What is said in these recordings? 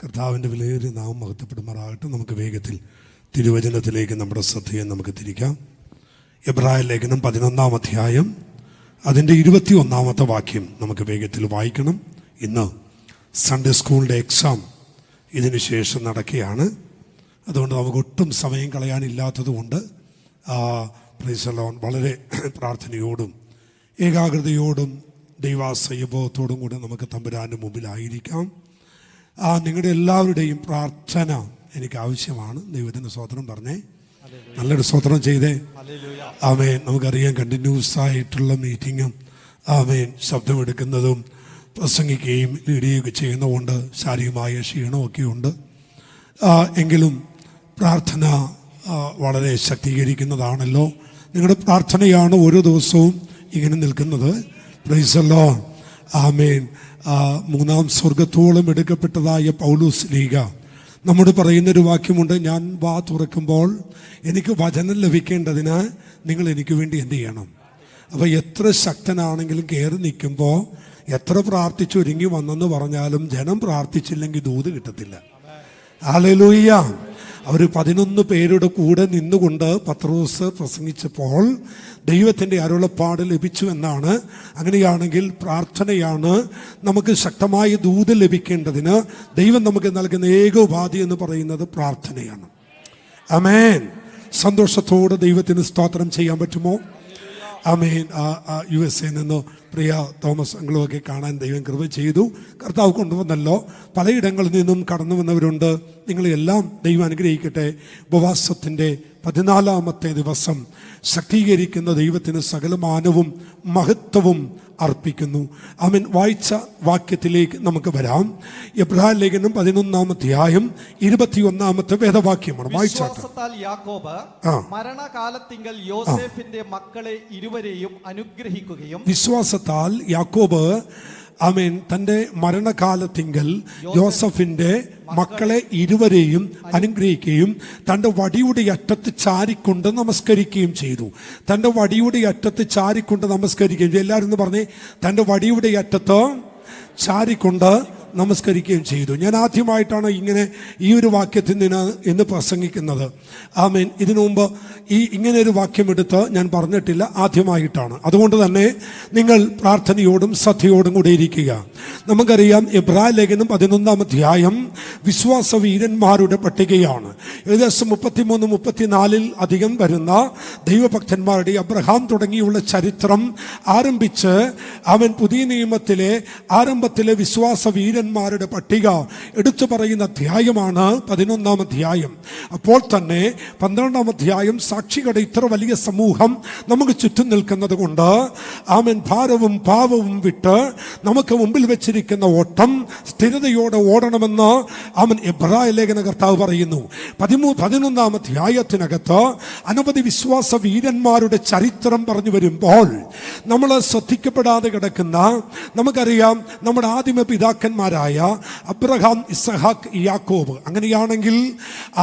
കർത്താവിൻ്റെ വിലയേറിയ നാമം മഹത്വപ്പെടുമാറാകട്ടെ. നമുക്ക് വേഗത്തിൽ തിരുവചനത്തിലേക്ക് നമ്മുടെ ശ്രദ്ധയെ നമുക്ക് തിരിക്കാം. എബ്രായ ലേഖനം 11-ാം അധ്യായം അതിൻ്റെ 21-ാമത്തെ വാക്യം നമുക്ക് വേഗത്തിൽ വായിക്കണം. ഇന്ന് സൺഡേ സ്കൂളിൻ്റെ എക്സാം ഇതിന് ശേഷം നടക്കുകയാണ്. അതുകൊണ്ട് നമുക്ക് ഒട്ടും സമയം കളയാനില്ലാത്തതുകൊണ്ട് പ്രൈസ് ദി ലോർഡ് വളരെ പ്രാർത്ഥനയോടും ഏകാഗ്രതയോടും ദൈവാസയബോധത്തോടും കൂടെ നമുക്ക് തമ്പുരാൻ്റെ മുമ്പിലായിരിക്കാം. നിങ്ങളുടെ എല്ലാവരുടെയും പ്രാർത്ഥന എനിക്ക് ആവശ്യമാണ്. ദൈവത്തിന് സ്തോത്രം പറഞ്ഞേ, നല്ലൊരു സ്തോത്രം ചെയ്തേ. ആമേൻ. നമുക്കറിയാം, കണ്ടിന്യൂസ് ആയിട്ടുള്ള മീറ്റിങ്ങും ആമേൻ ശബ്ദമെടുക്കുന്നതും പ്രസംഗിക്കുകയും ലീഡിയൊക്കെ ചെയ്യുന്നതുകൊണ്ട് ശാരീരികമായ ക്ഷീണമൊക്കെ ഉണ്ട്. എങ്കിലും പ്രാർത്ഥന വളരെ ശക്തീകരിക്കുന്നതാണല്ലോ. നിങ്ങളുടെ പ്രാർത്ഥനയാണ് ഓരോ ദിവസവും ഇങ്ങനെ നിൽക്കുന്നത്. Praise the lord. ആമേൻ. മൂന്നാം സ്വർഗത്തോളം എടുക്കപ്പെട്ടതായ പൗലോസ് ലീഗ നമ്മോട് പറയുന്നൊരു വാക്യമുണ്ട്, ഞാൻ വാ തുറക്കുമ്പോൾ എനിക്ക് വചനം ലഭിക്കേണ്ടതിന് നിങ്ങൾ എനിക്ക് വേണ്ടി എന്ത് ചെയ്യണം. അപ്പോൾ എത്ര ശക്തനാണെങ്കിലും കയറി നിൽക്കുമ്പോൾ എത്ര പ്രാർത്ഥിച്ചൊരുങ്ങി വന്നെന്ന് പറഞ്ഞാലും ജനം പ്രാർത്ഥിച്ചില്ലെങ്കിൽ ദൂത് കിട്ടത്തില്ല. ഹല്ലേലൂയ. അവർ 11 പേരുടെ കൂടെ നിന്നുകൊണ്ട് പത്രോസ് പ്രസംഗിച്ചപ്പോൾ ദൈവത്തിൻ്റെ അരുളപ്പാട് ലഭിച്ചു എന്നാണ്. അങ്ങനെയാണെങ്കിൽ പ്രാർത്ഥനയാണ് നമുക്ക് ശക്തമായ ദൂത് ലഭിക്കേണ്ടതിന് ദൈവം നമുക്ക് നൽകുന്ന ഏക ഉപാധി എന്ന് പറയുന്നത് പ്രാർത്ഥനയാണ്. ആമേൻ. സന്തോഷത്തോടെ ദൈവത്തിന് സ്തോത്രം ചെയ്യാൻ പറ്റുമോ? ആമേൻ. USA നിന്ന് പ്രിയ തോമസ് അങ്കിളുമൊക്കെ കാണാൻ ദൈവം കൃപ ചെയ്തു. കർത്താവ് കൊണ്ടുവന്നല്ലോ. പലയിടങ്ങളിൽ നിന്നും കടന്നു വന്നവരുണ്ട്. നിങ്ങളെല്ലാം ദൈവം അനുഗ്രഹിക്കട്ടെ. ഉപവാസത്തിൻ്റെ 14-ാമത്തെ ദിവസം ശക്തീകരിക്കുന്ന ദൈവത്തിന് സകലമാനവും മഹത്വവും അർപ്പിക്കുന്നു. ആമേൻ. വായിച്ച വാക്യത്തിലേക്ക് നമുക്ക് വരാം. എബ്രായ ലേഖനം 11-ാം അധ്യായം 21-ാമത്തെ വേദവാക്യമാണ്. വിശ്വാസത്താൽ യാക്കോബ് മരണകാലത്തിങ്കൽ യോസേഫിന്റെ മക്കളെ ഇരുവരെയും അനുഗ്രഹിക്കുകയും വിശ്വാസത്താൽ യാക്കോബ് ആമേൻ തൻ്റെ മരണകാലത്തിങ്കൽ യോസഫിൻ്റെ മക്കളെ ഇരുവരെയും അനുഗ്രഹിക്കുകയും തൻ്റെ വടിയുടെ അറ്റത്ത് ചാരിക്കൊണ്ട് നമസ്കരിക്കുകയും ചെയ്തു. തൻ്റെ വടിയുടെ അറ്റത്ത് ചാരിക്കൊണ്ട് നമസ്കരിക്കുകയും ചെയ്തു. എല്ലാവരും എന്ന് പറഞ്ഞേ, തൻ്റെ വടിയുടെ അറ്റത്ത് ചാരിക്കൊണ്ട് നമസ്കരിക്കുകയും ചെയ്തു. ഞാൻ ആദ്യമായിട്ടാണ് ഇങ്ങനെ ഈ ഒരു വാക്യത്തിൽ നിന്ന് ഇന്ന് പ്രസംഗിക്കുന്നത്. ആമേൻ. ഇതിനു മുമ്പ് ഇങ്ങനെ ഒരു വാക്യം എടുത്ത് ഞാൻ പറഞ്ഞിട്ടില്ല, ആദ്യമായിട്ടാണ്. അതുകൊണ്ട് തന്നെ നിങ്ങൾ പ്രാർത്ഥനയോടും ശ്രദ്ധയോടും കൂടെ ഇരിക്കുക. നമുക്കറിയാം, എബ്രായ ലേഖനം 11-ാം അധ്യായം വിശ്വാസ വീരന്മാരുടെ പട്ടികയാണ്. ഏകദേശം 33-34 അധികം വരുന്ന ദൈവഭക്തന്മാരുടെ അബ്രഹാം തുടങ്ങിയുള്ള ചരിത്രം ആരംഭിച്ച് അവൻ പുതിയ നിയമത്തിലെ ആരംഭത്തിലെ വിശ്വാസ വീരന്മാരുടെ പട്ടിക എടുത്തു പറയുന്ന അധ്യായമാണ് 11-ാം അധ്യായം. അപ്പോൾ തന്നെ 12-ാം അധ്യായം സാക്ഷികളുടെ ഇത്ര വലിയ സമൂഹം നമുക്ക് ചുറ്റും നിൽക്കുന്നത് കൊണ്ട് ആമേൻ ഭാരവും പാവവും വിട്ട് നമുക്ക് മുമ്പിൽ വെച്ചിരിക്കുന്ന ഓട്ടം സ്ഥിരതയോടെ ഓടണമെന്ന് ആമേൻ എബ്രായ ലേഖന കർത്താവ് പറയുന്നു. 11-ാം അധ്യായത്തിനകത്ത് അനവധി വിശ്വാസ വീരന്മാരുടെ ചരിത്രം പറഞ്ഞു വരുമ്പോൾ നമ്മൾ ശ്രദ്ധിക്കപ്പെടാതെ കിടക്കുന്ന, നമുക്കറിയാം, നമ്മുടെ ആദിമ പിതാക്കന്മാരായ അബ്രഹാം, ഇസ്ഹാക്ക്, യാക്കോബ്. അങ്ങനെയാണെങ്കിൽ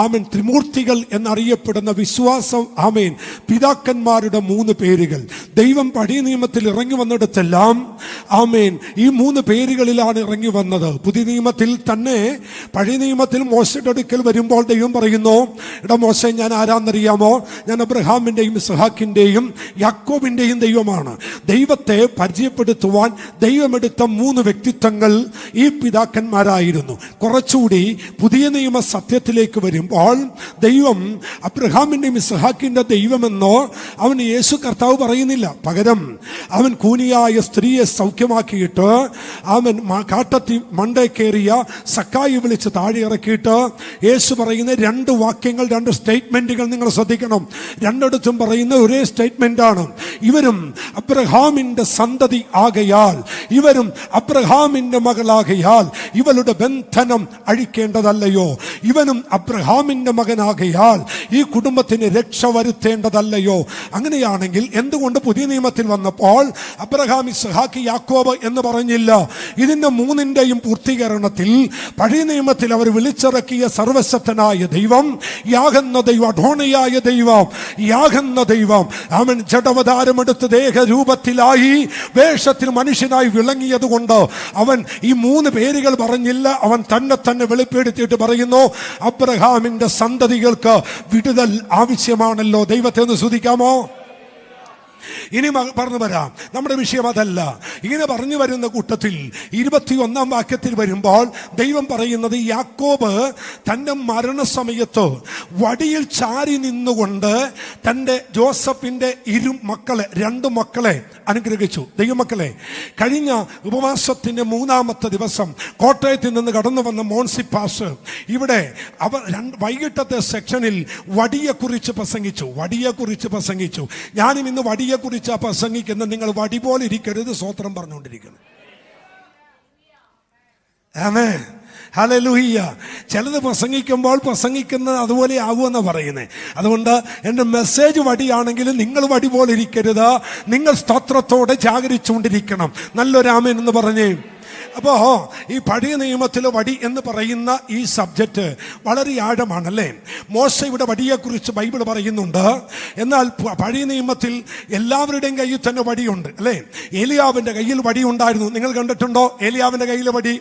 ആമേൻ ത്രിമൂർത്തികൾ എന്നറിയപ്പെടുന്ന വിശ്വാസ ആമേൻ പിതാക്കന്മാരുടെ 3 പേരുകൾ ദൈവം പഴയ നിയമത്തിൽ ഇറങ്ങി വന്നിടത്തെല്ലാം ആമേൻ ഈ 3 പേരുകളിലാണ് ഇറങ്ങി വന്നത്. പുതിയ നിയമത്തിൽ തന്നെ പഴയ നിയമത്തിൽ മോശയുടെ അടുക്കൽ വരുമ്പോൾ ദൈവം പറയുന്നു, എടാ മോശെ, ഞാൻ ആരാന്നറിയാമോ? ഞാൻ അബ്രഹാമിൻ്റെയും ഇസ്ഹാക്കിൻ്റെയും യാക്കോബിൻ്റെയും ദൈവമാണ്. ദൈവത്തെ പരിചയപ്പെടുത്തുവാൻ ദൈവമെടുത്ത 3 വ്യക്തിത്വങ്ങൾ ഈ പിതാക്കന്മാരായിരുന്നു. കുറച്ചുകൂടി പുതിയ നിയമ സത്യത്തിലേക്ക് വരുമ്പോൾ ദൈവം അബ്രഹാമിൻ്റെയും ഇസ്ഹാക്കിൻ്റെ ദൈവമെന്നോ അവൻ യേശു കർത്താവ് പറയുന്നില്ല. പകരം അവൻ കൂനിയായ സ്ത്രീയെ സൗഖ്യമാക്കിയിട്ട് അവൻ കാട്ടത്തി മണ്ടേ കയറിയ സക്കായി വിളിച്ച് താഴെ ഇറക്കിയിട്ട് യേശു പറയുന്ന 2 വാക്യങ്ങൾ, 2 സ്റ്റേറ്റ്മെന്റുകൾ നിങ്ങൾ ശ്രദ്ധിക്കണം. രണ്ടിടത്തും പറയുന്ന ഒരേ സ്റ്റേറ്റ്മെന്റ് ആണ്. ഇവരും അബ്രഹാമിന്റെ സന്തതി ആകയാൽ, ഇവരും അബ്രഹാമിന്റെ മകളാകയാൽ ഇവളുടെ ബന്ധനം അഴിക്കേണ്ടതല്ലയോ ഇവനും അബ്രഹാമിന്റെ മകനാകയാൽ ഈ കുടുംബത്തിന് രക്ഷ വരുത്തേണ്ടതല്ലയോ? അങ്ങനെയാണെങ്കിൽ എന്തുകൊണ്ട് പുതിയ നിയമത്തിൽ വന്നപ്പോൾ അബ്രഹാം, ഇസ്ഹാക്ക്, യാക്കോബ് എന്ന് പറഞ്ഞില്ല? ഇതിന്റെ മൂന്നിന്റെയും പൂർത്തീകരണത്തിൽ പഴയ നിയമത്തിൽ അവർ വിളിച്ചിറക്കിയ സർവശക്തനായ ദൈവം, യാകുന്ന ദൈവം, അഡോണയായ ദൈവം, യാകുന്ന ദൈവം, അവൻ ജഡവതാരമെടുത്ത് ദേഹരൂപത്തിലായി വേഷത്തിൽ മനുഷ്യനായി വിളങ്ങിയത് കൊണ്ട് അവൻ ഈ മൂന്ന് പേരുകൾ പറഞ്ഞില്ല. അവൻ തന്നെ വെളിപ്പെടുത്തിയിട്ട് പറയുന്നു, അബ്രഹാമിന്റെ സന്തതികൾക്ക് വിടുതൽ ആവശ്യമാണല്ലോ. ദൈവത്തെ ഒന്ന് സ്തുതിക്കാമോ? ഇനി പറഞ്ഞു വരാം, നമ്മുടെ വിഷയം അതല്ല. ഇങ്ങനെ പറഞ്ഞു വരുന്ന കൂട്ടത്തിൽ 21 വാക്യത്തിൽ വരുമ്പോൾ ദൈവം പറയുന്നത്, യാക്കോബ് തന്റെ മരണസമയത്ത് വടിയിൽ ചാരി നിന്നുകൊണ്ട് തന്റെ ജോസഫിന്റെ രണ്ട് മക്കളെ അനുഗ്രഹിച്ചു. ദൈവമക്കളെ, കഴിഞ്ഞ ഉപവാസത്തിന്റെ 3-ാമത്തെ ദിവസം കോട്ടയത്തിൽ നിന്ന് കടന്നു വന്ന മോൻസി പാസ്റ്റർ ഇവിടെ വൈകിട്ടത്തെ സെക്ഷനിൽ വടിയെക്കുറിച്ച് പ്രസംഗിച്ചു. ഞാനും ഇന്ന് വടിയെക്കുറിച്ച് പ്രസംഗിക്കുന്ന, നിങ്ങൾ വടി പോലെ ഇരിക്കരുത്, സ്വോത്രം പറഞ്ഞുകൊണ്ടിരിക്കുന്നു. ആമേൻ, ഹല്ലേലൂയ. ചിലത് പ്രസംഗിക്കുന്നത് അതുപോലെ ആകുമെന്നാണ് പറയുന്നത്. അതുകൊണ്ട് എൻ്റെ മെസ്സേജ് വടിയാണെങ്കിലും നിങ്ങൾ വടി പോലെ ഇരിക്കരുത്. നിങ്ങൾ സ്തോത്രത്തോടെ ജാഗരിച്ചുകൊണ്ടിരിക്കണം. നല്ലൊരു ആമേൻ എന്ന് പറഞ്ഞേ. അപ്പോ ഈ പഴയ നിയമത്തിലെ വടി എന്ന് പറയുന്ന ഈ സബ്ജക്റ്റ് വളരെ ആഴമാണല്ലേ. മോശയുടെ വടിയെക്കുറിച്ച് ബൈബിൾ പറയുന്നുണ്ട്. എന്നാൽ പഴയ നിയമത്തിൽ എല്ലാവരുടെയും കയ്യിൽ തന്നെ വടിയുണ്ട് അല്ലേ. ഏലിയാവിന്റെ കയ്യിൽ വടി ഉണ്ടായിരുന്നു. നിങ്ങൾ കണ്ടിട്ടുണ്ടോ ഏലിയാവിന്റെ കയ്യിലെ വടി?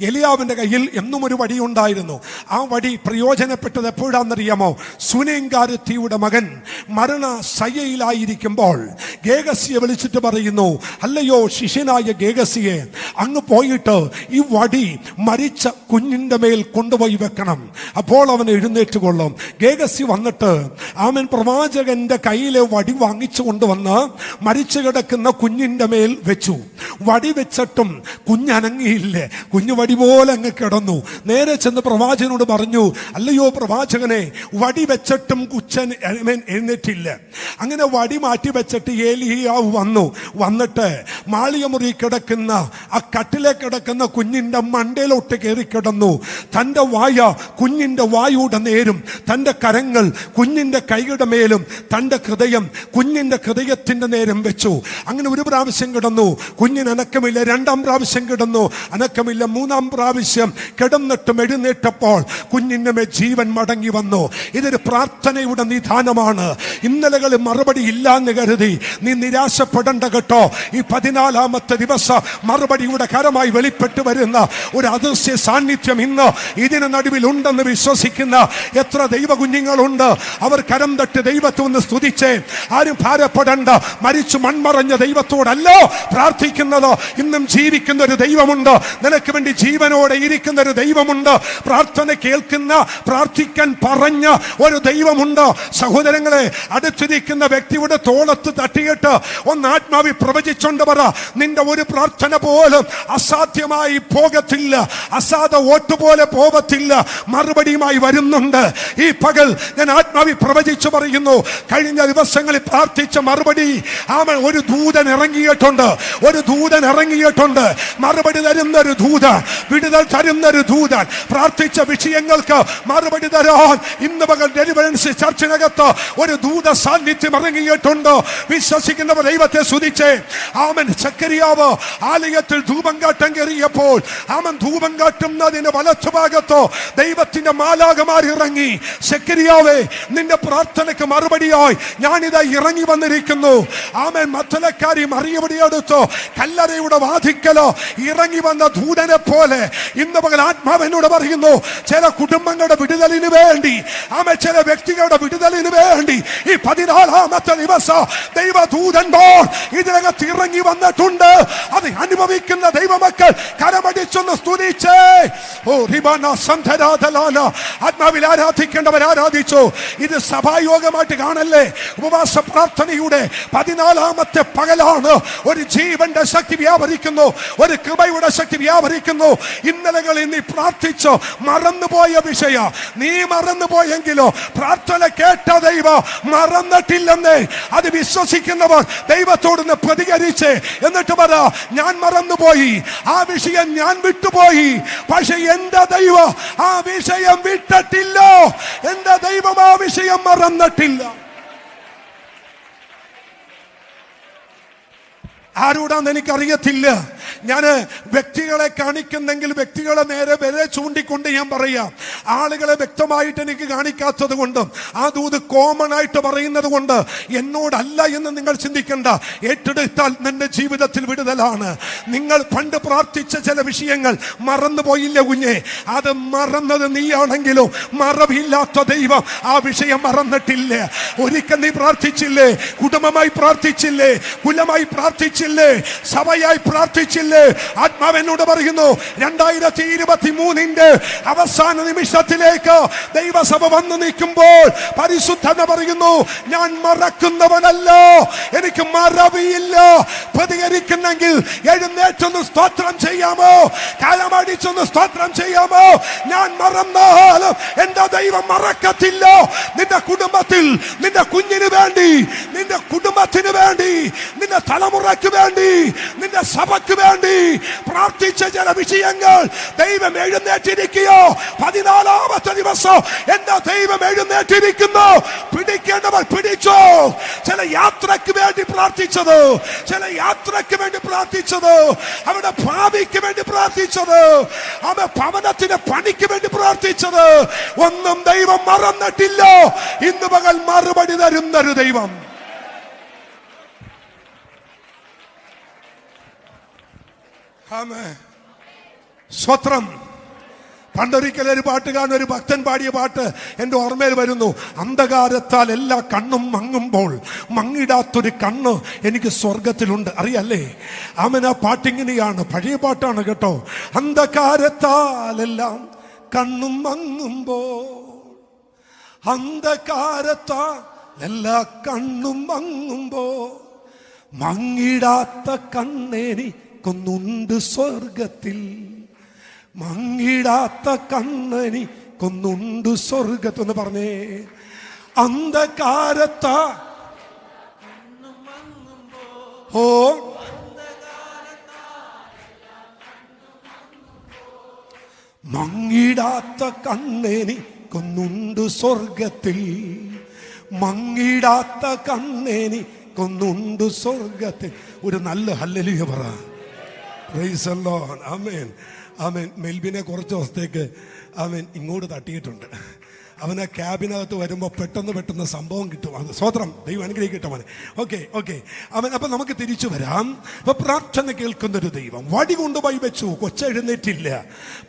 ഏലിയാവിന്റെ കയ്യിൽ എന്നും ഒരു വടി ഉണ്ടായിരുന്നു. ആ വടി പ്രയോജനപ്പെട്ടത് എപ്പോഴാണെന്നറിയാമോ? സുനേങ്കാരത്തിയുടെ മകൻ മരണശയ്യയിലായിരിക്കുമ്പോൾ ഗേഹസിയെ വിളിച്ചിട്ട് പറയുന്നു, അല്ലയോ ശിഷ്യനായ ഗേഹസിയെ, അങ്ങ് പോയിട്ട് ഈ വടി മരിച്ച കുഞ്ഞിന്റെ മേൽ കൊണ്ടുപോയി വെക്കണം, അപ്പോൾ അവൻ എഴുന്നേറ്റ് കൊള്ളും. ഗേഹസി വന്നിട്ട് അവൻ പ്രവാചകന്റെ കയ്യിലെ വടി വാങ്ങിച്ചു കൊണ്ടുവന്ന് മരിച്ചു കിടക്കുന്ന കുഞ്ഞിന്റെ മേൽ വെച്ചു. വടി വെച്ചിട്ടും കുഞ്ഞനങ്ങിയില്ലേ. കുഞ്ഞു വടി പോലെ അങ്ങ് കിടന്നു. നേരെ ചെന്ന് പ്രവാചകനോട് പറഞ്ഞു, അല്ലയോ പ്രവാചകനെ, വടി വെച്ചിട്ടും കുച്ചൻ എഴുന്നേറ്റില്ല. അങ്ങനെ വടി മാറ്റി വെച്ചിട്ട് ഏലിയാവ് വന്നിട്ട് മാളികമുറി കിടക്കുന്ന ആ കട്ടിലെ കിടക്കുന്ന കുഞ്ഞിന്റെ മണ്ടയിലോട്ട് കയറി കിടന്നു. തന്റെ വായ കുഞ്ഞിന്റെ വായുടെ നേരും, തന്റെ കരങ്ങൾ കുഞ്ഞിന്റെ കൈയുടെ മേലും, തന്റെ ഹൃദയം കുഞ്ഞിന്റെ ഹൃദയത്തിന്റെ നേരം വെച്ചു. അങ്ങനെ ഒരു പ്രാവശ്യം കിടന്നു, കുഞ്ഞിന് അനക്കമില്ല. 2-ാം പ്രാവശ്യം കിടന്നു, അനക്കമില്ല. 3-ാം പ്രാവശ്യം കിടന്നിട്ടും എഴുന്നേറ്റപ്പോൾ കുഞ്ഞിന്റെ മേൽ ജീവൻ മടങ്ങി വന്നു. ഇതൊരു പ്രാർത്ഥനയുടെ നിധാനമാണ്. ഇന്നലകളിൽ മറുപടി ഇല്ലാന്ന് കരുതി നീ നിരാശപ്പെടേണ്ട കേട്ടോ. ഈ 14-ാമത്തെ ദിവസം മറുപടിയുടെ കരമായി വെളിപ്പെട്ടു വരുന്ന ഒരു അദൃശ്യ സാന്നിധ്യം ഇന്ന് ഇതിന് നടുവിൽ ഉണ്ടെന്ന് വിശ്വസിക്കുന്ന എത്ര ദൈവ കുഞ്ഞുങ്ങളുണ്ട്? അവർ കരം തട്ട് ദൈവത്തെ ഒന്ന് സ്തുതിച്ചേ. ആരും ഭാരപ്പെടണ്ട. മരിച്ചു മൺമറഞ്ഞ ദൈവത്തോടല്ലോ പ്രാർത്ഥിക്കുന്നത്. ഇന്നും ജീവിക്കുന്ന ഒരു ദൈവമുണ്ട്. നിനക്ക് വേണ്ടി ജീവനോടെ ഇരിക്കുന്ന ഒരു ദൈവമുണ്ട്. പ്രാർത്ഥന കേൾക്കുന്ന, പ്രാർത്ഥിക്കാൻ പറഞ്ഞ ഒരു ദൈവമുണ്ട്. സഹോദരങ്ങളെ, അടുത്തിരിക്കുന്ന വ്യക്തിയുടെ തോളത്ത് തട്ടിയിട്ട് ഒന്ന് ആത്മാവി പ്രവചിച്ചോണ്ട് പറ, നിന്റെ ഒരു പ്രാർത്ഥന പോലും അസാധ്യമായി പോകത്തില്ല, അസാധ വോട്ടുപോലെ പോകത്തില്ല, മറുപടിയുമായി വരുന്നുണ്ട്. ഈ പകൽ ഞാൻ ആത്മാവി പ്രവചിച്ചു പറയുന്നു, കഴിഞ്ഞ ദിവസങ്ങളിൽ പ്രാർത്ഥിച്ച മറുപടി ഒരു ദൂതൻ ഇറങ്ങിയിട്ടുണ്ട്. മറുപടി തരുന്ന ഒരു ദൂതൻ, വിടുതൽ തരുന്ന ഒരു ദൂതൻ, പ്രാർത്ഥിച്ച വിഷയങ്ങൾക്ക് മറുപടി തരാൻ ഇന്ന് പകൽ ഡെലിവറൻസ് ചർച്ചിനകത്ത് ഒരു ദൂത സാന്നിധ്യം ഇറങ്ങിയിട്ടുണ്ട്. വിശ്വസിക്കുന്നവർ ദൈവത്തെ സ്തുതിച്ചേ. ആമൻ. സക്കറിയാവ് ആലയത്തിൽ ധൂപം കാട്ടാൻ കയറിയപ്പോൾ ധൂപം കാട്ടുന്നതിന് വലത്തുഭാഗത്തോ ദൈവത്തിന്റെ മാലാഖമാർ ഇറങ്ങി, സക്കറിയാവേ, നിന്റെ പ്രാർത്ഥനയ്ക്ക് മറുപടിയായി ഞാനിതാ ഇറങ്ങി വന്നിരിക്കുന്നു. ആമൻ. മത്തലക്കാരി മറിയവിടെ അടുത്തോ കല്ലറയുടെ വാതിക്കലോ ഇറങ്ങി വന്ന ദൂതനെ പോലെ ഇന്ന് പകൽ ആത്മാവിനോട് പറയുന്നു, ചില കുടുംബങ്ങളുടെ വിടുതലിന് വേണ്ടി, ചില വ്യക്തികളുടെ വിടുതലിന് വേണ്ടി ഈ 14-ാമത്തെ ദിവസം ദൈവദൂതൻപോൾ ഇതിനകത്ത് ഇറങ്ങി വന്നിട്ടുണ്ട്. അത് അനുഭവിക്കുന്ന ദൈവമക്കൾ കരമടിച്ചൊന്ന് സ്തുതിച്ചേ. ഓ റിബാന സന്ധരാധലാന. ആത്മാവിൽ ആരാധിക്കേണ്ടവർ ആരാധിച്ചു. ഇത് സഭായോഗമായിട്ട് കാണല്ലേ. ഉപവാസ പ്രാർത്ഥനയുടെ 14-ാമത്തെ പകലാണ്. ഒരു ജീവന്റെ ശക്തി വ്യാപരിക്കുന്നു, ഒരു കൃപയുടെ ശക്തി വ്യാപരിക്കുന്നു. ഇന്നലകളിൽ നീ പ്രാർത്ഥിച്ചോ മറന്നുപോയ വിഷയ നീ മറന്നുപോയെങ്കിലോ പ്രാർത്ഥന കേട്ട ദൈവം മറന്നിട്ടില്ലെന്നേ. അത് വിശ്വസിക്കുന്ന പ്രാർത്ഥിക്കുന്നവർ ദൈവത്തോടൊന്ന് പ്രതികരിച്ച് എന്നിട്ട് പറ, ഞാൻ മറന്നുപോയി, ആ വിഷയം ഞാൻ വിട്ടുപോയി, പക്ഷെ എന്റെ ദൈവം ആ വിഷയം വിട്ടിട്ടില്ല, എന്റെ ദൈവം ആ വിഷയം മറന്നിട്ടില്ല. ആരോടാന്ന് എനിക്കറിയത്തില്ല. ഞാൻ വ്യക്തികളെ കാണിക്കുന്നെങ്കിൽ വ്യക്തികളെ നേരെ വിരൽ ചൂണ്ടിക്കൊണ്ട് ഞാൻ പറയാം. ആളുകളെ വ്യക്തമായിട്ട് എനിക്ക് കാണിക്കാത്തത് കൊണ്ടും ആ ദൂത് കോമൺ ആയിട്ട് പറയുന്നത് കൊണ്ട് എന്നോടല്ല എന്ന് നിങ്ങൾ ചിന്തിക്കണ്ട. ഏറ്റെടുത്താൽ നിന്റെ ജീവിതത്തിൽ വിടുതലാണ്. നിങ്ങൾ പണ്ട് പ്രാർത്ഥിച്ച ചില വിഷയങ്ങൾ മറന്നുപോയില്ല കുഞ്ഞെ, അത് മറന്നത് നീയാണെങ്കിലും മറവില്ലാത്ത ദൈവം ആ വിഷയം മറന്നിട്ടില്ല. ഒരിക്കൽ നീ പ്രാർത്ഥിച്ചില്ലേ, കുടുംബമായി പ്രാർത്ഥിച്ചില്ലേ, കുലമായി പ്രാർത്ഥിച്ചില്ലേ, സഭയായി പ്രാർത്ഥിച്ചില്ലേ? ആത്മാവെന്നോട് പറയുന്നു, 2023 അവസാന നിമിഷത്തിലേക്ക് ദൈവസഭ വന്നു നിൽക്കുമ്പോൾ പരിശുദ്ധന പറയുന്നു, ഞാൻ മറക്കുന്നവനല്ല, എനിക്ക് മറവിയില്ല. പ്രതികരിക്കുന്നെങ്കിൽ എഴുന്നേറ്റൊന്ന് സ്തോത്രം ചെയ്യാമോ? കാലമടിച്ചൊന്ന് സ്തോത്രം ചെയ്യാമോ? ഞാൻ മറന്നാലും എന്റെ ദൈവം മറക്കത്തില്ല. നിന്റെ കുടുംബത്തിൽ, നിന്റെ കുഞ്ഞിന് വേണ്ടി, നിന്റെ കുടുംബത്തിന് വേണ്ടി, നിന്റെ തലമുറയ്ക്ക് വേണ്ടി, നിന്റെ സഭയ്ക്ക് വേണ്ടി പ്രാർത്ഥിച്ച ചില വിഷയങ്ങൾ ദൈവം എഴുന്നേറ്റിരിക്കുകയോ. 14ാമത്തെ ദിവസം എന്റെ ദൈവം എഴുന്നേറ്റിരിക്കുന്നു. പിടിക്കേണ്ടവർ പിടിച്ചോ. ചില യാത്രയ്ക്ക് വേണ്ടി പ്രാർത്ഥിച്ചത്, ചില യാത്രയ്ക്ക് വേണ്ടി പ്രാർത്ഥിച്ചത്, അവരുടെ ഭാവിക്ക് വേണ്ടി പ്രാർത്ഥിച്ചത്, അവരുടെ ഭവനത്തിന്റെ പണിക്ക് വേണ്ടി പ്രാർത്ഥിച്ചത്, ഒന്നും ദൈവം മറന്നിട്ടില്ല. ഇന്ന് പകൽ മറുപടി തരുന്നൊരു ദൈവം. സ്വത്രം. പണ്ടൊരിക്കൽ ഒരു പാട്ടുകാരൻ, ഒരു ഭക്തൻ പാടിയ പാട്ട് എന്റെ ഓർമ്മയിൽ വരുന്നു. അന്ധകാരത്താൽ എല്ലാ കണ്ണും മങ്ങുമ്പോൾ മങ്ങിടാത്തൊരു കണ്ണ് എനിക്ക് സ്വർഗത്തിലുണ്ട്. അറിയല്ലേ? അവൻ ആ പാട്ടിങ്ങനെയാണ്, പഴയ പാട്ടാണ് കേട്ടോ. അന്ധകാരത്താൽ എല്ലാം കണ്ണും മങ്ങുമ്പോൾ, അന്ധകാരത്താൽ എല്ലാ കണ്ണും മങ്ങുമ്പോൾ മങ്ങിടാത്ത കണ്ണെനിക്കൊന്നുണ്ട് സ്വർഗത്തിൽ, മങ്ങിടാത്ത കണ്ണെനിക്കൊന്നുണ്ട് സ്വർഗത്തിൽ. എന്ന് പറഞ്ഞേ, അന്ധകാരത്ത ഓ മങ്ങിടാത്ത കണ്ണെനിക്കൊന്നുണ്ട് സ്വർഗത്തിൽ, മങ്ങിടാത്ത കണ്ണെനിക്കൊന്നുണ്ട് സ്വർഗത്തിൽ. ഒരു നല്ല ഹല്ലേലൂയ പറ. Praise the lord. Amen, amen. മെൽബിനെ കുറച്ച് ദിവസത്തേക്ക് അവൻ ഇങ്ങോട്ട് തട്ടിയിട്ടുണ്ട്. അവൻ ആ ക്യാബിനകത്ത് വരുമ്പോൾ പെട്ടെന്ന് സംഭവം കിട്ടും. അത് സ്വത്രം, ദൈവം അനുഗ്രഹിക്കട്ടെ അവനെ. ഓക്കെ അവൻ. അപ്പം നമുക്ക് തിരിച്ചു വരാം. അപ്പൊ പ്രാർത്ഥന കേൾക്കുന്നൊരു ദൈവം. വടി കൊണ്ടുപോയി വെച്ചു, കൊച്ചെഴുന്നേറ്റില്ല.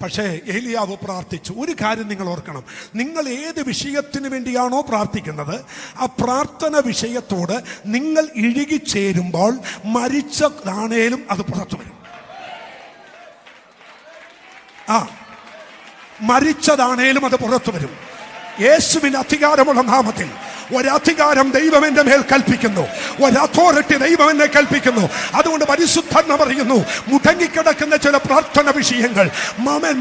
പക്ഷേ ഏലിയാവ് പ്രാർത്ഥിച്ചു. ഒരു കാര്യം നിങ്ങൾ ഓർക്കണം, നിങ്ങൾ ഏത് വിഷയത്തിന് വേണ്ടിയാണോ പ്രാർത്ഥിക്കുന്നത് ആ പ്രാർത്ഥന വിഷയത്തോട് നിങ്ങൾ ഇഴുകിച്ചേരുമ്പോൾ മരിച്ചതാണേലും അത് പുറത്തു വരും. മരിച്ചതാണേലും അത് പുറത്തു വരും. യേശുവിന്റെ അധികാരമുള്ള നാമത്തിൽ ഒരധികാരം ദൈവം എന്റെ മേൽ കൽപ്പിക്കുന്നു, ഒരഥോറിറ്റി ദൈവം എന്നെ കൽപ്പിക്കുന്നു. അതുകൊണ്ട് പരിശുദ്ധൻ പറയുന്നു, മുടങ്ങിക്കിടക്കുന്ന ചില പ്രാർത്ഥന വിഷയങ്ങൾ,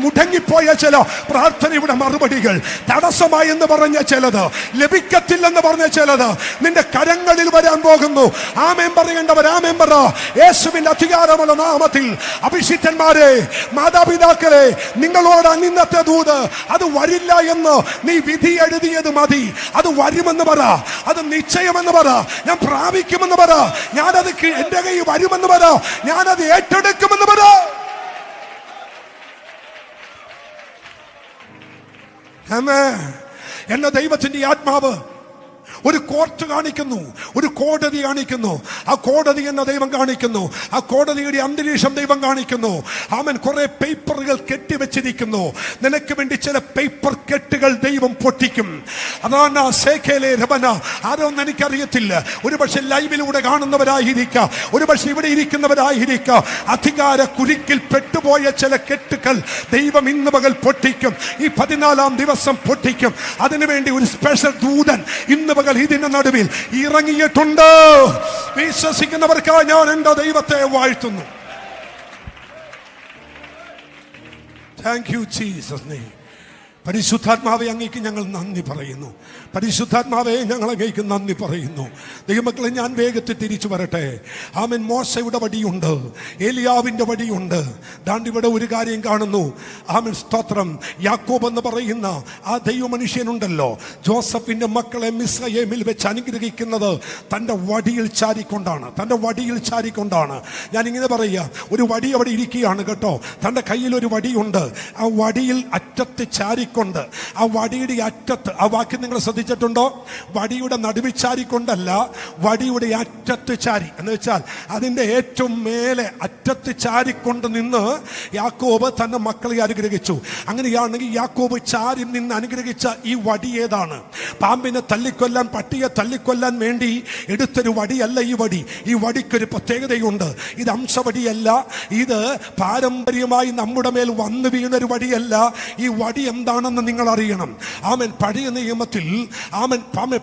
മുടങ്ങിപ്പോയ ചില പ്രാർത്ഥനയുടെ മറുപടികൾ, തടസ്സമായി എന്ന് പറഞ്ഞ ചിലത്, ലഭിക്കത്തില്ലെന്ന് പറഞ്ഞ ചിലത് നിന്റെ കരങ്ങളിൽ വരാൻ പോകുന്നു. ആമേൻ പറയേണ്ടവർ ആമേൻ പറ. യേശുവിന്റെ അധികാരമുള്ള നാമത്തിൽ അഭിഷിക്തന്മാരെ, മാതാപിതാക്കളെ, നിങ്ങളോട് ഇന്നത്തെ ദൂത്, അത് വരില്ല എന്ന് നീ വിധി എഴുതിയത് മതി. അത് വരുമെന്ന് പറ, അത് നിശ്ചയമെന്ന് പറ, ഞാൻ പ്രാപിക്കുമെന്ന് പറ, ഞാനത് എന്റെ കൈ വരുമെന്ന് പറ, ഞാനത് ഏറ്റെടുക്കുമെന്ന് പറ. എന്ന ദൈവത്തിന്റെ ആത്മാവ് ഒരു കോർട്ട് കാണിക്കുന്നു, ഒരു കോടതി കാണിക്കുന്നു. ആ കോടതി എന്ന ദൈവം കാണിക്കുന്നു. ആ കോടതിയുടെ അന്തരീക്ഷം ദൈവം കാണിക്കുന്നു. അവൻ കുറെ പേപ്പറുകൾ കെട്ടിവെച്ചിരിക്കുന്നു. നിനക്ക് വേണ്ടി ചില പേപ്പർ കെട്ടുകൾ ദൈവം പൊട്ടിക്കും. അതാണ് സേഖേലെ രബന. ആരോന്ന് എനിക്കറിയത്തില്ല. ഒരുപക്ഷെ ലൈവിലൂടെ കാണുന്നവരായിരിക്കാം, ഒരുപക്ഷെ ഇവിടെ ഇരിക്കുന്നവരായിരിക്കാം. അധികാര കുരുക്കിൽ പെട്ടുപോയ ചില കെട്ടുകൾ ദൈവം ഇന്ന് പകൽ പൊട്ടിക്കും. ഈ 14ാം ദിവസം പൊട്ടിക്കും. അതിനുവേണ്ടി ഒരു സ്പെഷ്യൽ ദൂതൻ ഇന്ന് പകൽ ഇതിന്റെ നടുവിൽ ഇറങ്ങിയിട്ടുണ്ട്. വിശ്വസിക്കുന്നവർക്കായി ഞാൻ എന്റെ ദൈവത്തെ വാഴ്ത്തുന്നു. Thank you Jesus name. പരിശുദ്ധാത്മാവെ അങ്ങേക്ക് ഞങ്ങൾ നന്ദി പറയുന്നു. പരിശുദ്ധാത്മാവെ ഞങ്ങൾ അങ്ങേക്ക് നന്ദി പറയുന്നു. ദൈവമക്കളെ, ഞാൻ വേഗത്തിൽ തിരിച്ചു വരട്ടെ. ആമേൻ. മോശയുടെ വടിയുണ്ട്, ഏലിയാവിന്റെ വടിയുണ്ട്. ദാണ്ട് ഇവിടെ ഒരു കാര്യം കാണുന്നു. ആമേൻ, സ്തോത്രം. യാക്കോബ് എന്ന് പറയുന്ന ആ ദൈവ മനുഷ്യനുണ്ടല്ലോ, ജോസഫിന്റെ മക്കളെ മിസ്രയീമിൽ വെച്ച് അനുഗ്രഹിക്കുന്നത് തന്റെ വടിയിൽ ചാരിക്കൊണ്ടാണ്. തന്റെ വടിയിൽ ചാരിക്കൊണ്ടാണ്. ഞാൻ ഇങ്ങനെ പറയുക, ഒരു വടി അവിടെ ഇരിക്കുകയാണ് കേട്ടോ. തന്റെ കയ്യിൽ ഒരു വടിയുണ്ട്. ആ വടിയിൽ അറ്റത്ത് ചാരിക്കൊണ്ട്, ആ വടിയുടെ അറ്റത്ത്, ആ വാക്യം നിങ്ങൾ ശ്രദ്ധിച്ചിട്ടുണ്ടോ? വടിയുടെ നടുവിൽ ചാരിക്കൊണ്ടല്ല, വടിയുടെ അറ്റത്ത് ചാരി എന്ന് വെച്ചാൽ അതിന്റെ ഏറ്റവും മേലെ അറ്റത്ത് ചാരിക്കൊണ്ട് നിന്ന് യാക്കോബ് തന്റെ മക്കളെ അനുഗ്രഹിച്ചു. അങ്ങനെയാണെങ്കിൽ യാക്കോബ് ചാരി നിന്ന് അനുഗ്രഹിച്ച ഈ വടി ഏതാണ്? പാമ്പിനെ തല്ലിക്കൊല്ലാൻ, പട്ടിയെ തല്ലിക്കൊല്ലാൻ വേണ്ടി എടുത്തൊരു വടിയല്ല ഈ വടി. ഈ വടിക്കൊരു പ്രത്യേകതയുണ്ട്. ഇത് അംശവടിയല്ല, ഇത് പാരമ്പര്യമായി നമ്മുടെ മേൽ വന്നു വീണൊരു വടിയല്ല. ഈ വടി എന്താണെന്ന് നിങ്ങൾ അറിയണം. ആമൻ. പഴയ നിയമത്തിൽ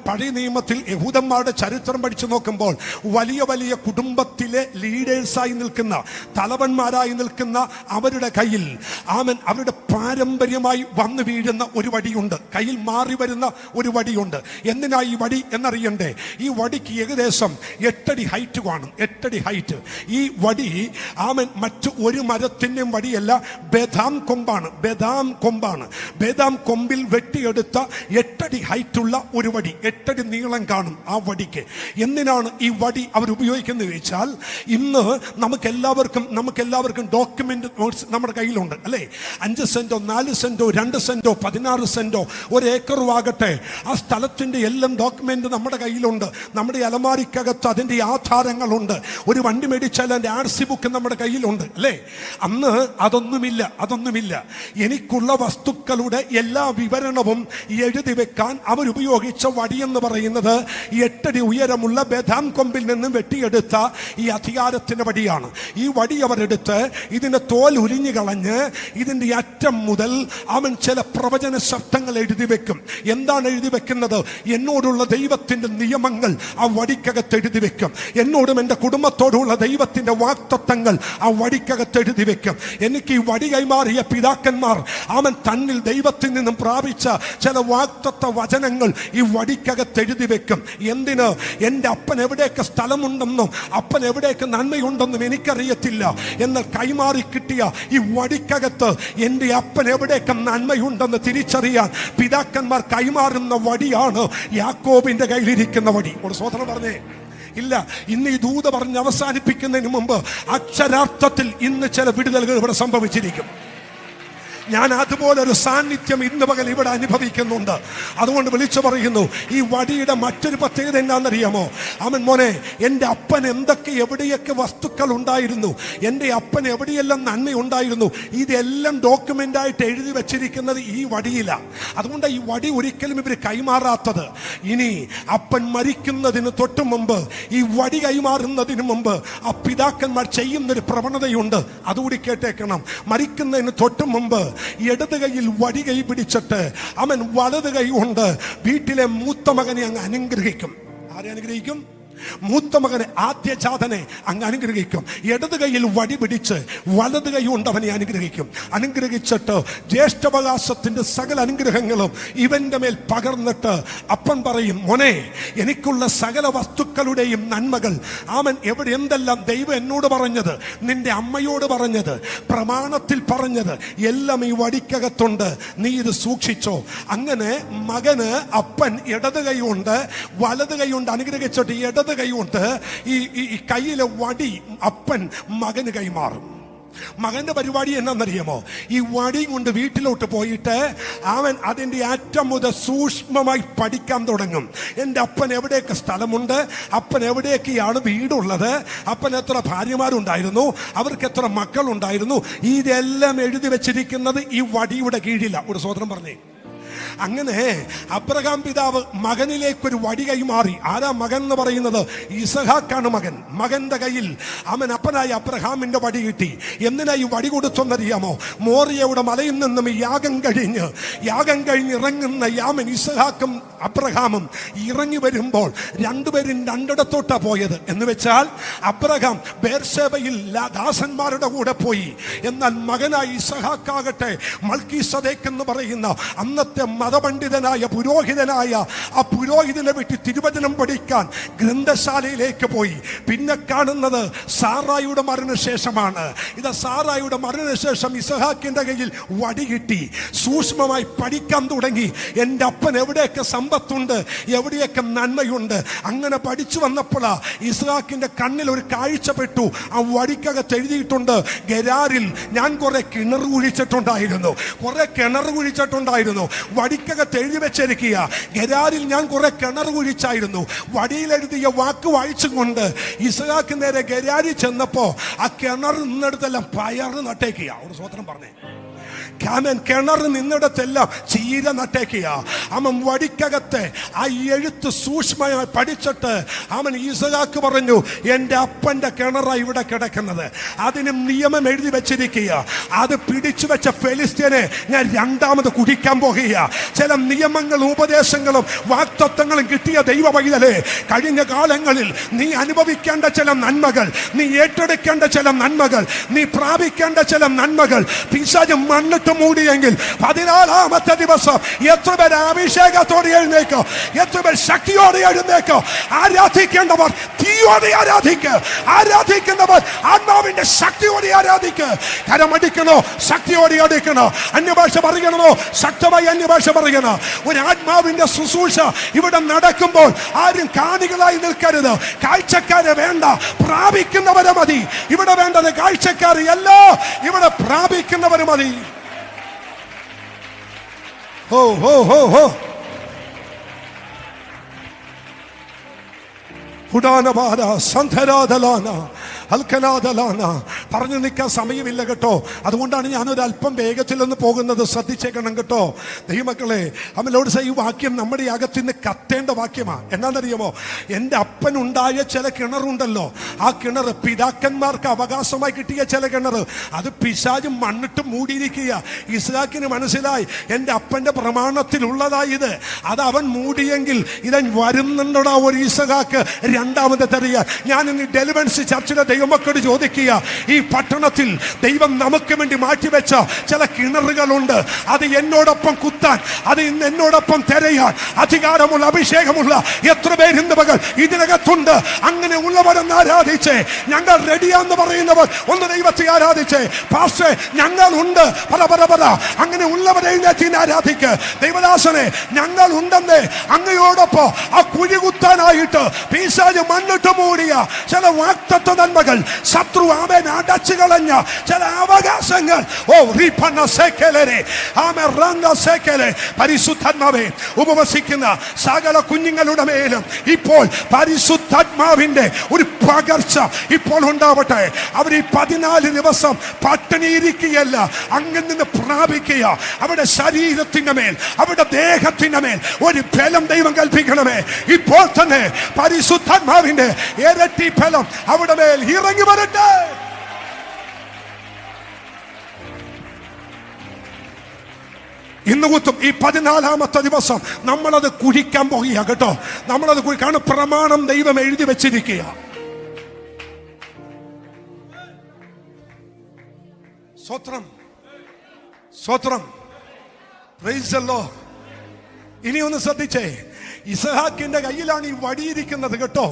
പഴയ നിയമത്തിൽ യഹൂദന്മാരുടെ ചരിത്രം പഠിച്ചു നോക്കുമ്പോൾ വലിയ വലിയ കുടുംബത്തിലെ ലീഡേഴ്സായി നിൽക്കുന്ന, തലവന്മാരായി നിൽക്കുന്ന അവരുടെ കയ്യിൽ അവരുടെ പാരമ്പര്യമായി വന്നു വീഴുന്ന ഒരു വടിയുണ്ട്. കയ്യിൽ മാറി വരുന്ന ഒരു വടിയുണ്ട്. എന്തിനാ ഈ വടി എന്നറിയണ്ടേ? ഈ വടിക്ക് ഏകദേശം 8 അടി ഹൈറ്റ് കാണും. 8 അടി ഹൈറ്റ്. ഈ വടി മറ്റു ഒരു മരത്തിന്റെയും വടിയല്ല, ബദാം കൊമ്പാണ്. ബദാം കൊമ്പാണ്. ബദാം കൊമ്പിൽ വെട്ടിയെടുത്ത 8 അടി ഹൈറ്റുള്ള ഒരു വടി. 8 അടി നീളം കാണും ആ വടിക്ക്. എന്തിനാണ് ഈ വടി അവർ ഉപയോഗിക്കുന്നത് വെച്ചാൽ, ഇന്ന് നമുക്കെല്ലാവർക്കും ഡോക്യുമെന്റ് നോട്ട്സ് നമ്മുടെ കയ്യിലുണ്ട് അല്ലേ? 5 സെന്റോ 4 സെന്റോ 2 സെന്റോ 16 സെന്റോ 1 ഏക്കറോ ആകട്ടെ, ആ സ്ഥലത്തിന്റെ എല്ലാം ഡോക്യുമെന്റ് നമ്മുടെ കയ്യിലുണ്ട്. നമ്മുടെ അലമാരിക്കകത്ത് അതിന്റെ ആധാരങ്ങളുണ്ട്. ഒരു വണ്ടി മേടിച്ചാൽ അതിന്റെ RC ബുക്ക് നമ്മുടെ കയ്യിലുണ്ട് അല്ലേ? അന്ന് അതൊന്നുമില്ല. എനിക്കുള്ള വസ്തുക്കളുടെ എല്ലാ വിവരണവും എഴുതി വെക്കാൻ അവരുപയോഗിച്ച വടിയെന്ന് പറയുന്നത് 8 അടി ഉയരമുള്ള ബദാം കൊമ്പിൽ നിന്നും വെട്ടിയെടുത്ത ഈ അധികാരത്തിന്റെ വടിയാണ്. ഈ വടി അവരെടുത്ത് ഇതിന്റെ തോൽ ഉരിഞ്ഞു കളഞ്ഞ് ഇതിന്റെ അറ്റം മുതൽ ചില പ്രവചന ശബ്ദങ്ങൾ എഴുതി വെക്കും. എന്താണ് എഴുതി വെക്കുന്നത്? എന്നോടുള്ള ദൈവത്തിന്റെ നിയമങ്ങൾ ആ വടിക്കകത്ത് എഴുതി വെക്കും. എന്നോടും എൻ്റെ കുടുംബത്തോടുള്ള ദൈവത്തിന്റെ വാഗ്ദത്തങ്ങൾ ആ വടിക്കകത്ത് എഴുതി വെക്കും. എനിക്ക് ഈ വടി കൈമാറിയ പിതാക്കന്മാർ തന്നിൽ ദൈവത്തിൽ നിന്നും പ്രാപിച്ച ചില വാഗ്ദത്ത വചനങ്ങൾ ഈ വടിക്കകത്ത് എഴുതി വെക്കും. എന്തിന്? എൻ്റെ അപ്പൻ എവിടെയൊക്കെ സ്ഥലമുണ്ടെന്നും അപ്പൻ എവിടെയൊക്കെ നന്മയുണ്ടെന്നും എനിക്കറിയത്തില്ല. എന്നാൽ കൈമാറി കിട്ടിയ ഈ വടിക്കകത്ത് എൻ്റെ അപ്പൻ എവിടെയൊക്കെ നന്മയുണ്ടെന്ന് തിരിച്ചറിയാൻ പിതാക്കന്മാർ കൈമാറുന്ന വടിയാണ് യാക്കോബിന്റെ കയ്യിലിരിക്കുന്ന വടി. ഒരു സ്വതന്ത്രം പറഞ്ഞേ ഇല്ല. ഇന്ന് ഈ ദൂത പറഞ്ഞ് അവസാനിപ്പിക്കുന്നതിന് മുമ്പ് അക്ഷരാർത്ഥത്തിൽ ഇന്ന് ചില വിടുതലുകൾ ഇവിടെ സംഭവിച്ചിരിക്കും. ഞാൻ അതുപോലെ ഒരു സാന്നിധ്യം ഇന്ന് പകൽ ഇവിടെ അനുഭവിക്കുന്നുണ്ട്. അതുകൊണ്ട് വിളിച്ചു പറയുന്നു, ഈ വടിയുടെ മറ്റൊരു പ്രത്യേകത എന്താണെന്നറിയാമോ? മോനെ, എൻ്റെ അപ്പൻ എവിടെയൊക്കെ വസ്തുക്കൾ ഉണ്ടായിരുന്നു, എൻ്റെ അപ്പൻ എവിടെയെല്ലാം നന്മയുണ്ടായിരുന്നു, ഇതെല്ലാം ഡോക്യുമെന്റ് ആയിട്ട് എഴുതി വെച്ചിരിക്കുന്നത് ഈ വടിയിലാണ്. അതുകൊണ്ട് ഈ വടി ഒരിക്കലും ഇവർ കൈമാറാത്തത്. ഇനി അപ്പൻ മരിക്കുന്നതിന് തൊട്ട് മുമ്പ്, ഈ വടി കൈമാറുന്നതിന് മുമ്പ് ആ പിതാക്കന്മാർ ചെയ്യുന്നൊരു പ്രവണതയുണ്ട്. അതുകൂടി കേട്ടേക്കണം. മരിക്കുന്നതിന് തൊട്ട് മുമ്പ് ഇടത് കൈയിൽ വടി കൈ പിടിച്ചിട്ട് വലത് കൈ കൊണ്ട് വീട്ടിലെ മൂത്ത മകനെ അങ്ങ് അനുഗ്രഹിക്കും. ആരെ അനുഗ്രഹിക്കും? മൂത്ത മകനെ, ആദ്യജാതനെ അങ്ങ് അനുഗ്രഹിക്കും. ഇടത് കൈയിൽ വടി പിടിച്ച് വലത് കൈ കൊണ്ട് അവനെ അനുഗ്രഹിക്കും. അനുഗ്രഹിച്ചിട്ട് ജ്യേഷ്ഠാവകാശത്തിന്റെ സകല അനുഗ്രഹങ്ങളും ഇവന്റെ മേൽ പകർന്നിട്ട് അപ്പൻ പറയും, മോനെ, എനിക്കുള്ള സകല വസ്തുക്കളുടെയും നന്മകൾ എന്തെല്ലാം ദൈവം എന്നോട് പറഞ്ഞത്, നിന്റെ അമ്മയോട് പറഞ്ഞത്, പ്രമാണത്തിൽ പറഞ്ഞത് എല്ലാം ഈ വടിക്കകത്തുണ്ട്, നീ ഇത് സൂക്ഷിച്ചോ. അങ്ങനെ മകന് അപ്പൻ ഇടത് കൈ കൊണ്ട് വലത് കൈ കൊണ്ട് അനുഗ്രഹിച്ചിട്ട് ഇടത് കൈ കൊണ്ട് ഈ കയ്യിലെ വടി അപ്പൻ മകന് കൈമാറും. മകന്റെ പരിപാടി എന്നാന്നറിയാമോ? ഈ വടി കൊണ്ട് വീട്ടിലോട്ട് പോയിട്ട് അവൻ അതിൻ്റെ അറ്റം മുതൽ സൂക്ഷ്മമായി പഠിക്കാൻ തുടങ്ങും. എൻ്റെ അപ്പൻ എവിടെയൊക്കെ സ്ഥലമുണ്ട്, അപ്പൻ എവിടെയൊക്കെയാണ് വീടുള്ളത്, അപ്പൻ എത്ര ഭാര്യമാരുണ്ടായിരുന്നു, അവർക്ക് എത്ര മക്കളുണ്ടായിരുന്നു, ഇതെല്ലാം എഴുതി വെച്ചിരിക്കുന്നത് ഈ വടിയുടെ കീഴിലാണ്. ഒരു സ്വതന്ത്രം പറഞ്ഞേ. അങ്ങനെ അബ്രഹാം പിതാവ് മകനിലേക്കൊരു വടി കൈമാറി. ആരാ മകൻ എന്ന് പറയുന്നത്? ഇസഹാക്കാണ് മകൻ. മകന്റെ കയ്യിൽ അപ്പനായ അബ്രഹാമിന്റെ വടി കിട്ടി. എന്തിനാ ഈ വടി കൊടുത്തെന്നറിയാമോ? മോറിയയുടെ മലയിൽ നിന്നും യാഗം കഴിഞ്ഞ് ഇറങ്ങുന്ന ഇസഹാക്കും അബ്രഹാമും ഇറങ്ങി വരുമ്പോൾ രണ്ടുപേരും രണ്ടിടത്തോട്ടാ പോയത്. എന്ന് വെച്ചാൽ അബ്രഹാം ബേർശേബയിൽ ദാസന്മാരുടെ കൂടെ പോയി. എന്നാൽ മകനായി ഇസഹാക്കാകട്ടെ മൽക്കീസദേക്ക് എന്ന് പറയുന്ന അന്നത്തെ മതപണ്ഡിതനായ പുരോഹിതനായ ആ പുരോഹിതനെ വിട്ട് തിരുവചനം പഠിക്കാൻ ഗ്രന്ഥശാലയിലേക്ക് പോയി. പിന്നെ കാണുന്നത് സാറായുടെ മരണശേഷമാണ്. ഇത് സാറായുടെ മരണശേഷം ഇസഹാക്കിന്റെ കയ്യിൽ വടി കിട്ടി. സൂക്ഷ്മമായി പഠിക്കാൻ തുടങ്ങി. എൻ്റെ അപ്പൻ എവിടെയൊക്കെ സമ്പത്തുണ്ട്, എവിടെയൊക്കെ നന്മയുണ്ട്. അങ്ങനെ പഠിച്ചു വന്നപ്പോഴാ ഇസഹാക്കിന്റെ കണ്ണിൽ ഒരു കാഴ്ചപ്പെട്ടു. ആ വടിക്കകത്ത് എഴുതിയിട്ടുണ്ട്, ഗരാരിൽ ഞാൻ കുറെ കിണർ കുഴിച്ചിട്ടുണ്ടായിരുന്നു, കുറെ കിണർ കുഴിച്ചിട്ടുണ്ടായിരുന്നു. വടിക്കകത്ത് എഴുതി വെച്ചിരിക്കുക, ഗരാരിൽ ഞാൻ കുറെ കിണർ കുഴിച്ചായിരുന്നു. വടിയിൽ എഴുതിയ വാക്ക് വായിച്ചും കൊണ്ട് ഇസഹാക്ക് നേരെ ഗരാരി ചെന്നപ്പോ ആ കിണർ നിന്നിടത്തെല്ലാം പയറ് നട്ടേക്കുക. ഒരു സ്വത്രം പറഞ്ഞേ, കിണർ നിന്നിടത്തെല്ലാം ചീര നട്ടേക്കുക. അവൻ വടിക്കകത്തെ ആ എഴുത്ത് സൂക്ഷ്മമായി പഠിച്ചിട്ട് അവൻ ഇസഹാക്ക് പറഞ്ഞു, എൻ്റെ അപ്പന്റെ കിണറാ ഇവിടെ കിടക്കുന്നത്, അതിനും നിയമം എഴുതി വെച്ചിരിക്കുക. അത് പിടിച്ചു വെച്ച ഫെലിസ്ത്യനെ ഞാൻ രണ്ടാമത് കുടിക്കാൻ പോകുക. ചില നിയമങ്ങളും ഉപദേശങ്ങളും വാക്തത്വങ്ങളും കിട്ടിയ ദൈവ പൈതലേ, കഴിഞ്ഞ കാലങ്ങളിൽ നീ അനുഭവിക്കേണ്ട ചില നന്മകൾ, നീ ഏറ്റെടുക്കേണ്ട ചില നന്മകൾ, നീ പ്രാപിക്കേണ്ട ചില നന്മകൾ പിശാച് മണ്ണിട്ട് മൂടിയെങ്കിൽ 14-ാമത്തെ ദിവസം എത്ര പേർ അഭിഷേകത്തോടെ എഴുന്നേക്കോ, എത്ര പേർ ശക്തിയോടെ എഴുന്നേക്കോ. ആരാധിക്കേണ്ടവർ തീയോടെ ആരാധിക്കുന്നവർ ആത്മാവിന്റെ ശക്തിയോടെ ആരാധിക്ക്. കരമടിക്കണോ, ശക്തിയോടെ അടിക്കണോ, അന്യഭാഷ പറയണമോ, ശക്തമായി അന്യഭാഷ പറയണോ. ഒരു ആത്മാവിന്റെ ശുശ്രൂഷ ഇവിടെ നടക്കുമ്പോൾ ആരും കാണികളായി നിൽക്കരുത്. കാഴ്ചക്കാരെ വേണ്ട, പ്രാപിക്കുന്നവരെ മതി. ഇവിടെ വേണ്ടത് കാഴ്ചക്കാരെ അല്ല, ഇവിടെ പ്രാപിക്കുന്നവര് മതി. ഹോ ഹോ ഹോ ഹോ ഹുഡാനബാല സന്ധരാദലാന അൽക്കനാദലാന. പറഞ്ഞു നിൽക്കാൻ സമയമില്ല കേട്ടോ. അതുകൊണ്ടാണ് ഞാനൊരു അല്പം വേഗത്തിലൊന്ന് പോകുന്നത്. ശ്രദ്ധിച്ചേക്കണം കേട്ടോ ദൈവമക്കളെ. അവനോട് ഈ വാക്യം നമ്മുടെ അകത്ത് നിന്ന് കത്തേണ്ട വാക്യമാണ്. എന്നാണെന്നറിയാമോ, എൻ്റെ അപ്പനുണ്ടായ ചില കിണറുണ്ടല്ലോ, ആ കിണർ പിതാക്കന്മാർക്ക് അവകാശമായി കിട്ടിയ ചില കിണർ, അത് പിശാചും മണ്ണിട്ട് മൂടിയിരിക്കുക. ഇസ്ഹാക്കിന് മനസ്സിലായി എൻ്റെ അപ്പന്റെ പ്രമാണത്തിലുള്ളതായത്. അത് അവൻ മൂടിയെങ്കിൽ ഇതൻ വരുന്നുണ്ടോ ഒരു ഇസഹാക്ക് രണ്ടാമത് തരിക. ഞാൻ ഇന്ന് ഡെലിവൻസ് ചർച്ചിലെ ദൈവമക്കളോട് ചോദിക്കുക, ഈ പട്ടണത്തിൽ ദൈവം നമുക്ക് വേണ്ടി മാറ്റിവെച്ച ചില കിണറുകളുണ്ട്. അത് എന്നോടൊപ്പം കുത്താൻ, അത് ഇന്ന് എന്നോടൊപ്പം തിരയാൻ അധികാരമുള്ള അഭിഷേകമുള്ള എത്ര പേര് ഇന്ന് പകൽ ഇതിനകത്തുണ്ട്. അങ്ങനെ ഉള്ളവരെന്ന് ആരാധിച്ചേ. ഞങ്ങൾ റെഡിയാന്ന് പറയുന്നവർ ഒന്ന് ദൈവത്തെ ആരാധിച്ചേ. പാസ്റ്റേ ഞങ്ങൾ ഉണ്ട്, പറ അങ്ങനെ ഉള്ളവരെ എഴുന്നേറ്റിനെ ആരാധിക്ക്. ദൈവദാസനെ ഞങ്ങൾ ഉണ്ടെന്നേ, അങ്ങയോടൊപ്പം ആ കുഴി കുത്താനായിട്ട് പിശാച് മണ്ണിട്ട് മൂടിയ ചില വാക്തത്വ നന്മകൾ, ശത്രു ആമേൻ അടച്ചു കളഞ്ഞ ചില അവകാശങ്ങൾ, ഓ റീപന്ന സേക്കലരെ ആമേ റന്ന സേക്കലെ, പരിശുദ്ധാത്മാവേ ഉപവസിക്കുന്ന സകല കുഞ്ഞുങ്ങളുടെ മേലും ഇപ്പോൾ പരിശുദ്ധാത്മാവിന്റെ ഒരു പകർച്ച ഇപ്പോൾ ഉണ്ടാവട്ടെ. അവർ ഈ 14 ദിവസം പട്ടിണിയിരിക്കുകയല്ല, അങ്ങനെ നിന്ന് പ്രാപിക്കുക. അവരുടെ ശരീരത്തിന്റെ മേൽ, അവരുടെ ദേഹത്തിന്റെ മേൽ ഒരു ബലം ദൈവം കൽപ്പിക്കണമേ. ഇപ്പോൾ തന്നെ പരിശുദ്ധാത്മാവിന്റെ ഇരട്ടി ഫലം അവിടെ മേൽ ഇറങ്ങി വരട്ടെ. ഇന്ന് കുത്തും ഈ 14-ാമത്തെ ദിവസം നമ്മളത് കുഴിക്കാൻ പോകുക കേട്ടോ. നമ്മളത് കുഴിക്കാണ് പ്രമാണം ദൈവം എഴുതി വെച്ചിരിക്കുക. സ്തോത്രം സ്തോത്രം, പ്രൈസ് ദി ലോർഡ്. ഇനി ഒന്ന് ശ്രദ്ധിച്ചേ, ഇസഹാക്കിന്റെ കയ്യിലാണ് ഈ വടിയിരിക്കുന്നത് കേട്ടോ.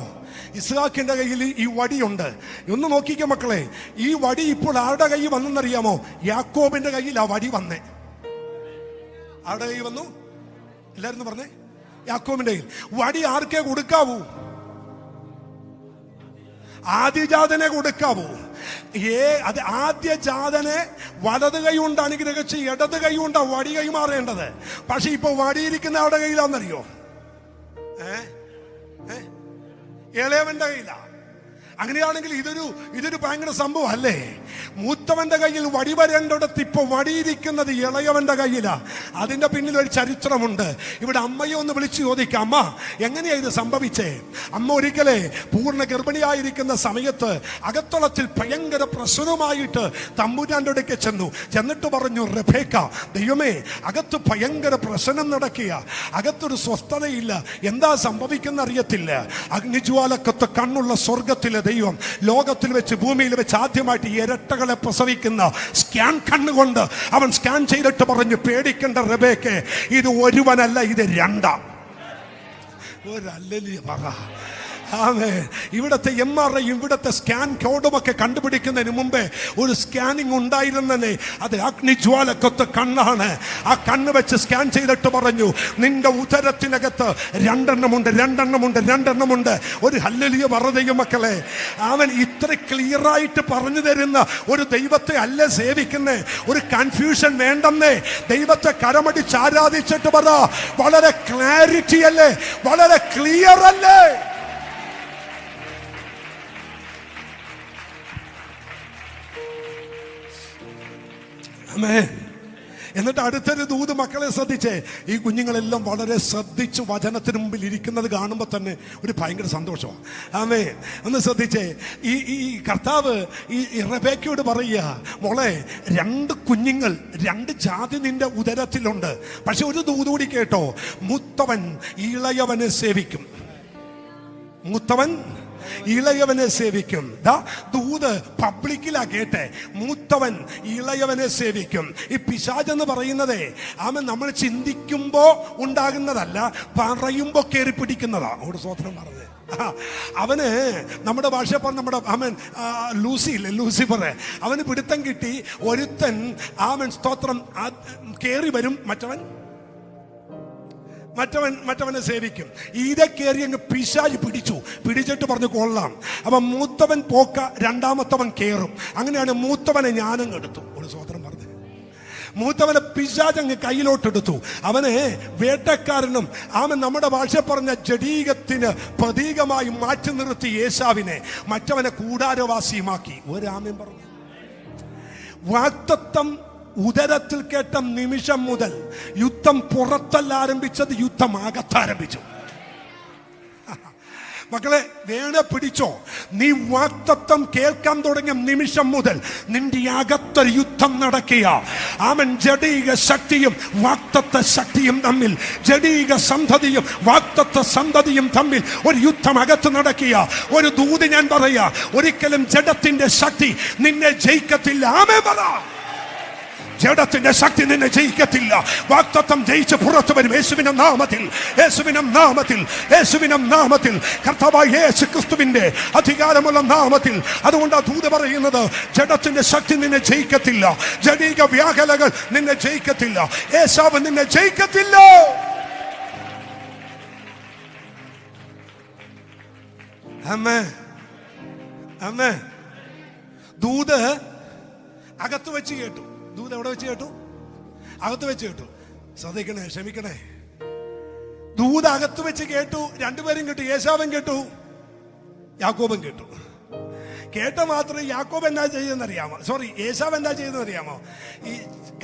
ഇസ്ഹാക്കിന്റെ കയ്യിൽ ഈ വടിയുണ്ട്. ഒന്ന് നോക്കിക്കോ മക്കളെ, ഈ വടി ഇപ്പോൾ ആരുടെ കൈ വന്നെന്നറിയാമോ? യാക്കോബിന്റെ കയ്യിൽ ആ വടി വന്നേ. ആരുടെ കൈ വന്നു? എല്ലാരും പറഞ്ഞേ, യാക്കോബിന്റെ കയ്യിൽ. വടി ആർക്കേ കൊടുക്കാവൂ? ആദ്യജാതനെ കൊടുക്കാവൂ. അത് ആദ്യജാതനെ വലത് കൈ കൊണ്ട് അനുഗ്രഹിച്ച് ഇടത് കൈ കൊണ്ടാ വടി കൈമാറേണ്ടത്. പക്ഷെ ഇപ്പൊ വടിയിരിക്കുന്ന ആരുടെ കയ്യിലാന്നറിയോ? ഇളയവന്റെ കയ്യിലാ. അങ്ങനെയാണെങ്കിൽ ഇതൊരു ഭയങ്കര സംഭവം അല്ലേ? മൂത്തവന്റെ കയ്യിൽ വടി വരേണ്ടിടത്ത് ഇപ്പൊ വടിയിരിക്കുന്നത് ഇളയവന്റെ കയ്യിലാ. അതിന്റെ പിന്നിൽ ഒരു ചരിത്രമുണ്ട്. ഇവിടെ അമ്മയെ ഒന്ന് വിളിച്ചു ചോദിക്കാം, അമ്മ എങ്ങനെയാ ഇത് സംഭവിച്ചേ? അമ്മ ഒരിക്കലേ പൂർണ്ണ ഗർഭിണിയായിരിക്കുന്ന സമയത്ത് അകത്തളത്തിൽ ഭയങ്കര പ്രശ്നവുമായിട്ട് തമ്പുരാന്റെ അടുക്കെ ചെന്നിട്ട് പറഞ്ഞു, റെബേക്ക, ദൈവമേ, അകത്ത് ഭയങ്കര പ്രശ്നം നടക്കുക, അകത്തൊരു സ്വസ്ഥതയില്ല, എന്താ സംഭവിക്കുന്ന അറിയത്തില്ല. അഗ്നിജ്വാലക്കത്ത് കണ്ണുള്ള സ്വർഗത്തിലെ ദൈവം ലോകത്തിൽ വെച്ച് ഭൂമിയിൽ വെച്ച് ആദ്യമായിട്ട് ഇരട്ടകളെ പ്രസവിക്കുന്ന സ്കാൻ കണ്ണുകൊണ്ട് അവൻ സ്കാൻ ചെയ്തിട്ട് പറഞ്ഞു, പേടിക്കേണ്ട റെബേക്കേ, ഇത് ഒരുവനല്ല, ഇത് രണ്ടാ. ഒരല്ലേ പറ. ഇവിടത്തെ MRI ഇവിടത്തെ സ്കാൻ കോഡുമൊക്കെ കണ്ടുപിടിക്കുന്നതിന് മുമ്പേ ഒരു സ്കാനിങ് ഉണ്ടായിരുന്നേ. അത് അഗ്നിജ്വാലക്കത്ത് കണ്ണാണ്. ആ കണ്ണ് വെച്ച് സ്കാൻ ചെയ്തിട്ട് പറഞ്ഞു, നിന്റെ ഉദരത്തിനകത്ത് രണ്ടെണ്ണമുണ്ട്. ഒരു ഹല്ലേലൂയ പറയും മക്കളെ. അവൻ ഇത്ര ക്ലിയർ ആയിട്ട് പറഞ്ഞു തരുന്ന ഒരു ദൈവത്തെ അല്ല സേവിക്കുന്നേ. ഒരു കൺഫ്യൂഷൻ വേണ്ടെന്നേ. ദൈവത്തെ കരമടിച്ച് ആരാധിച്ചിട്ട് പറ, വളരെ ക്ലാരിറ്റി അല്ലേ, വളരെ ക്ലിയർ അല്ലേ? എന്നിട്ട് അടുത്തൊരു ദൂത് മക്കളെ ശ്രദ്ധിച്ചേ. ഈ കുഞ്ഞുങ്ങളെല്ലാം വളരെ ശ്രദ്ധിച്ച് വചനത്തിന് മുമ്പിൽ ഇരിക്കുന്നത് കാണുമ്പോൾ തന്നെ ഒരു ഭയങ്കര സന്തോഷമാണ്. ഒന്ന് ശ്രദ്ധിച്ചേ. ഈ കർത്താവ് ഈ റെബേക്കയോട് പറയുക, മോളെ, 2 കുഞ്ഞുങ്ങൾ 2 ജാതി നിന്റെ ഉദരത്തിലുണ്ട്. പക്ഷെ ഒരു ദൂത് കൂടി കേട്ടോ, മൂത്തവൻ ഇളയവനെ സേവിക്കും. മൂത്തവൻ ഇളയവനെ സേവിക്കും. ദൂത് പബ്ലിക്കിലാ കേട്ടെ, മൂത്തവൻ ഇളയവനെ സേവിക്കും. ഈ പിശാചെന്ന് പറയുന്നതേ നമ്മൾ ചിന്തിക്കുമ്പോ ഉണ്ടാകുന്നതല്ല, പറയുമ്പോ കയറി പിടിക്കുന്നതാ. അവിടെ സ്വത്രം പറഞ്ഞത് അവന് നമ്മുടെ ഭാഷ നമ്മുടെ ലൂസിഫർ, അവന് പിടുത്തം കിട്ടി. ഒരുത്തൻ സ്തോത്രം കേറി വരും, മറ്റവനെ സേവിക്കും. ഇതെ കയറി അങ്ങ് പിശാച് പിടിച്ചിട്ട് പറഞ്ഞു കൊള്ളാം. അപ്പൊ മൂത്തവൻ പോക്ക, രണ്ടാമത്തവൻ കേറും. അങ്ങനെയാണ് മൂത്തവനെ ഞാനങ്ങ് എടുത്തു. ഒരു സ്വതന്ത്രം പറഞ്ഞു, മൂത്തവനെ പിശാച് അങ്ങ് കയ്യിലോട്ടെടുത്തു. അവനെ വേട്ടക്കാരനും നമ്മുടെ ഭാഷ പറഞ്ഞ ജഡീകത്തിന് പ്രതീകമായി മാറ്റി നിർത്തി ഏശാവിനെ, മറ്റവനെ കൂടാരവാസിയുമാക്കി. ഒരാമൻ പറഞ്ഞു. വാഗ്ദത്തം ഉദരത്തിൽ കേട്ട നിമിഷം മുതൽ യുദ്ധം പുറത്തല്ല ആരംഭിച്ചത്, യുദ്ധം അകത്താരംഭിച്ചു. മക്കളെ, വേണ പിടിച്ചോ. നീ വാഗ്ദത്തം കേൾക്കാൻ തുടങ്ങിയ നിമിഷം മുതൽ നിന്റെ അകത്തൊരു യുദ്ധം നടക്കുക. ജഡീക ശക്തിയും വാഗ്ദത്ത ശക്തിയും തമ്മിൽ, ജഡീക സന്തതിയും വാഗ്ദത്ത സന്തതിയും തമ്മിൽ ഒരു യുദ്ധം അകത്ത് നടക്കുക. ഒരു ദൂത് ഞാൻ പറയാ, ഒരിക്കലും ജഡത്തിന്റെ ശക്തി നിന്നെ ജയിക്കത്തില്ല. ആമേൻ പറ. ജഡത്തിന്റെ ശക്തി നിന്നെ ജയിക്കത്തില്ല. വാഗ്ദത്തം ജയിച്ച് പുറത്തു വരും യേശുവിന്റെ നാമത്തിൽ, കർത്താവായ യേശു ക്രിസ്തുവിന്റെ അധികാരമുള്ള നാമത്തിൽ. അതുകൊണ്ട് ആ ദൂത് പറയുന്നത്, ജഡത്തിന്റെ ശക്തി നിന്നെ ജയിക്കത്തില്ല, ജഡീക വ്യാകുലകൾ നിന്നെ ജയിക്കത്തില്ല, ഏശാവ് നിന്നെ ജയിക്കത്തില്ല. ദൂത് അകത്ത് വെച്ച് കേട്ടു. ദൂത് എവിടെ വെച്ച് കേട്ടു? അകത്ത് വെച്ച് കേട്ടു. ശ്രദ്ധിക്കണേ, ക്ഷമിക്കണേ. ദൂത് അകത്ത് വെച്ച് കേട്ടു. 2 പേരും കേട്ടു. ഏശാവും കേട്ടു, യാക്കോബും കേട്ടു. കേട്ട മാത്രം യാക്കോബ് എന്താ ചെയ്തെന്നറിയാമോ? ഏശാവ് എന്താ ചെയ്തെന്നറിയാമോ? ഈ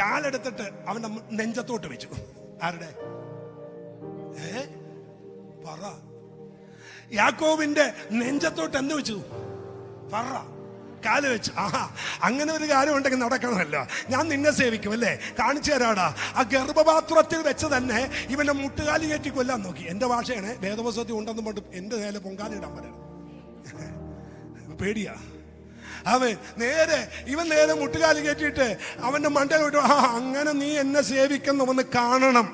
കാലെടുത്തിട്ട് അവന്റെ നെഞ്ചത്തോട്ട് വെച്ചു. ആരുടെ? പറ. യാക്കോബിന്റെ നെഞ്ചത്തോട്ട് എന്ത് വെച്ചു? പറ. കാല് വെച്ച്. അങ്ങനെ ഒരു കാര്യം ഉണ്ടെങ്കിൽ നടക്കണമല്ലോ. ഞാൻ നിന്നെ സേവിക്കും അല്ലേ? കാണിച്ചു തരാടാ. ആ ഗർഭപാത്രത്തിൽ വെച്ച് തന്നെ ഇവന്റെ മുട്ടുകാലി കയറ്റി കൊല്ലാൻ നോക്കി. എന്റെ ഭാഷയാണ്, വേദപുസ്തകത്തിൽ ഉണ്ടെന്ന് കൊണ്ട് എന്റെ നേരെ പൊങ്കാലിടാൻ പറയണം. പേടിയാ. ഇവൻ നേരെ മുട്ടുകാലി കയറ്റിയിട്ട് അവന്റെ മണ്ടയിൽ വിട്ടു. അങ്ങനെ നീ എന്നെ സേവിക്കുന്നു ഒന്ന് കാണണം.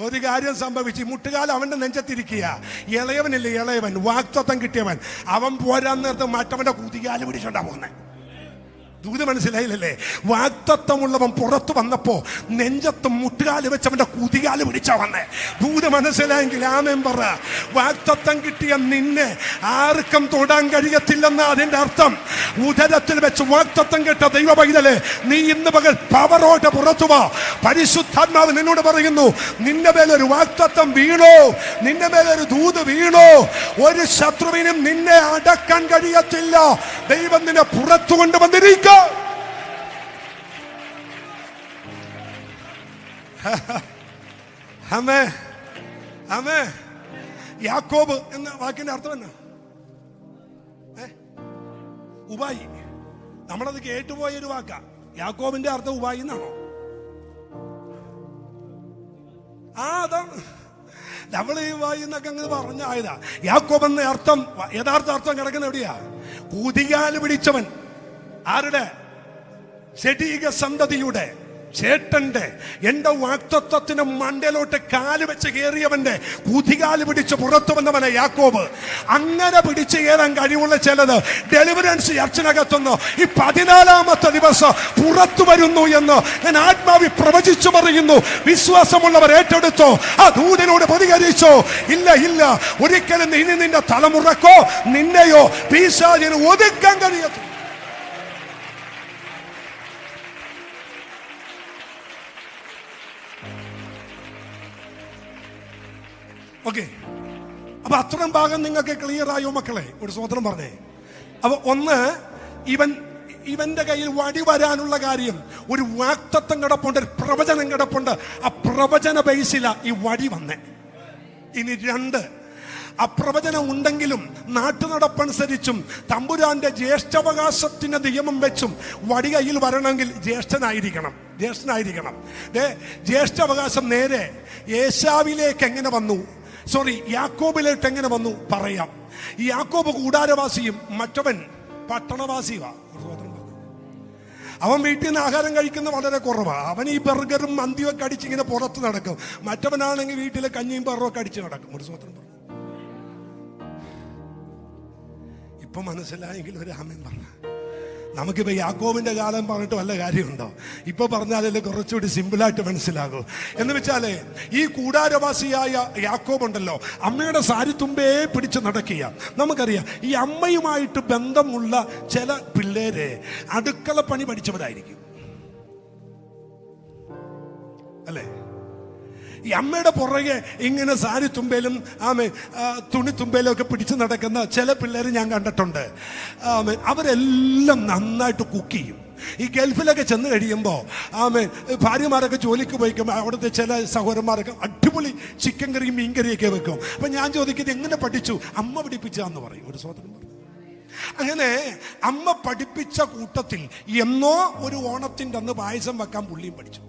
ഒരു കാര്യം സംഭവിച്ചു. മുട്ടുകാലം അവന്റെ നെഞ്ചത്തിരിക്കുക. ഇളയവൻ വാഗ്ദത്തം കിട്ടിയവൻ, അവൻ പോരാൻ നേരത്തെ മറ്റവന്റെ കുതികാല് പിടിച്ചോണ്ടാ പോന്നെ. ദൂത് മനസ്സിലായില്ലല്ലേ? വാഗ്ദത്തമുള്ളവൻ പുറത്തു വന്നപ്പോ നെഞ്ചത്ത് മുട്ടുകാല് വെച്ചവന്റെ കുതികാല് പിടിച്ചാ വന്നേ. ദൂത് മനസ്സിലായെങ്കിൽ ആമേൻ പറ. വാഗ്ദത്തം കിട്ടിയ നിന്നെ ആർക്കും തൊടാൻ കഴിയത്തില്ലെന്ന അതിന്റെ അർത്ഥം. ഉദരത്തിൽ വെച്ച് വാഗ്ദത്തം കേട്ട ദൈവ പൈതലേ, നീ ഇന്ന് പകൽ പവറോട്ട് പുറത്തു വാ. പരിശുദ്ധാത്മാവ് നിന്നോട് പറയുന്നു, നിന്റെ മേലൊരു വാഗ്ദത്തം വീണോ, നിന്റെ മേലൊരു ദൂത് വീണോ, ഒരു ശത്രുവിനും നിന്നെ അടക്കാൻ കഴിയത്തില്ല. ദൈവം നിന്നെ പുറത്തു കൊണ്ടുവന്നിരിക്കും. ആമേൻ, ആമേൻ. യാക്കോബ് എന്ന വാക്കിന്റെ അർത്ഥം എന്നാ? ഉപായി. നമ്മളത് കേട്ടുപോയൊരു വാക്കാ. യാക്കോബിന്റെ അർത്ഥം ഉപായി എന്നാണോ? അതാണ് നമ്മൾ ഈ ഉപായി എന്നൊക്കെ അങ്ങ് പറഞ്ഞായതാ. യാക്കോബ് എന്ന അർത്ഥം, യഥാർത്ഥ അർത്ഥം കിടക്കുന്ന എവിടെയാ? കുതികാല് പിടിച്ചവൻ. ആരുടെ? ശരീക സന്തതിയുടെ, ചേട്ടന്റെ, എന്റെ വാക്തത്വത്തിന് മണ്ടയിലോട്ട് കാല് വെച്ച് കയറിയവന്റെ കുതികാല് പിടിച്ച് പുറത്തു വന്നവനെ യാക്കോബ്. അങ്ങനെ പിടിച്ച് കയറാൻ കഴിവുള്ള ചിലത് ഡെലിവറൻസ് ചർച്ചിനകത്തുനിന്ന് ഈ 14-ാമത്തെ ദിവസം പുറത്തു വരുന്നു എന്ന് ഞാൻ ആത്മാവി പ്രവചിച്ചു പറയുന്നു. വിശ്വാസമുള്ളവർ ഏറ്റെടുത്തോ, ആ ദൂതനോട് പ്രതികരിച്ചോ? ഇല്ല, ഇല്ല, ഒരിക്കലും ഇനി നിന്റെ തലമുറക്കോ നിന്നെയോ പിശാചിന് ഒതുക്കാൻ കഴിയത്തു. ഓക്കെ, അപ്പൊ അത്രയും ഭാഗം നിങ്ങൾക്ക് ക്ലിയർ ആയോ മക്കളെ? ഒരു സ്വതന്ത്രം പറഞ്ഞേ. അപ്പൊ ഒന്ന്, ഇവന്റെ കയ്യിൽ വടി വരാനുള്ള കാര്യം ഒരു വാക്തത്വം കിടപ്പുണ്ട്, ഒരു പ്രവചനം കിടപ്പുണ്ട്. ആ പ്രവചന ബേസില ഈ വടി വന്നേ. ഇനി 2, ആ പ്രവചനം ഉണ്ടെങ്കിലും നാട്ടുനടപ്പനുസരിച്ചും തമ്പുരാന്റെ ജ്യേഷ്ഠാവകാശത്തിന് നിയമം വെച്ചും വടി കയ്യിൽ വരണമെങ്കിൽ ജ്യേഷ്ഠനായിരിക്കണം. ജ്യേഷ്ഠാവകാശം നേരെ ഏശാവിലേക്ക് എങ്ങനെ വന്നു, യാക്കോബിലേക്ക് എങ്ങനെ വന്നു പറയാം. ഈ യാക്കോബ് കൂടാരവാസിയും മറ്റവൻ പട്ടണവാസിയുമാ. അവൻ വീട്ടിൽ നിന്ന് ആഹാരം കഴിക്കുന്ന വളരെ കുറവാണ്. അവൻ ഈ ബർഗറും മന്തിയൊക്കെ അടിച്ചിങ്ങനെ പുറത്ത് നടക്കും. മറ്റവനാണെങ്കിൽ വീട്ടിലെ കഞ്ഞിയും പറുമൊക്കെ അടിച്ച് നടക്കും. ഒരു സ്വതന്ത്രം പറഞ്ഞു. ഇപ്പൊ മനസ്സിലായെങ്കിൽ ഒരു ആമേൻ പറഞ്ഞു. നമുക്കിപ്പോ യാക്കോബിന്റെ കാലം പറഞ്ഞിട്ട് വല്ല കാര്യമുണ്ടോ? ഇപ്പൊ പറഞ്ഞാലല്ലേ കുറച്ചുകൂടി സിമ്പിളായിട്ട് മനസ്സിലാകൂ. എന്ന് വെച്ചാല് ഈ കൂടാരവാസിയായ യാക്കോബ് ഉണ്ടല്ലോ, അമ്മയുടെ സാരിത്തുമ്പേ പിടിച്ച് നടക്കുക. നമുക്കറിയാം ഈ അമ്മയുമായിട്ട് ബന്ധമുള്ള ചില പിള്ളേരെ അടുക്കള പണി പഠിച്ചവരായിരിക്കും, അല്ലേ? ഈ അമ്മയുടെ പുറകെ ഇങ്ങനെ സാരി തുമ്പയിലും തുണിത്തുമ്പയിലും ഒക്കെ പിടിച്ചു നടക്കുന്ന ചില പിള്ളേർ ഞാൻ കണ്ടിട്ടുണ്ട്. അവരെല്ലാം നന്നായിട്ട് കുക്ക് ചെയ്യും. ഈ ഗൾഫിലൊക്കെ ചെന്ന് കഴിയുമ്പോൾ ഭാര്യമാരൊക്കെ ജോലിക്ക് പോയിക്കുമ്പോൾ അവിടുത്തെ ചില സഹോദരന്മാരൊക്കെ അടിപൊളി ചിക്കൻ കറിയും മീൻ കറിയൊക്കെ വെക്കും. അപ്പൊ ഞാൻ ചോദിക്കുന്നത് എങ്ങനെ പഠിച്ചു? അമ്മ പഠിപ്പിച്ചാന്ന് പറയും. ഒരു സഹോദരൻ പറഞ്ഞു. അങ്ങനെ അമ്മ പഠിപ്പിച്ച കൂട്ടത്തിൽ എന്നോ ഒരു ഓണത്തിന്റെ അന്ന് പായസം വെക്കാൻ പുള്ളിയും പഠിച്ചു.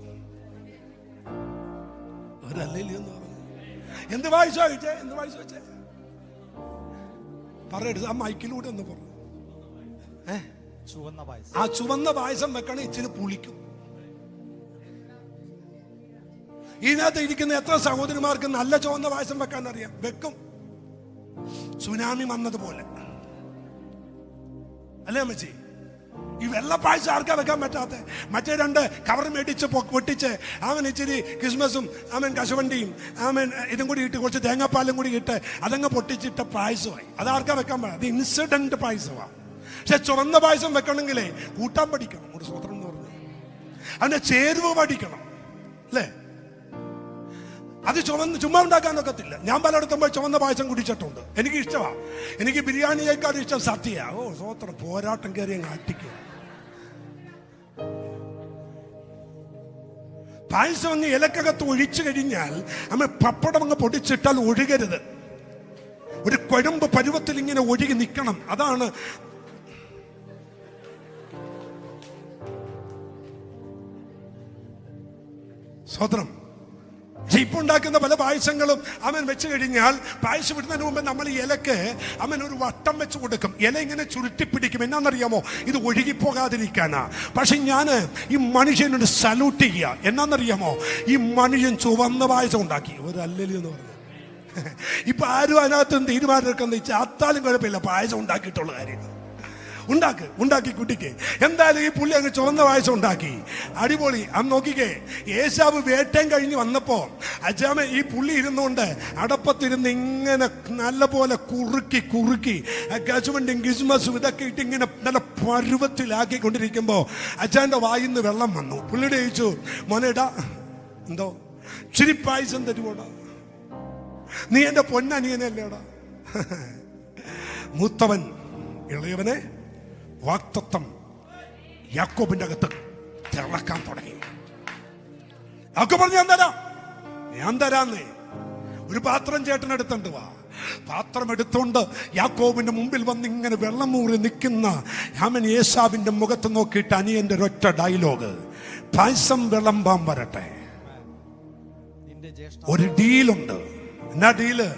എന്ത് വായിച്ചോ ചോദിച്ചേ? എന്ത് വായിച്ചു വെച്ചേ? പറയരുത്, ആ മൈക്കിലൂടെ ഒന്ന് പറഞ്ഞു. ആ ചുവന്ന പായസം വെക്കണ ഇച്ചിരി പുളിക്കും. ഇതിനകത്ത് ഇരിക്കുന്ന എത്ര സഹോദരിമാർക്ക് നല്ല ചുവന്ന പായസം വെക്കാൻ അറിയാം? വെക്കും. സുനാമി വന്നതുപോലെ അല്ലേ അമ്മച്ചി? ഈ വെള്ളപ്പായസം ആർക്കാ വെക്കാൻ പറ്റാത്ത? മറ്റേ 2 കവർ മേടിച്ച് പൊട്ടിച്ച് ഇച്ചിരി ക്രിസ്മസും കശുവണ്ടിയും ഇതും കൂടി ഇട്ട് കുറച്ച് തേങ്ങാപ്പാലും കൂടി ഇട്ട് അതങ്ങ് പൊട്ടിച്ചിട്ട പായസമായി. അതാർക്കാ വെക്കാൻ പറ്റും? അത് ഇൻസിഡന്റ് പായസമാണ്. പക്ഷെ ചുവന്ന പായസം വെക്കണമെങ്കിലേ കൂട്ടാൻ പഠിക്കണം. ഒരു സ്വതന്ത്രം എന്ന് പറഞ്ഞു അതിന്റെ ചേരുവ പഠിക്കണം, അല്ലേ? അത് ചുമ്മാ ഉണ്ടാക്കാൻ ഒക്കത്തില്ല. ഞാൻ പലയിടത്തും പോയി ചുവന്ന പായസം കുടിച്ചിട്ടുണ്ട്. എനിക്ക് ഇഷ്ടമാണ്. എനിക്ക് ബിരിയാണിയേക്കാൾ ഇഷ്ടം സദ്യയാ. ഓ സ്വതന്ത്രം, പോരാട്ടം കയറി അങ്ങ് അട്ടിക്കും. പായസം അങ്ങ് ഇലക്കകത്ത് ഒഴിച്ചു കഴിഞ്ഞാൽ പപ്പടം അങ്ങ് പൊടിച്ചിട്ടാൽ ഒഴുകരുത്. ഒരു കൊഴുമ്പ് പരുവത്തിൽ ഇങ്ങനെ ഒഴുകി നിൽക്കണം. അതാണ് സ്വതന്ത്രം. ഇപ്പൊ ഉണ്ടാക്കുന്ന പല പായസങ്ങളും വെച്ച് കഴിഞ്ഞാൽ പായസം ഇടുന്നതിന് മുമ്പ് നമ്മൾ ഇലക്ക് ഒരു വട്ടം വെച്ച് കൊടുക്കും. ഇല ഇങ്ങനെ ചുരുട്ടിപ്പിടിക്കും. എന്നാന്നറിയാമോ? ഇത് ഒഴുകിപ്പോകാതിരിക്കാനാ. പക്ഷെ ഞാൻ ഈ മനുഷ്യനോട് സല്യൂട്ട് ചെയ്യുക. എന്നാന്നറിയാമോ? ഈ മനുഷ്യൻ ചുവന്ന പായസം ഉണ്ടാക്കി. ഒരു അല്ലലി എന്ന് പറഞ്ഞു. ഇപ്പൊ ആരും അതിനകത്തും തീരുമാനമെടുക്കുന്ന ചാത്താലും കുഴപ്പമില്ല, പായസം ഉണ്ടാക്കിയിട്ടുള്ള കാര്യം. ഉണ്ടാക്കി കുട്ടിക്ക്. എന്തായാലും ഈ പുള്ളി അങ്ങ് ചുവന്ന പായസം ഉണ്ടാക്കി. അടിപൊളി. അന്ന് നോക്കിക്കേ, ഏശാവ് വേട്ടയും കഴിഞ്ഞ് വന്നപ്പോ അച്ചാമ്മ ഈ പുള്ളി ഇരുന്നുകൊണ്ട് അടപ്പത്തിരുന്ന് ഇങ്ങനെ നല്ല പോലെ കുറുക്കി കശുവണ്ടിയും കിസ്മസും ഇതൊക്കെ ഇട്ട് ഇങ്ങനെ നല്ല പരുവത്തിലാക്കിക്കൊണ്ടിരിക്കുമ്പോ അച്ഛൻ്റെ വായിൽ നിന്ന് വെള്ളം വന്നു. പുള്ളിയുടെ ചോദിച്ചു, മോനേടാ എന്തോ ഇച്ചിരി പായസം തരുവോടാ, നീ എന്റെ പൊന്നനിയനല്ലേടാ. മൂത്തവൻ ഇളയവനെ വാക്തത്വം യാക്കോബിന്റെ അകത്ത് തിളക്കാൻ തുടങ്ങി. യാക്കോബ് പറഞ്ഞു, ഞാൻ തരാന്നേ. ഒരു പാത്രം ചേട്ടനെടുത്തോണ്ട് വാ. പാത്രം എടുത്തോണ്ട് യാക്കോബിന്റെ മുമ്പിൽ വന്ന് ഇങ്ങനെ വെള്ളം മൂറി നിൽക്കുന്ന അവൻ ഏശാവിന്റെ മുഖത്ത് നോക്കിയിട്ട് അനിയന്റെ ഒരൊറ്റ ഡയലോഗ്, പായസം വിളമ്പാൻ വരട്ടെ. ഒരു ഡീലുണ്ട്. എന്നാ ഡീല്?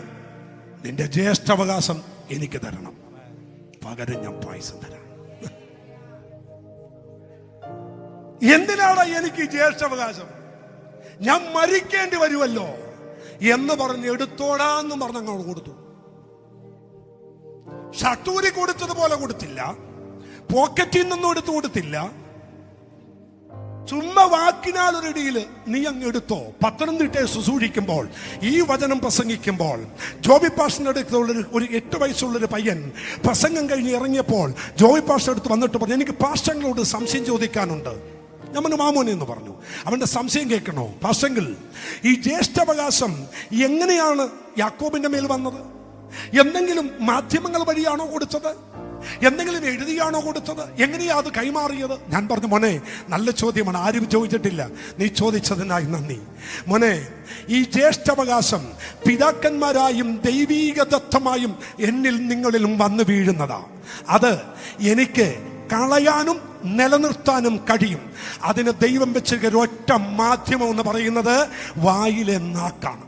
നിന്റെ ജ്യേഷ്ഠാവകാശം എനിക്ക് തരണം, പകരം ഞാൻ പായസം തരാം. എന്തിനാണ് എനിക്ക് ജ്യേഷ്ഠാവകാശം? ഞാൻ മരിക്കേണ്ടി വരുമല്ലോ എന്ന് പറഞ്ഞ് എടുത്തോടാന്ന് പറഞ്ഞ് അങ്ങോട്ട് കൊടുത്തു. ഷട്ടൂരി കൊടുത്തതുപോലെ കൊടുത്തില്ല, പോക്കറ്റിൽ നിന്നും എടുത്തു കൊടുത്തില്ല. ചുമ്മാ വാക്കിനാൽ ഒരു ഡീല് നീ അങ്ങ് എടുത്തോ. പത്തനംതിട്ടയെ ശുശ്രൂഷിക്കുമ്പോൾ, ഈ വചനം പ്രസംഗിക്കുമ്പോൾ, ജോബി പാസ്റ്ററിന്റെ അടുത്തുള്ളൊരു ഒരു 8 വയസ്സുള്ളൊരു പയ്യൻ പ്രസംഗം കഴിഞ്ഞ് ഇറങ്ങിയപ്പോൾ ജോബി പാസ്റ്റർ അടുത്ത് വന്നിട്ട് പറഞ്ഞു, എനിക്ക് പാസ്റ്ററിനോട് സംശയം ചോദിക്കാനുണ്ട്. ഞാൻ മാമോനെ എന്ന് പറഞ്ഞു. അവന്റെ സംശയം കേൾക്കണോ? പാസ്റ്റർ, ഈ ജ്യേഷ്ഠാവകാശം എങ്ങനെയാണ് യാക്കോബിന്റെ മേൽ വന്നത്? എന്തെങ്കിലും മാധ്യമങ്ങൾ വഴിയാണോ കൊടുത്തത്? എന്തെങ്കിലും എഴുതിയാണോ കൊടുത്തത്? എങ്ങനെയാ അത് കൈമാറിയത്? ഞാൻ പറഞ്ഞു, മോനെ നല്ല ചോദ്യമാണ്, ആരും ചോദിച്ചിട്ടില്ല, നീ ചോദിച്ചതിനായി നന്ദി. മോനെ, ഈ ജ്യേഷ്ഠാവകാശം പിതാക്കന്മാരായും ദൈവീകദത്തമായും എന്നിൽ നിങ്ങളിലും വന്നു വീഴുന്നതാ. അത് എനിക്ക് കളയാനും നിലനിർത്താനും കഴിയും. അതിന് ദൈവം വെച്ചിരിക്കുന്ന ഒറ്റ മാധ്യമം എന്ന് പറയുന്നത് വായിലെ നാക്കാണ്.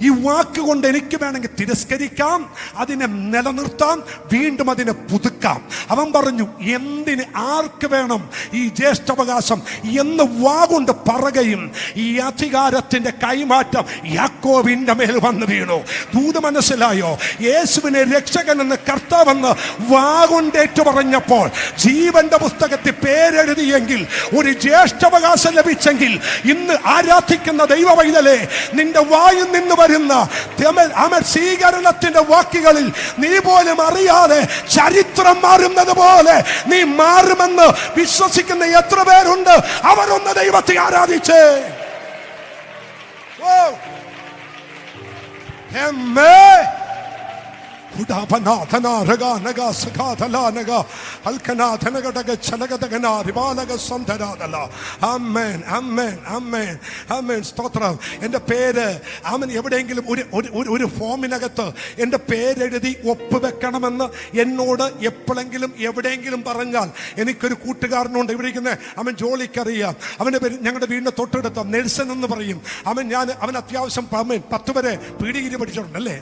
ഈ വാക്ക് കൊണ്ട് എനിക്ക് വേണമെങ്കിൽ തിരസ്കരിക്കാം, അതിനെ നിലനിർത്താം, വീണ്ടും അതിനെ പുതുക്കാം. അവൻ പറഞ്ഞു, എന്തിന് ആർക്ക് വേണം ഈ ജ്യേഷ്ഠാവകാശം എന്ന് വാഗുകൊണ്ട് പറയുകയും ഈ അധികാരത്തിന്റെ കൈമാറ്റം യാക്കോബിന്റെ മേൽ വന്നു വീണു. ദൂത് മനസ്സിലായോ? യേശുവിനെ രക്ഷകനെന്ന് കർത്താവെന്ന് വാഗുണ്ടേറ്റു പറഞ്ഞപ്പോൾ ജീവന്റെ പുസ്തകത്തിൽ പേരെഴുതിയെങ്കിൽ, ഒരു ജ്യേഷ്ഠാവകാശം ലഭിച്ചെങ്കിൽ, ഇന്ന് ആരാധിക്കുന്ന ദൈവവൈതലേ, നിന്റെ വായിൽ നിന്ന് വരുന്ന സ്വീകരണത്തിന്റെ വാക്കുകളിൽ നീ പോലും അറിയാതെ ചരിത്രം മാറുന്നത് പോലെ നീ മാറുമെന്ന് വിശ്വസിക്കുന്ന എത്ര പേരുണ്ട്? അവരൊന്ന് ദൈവത്തെ ആരാധിച്ചേ. എന്റെ പേര് എവിടെയെങ്കിലും ഒരു ഫോമിനകത്ത് എന്റെ പേരെഴുതി ഒപ്പുവെക്കണമെന്ന് എന്നോട് എപ്പോഴെങ്കിലും എവിടെയെങ്കിലും പറഞ്ഞാൽ, എനിക്കൊരു കൂട്ടുകാരനുണ്ട് ഇവിടെ ഇരിക്കുന്ന, അവൻ ജോലിക്കറിയാം. അവന്റെ പേര് ഞങ്ങളുടെ വീടിന്റെ തൊട്ടടുത്ത നെൽസൺ എന്ന് പറയും. അവൻ അത്യാവശ്യം 10 വരെ പീഡിഗിരി പഠിച്ചിട്ടുണ്ട് അല്ലേ?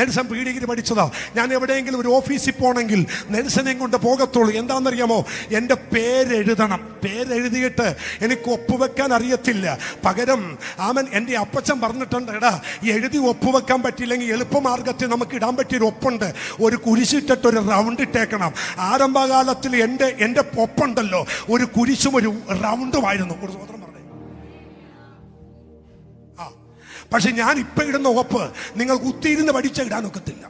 നെൽസൺ പീഡിഗിരി പഠിച്ചതാ. ഞാൻ എവിടെയെങ്കിലും ഒരു ഓഫീസിൽ പോകണമെങ്കിൽ നെൽസനെ കൊണ്ട് പോകത്തുള്ളൂ. എന്താണെന്നറിയാമോ? എൻ്റെ പേരെഴുതണം. പേരെഴുതിയിട്ട് എനിക്ക് ഒപ്പുവെക്കാൻ അറിയത്തില്ല. പകരം എൻ്റെ അപ്പച്ചൻ പറഞ്ഞിട്ടുണ്ട്, എടാ എഴുതി ഒപ്പുവെക്കാൻ പറ്റില്ലെങ്കിൽ എളുപ്പമാർഗത്തിൽ നമുക്ക് ഇടാൻ പറ്റിയൊരു ഒപ്പുണ്ട്. ഒരു കുരിശിട്ടിട്ട് ഒരു റൗണ്ട് ഇട്ടേക്കണം. ആരംഭകാലത്തിൽ എൻ്റെ ഒപ്പുണ്ടല്ലോ, ഒരു കുരിശും ഒരു റൗണ്ടുമായിരുന്നു. ഒരു സ്വതന്ത്രം പറഞ്ഞു. പക്ഷെ ഞാൻ ഇപ്പൊ ഇടുന്ന ഒപ്പ് നിങ്ങൾക്ക് കുത്തിയിരുന്ന് പഠിച്ച ഇടാനൊക്കത്തില്ല.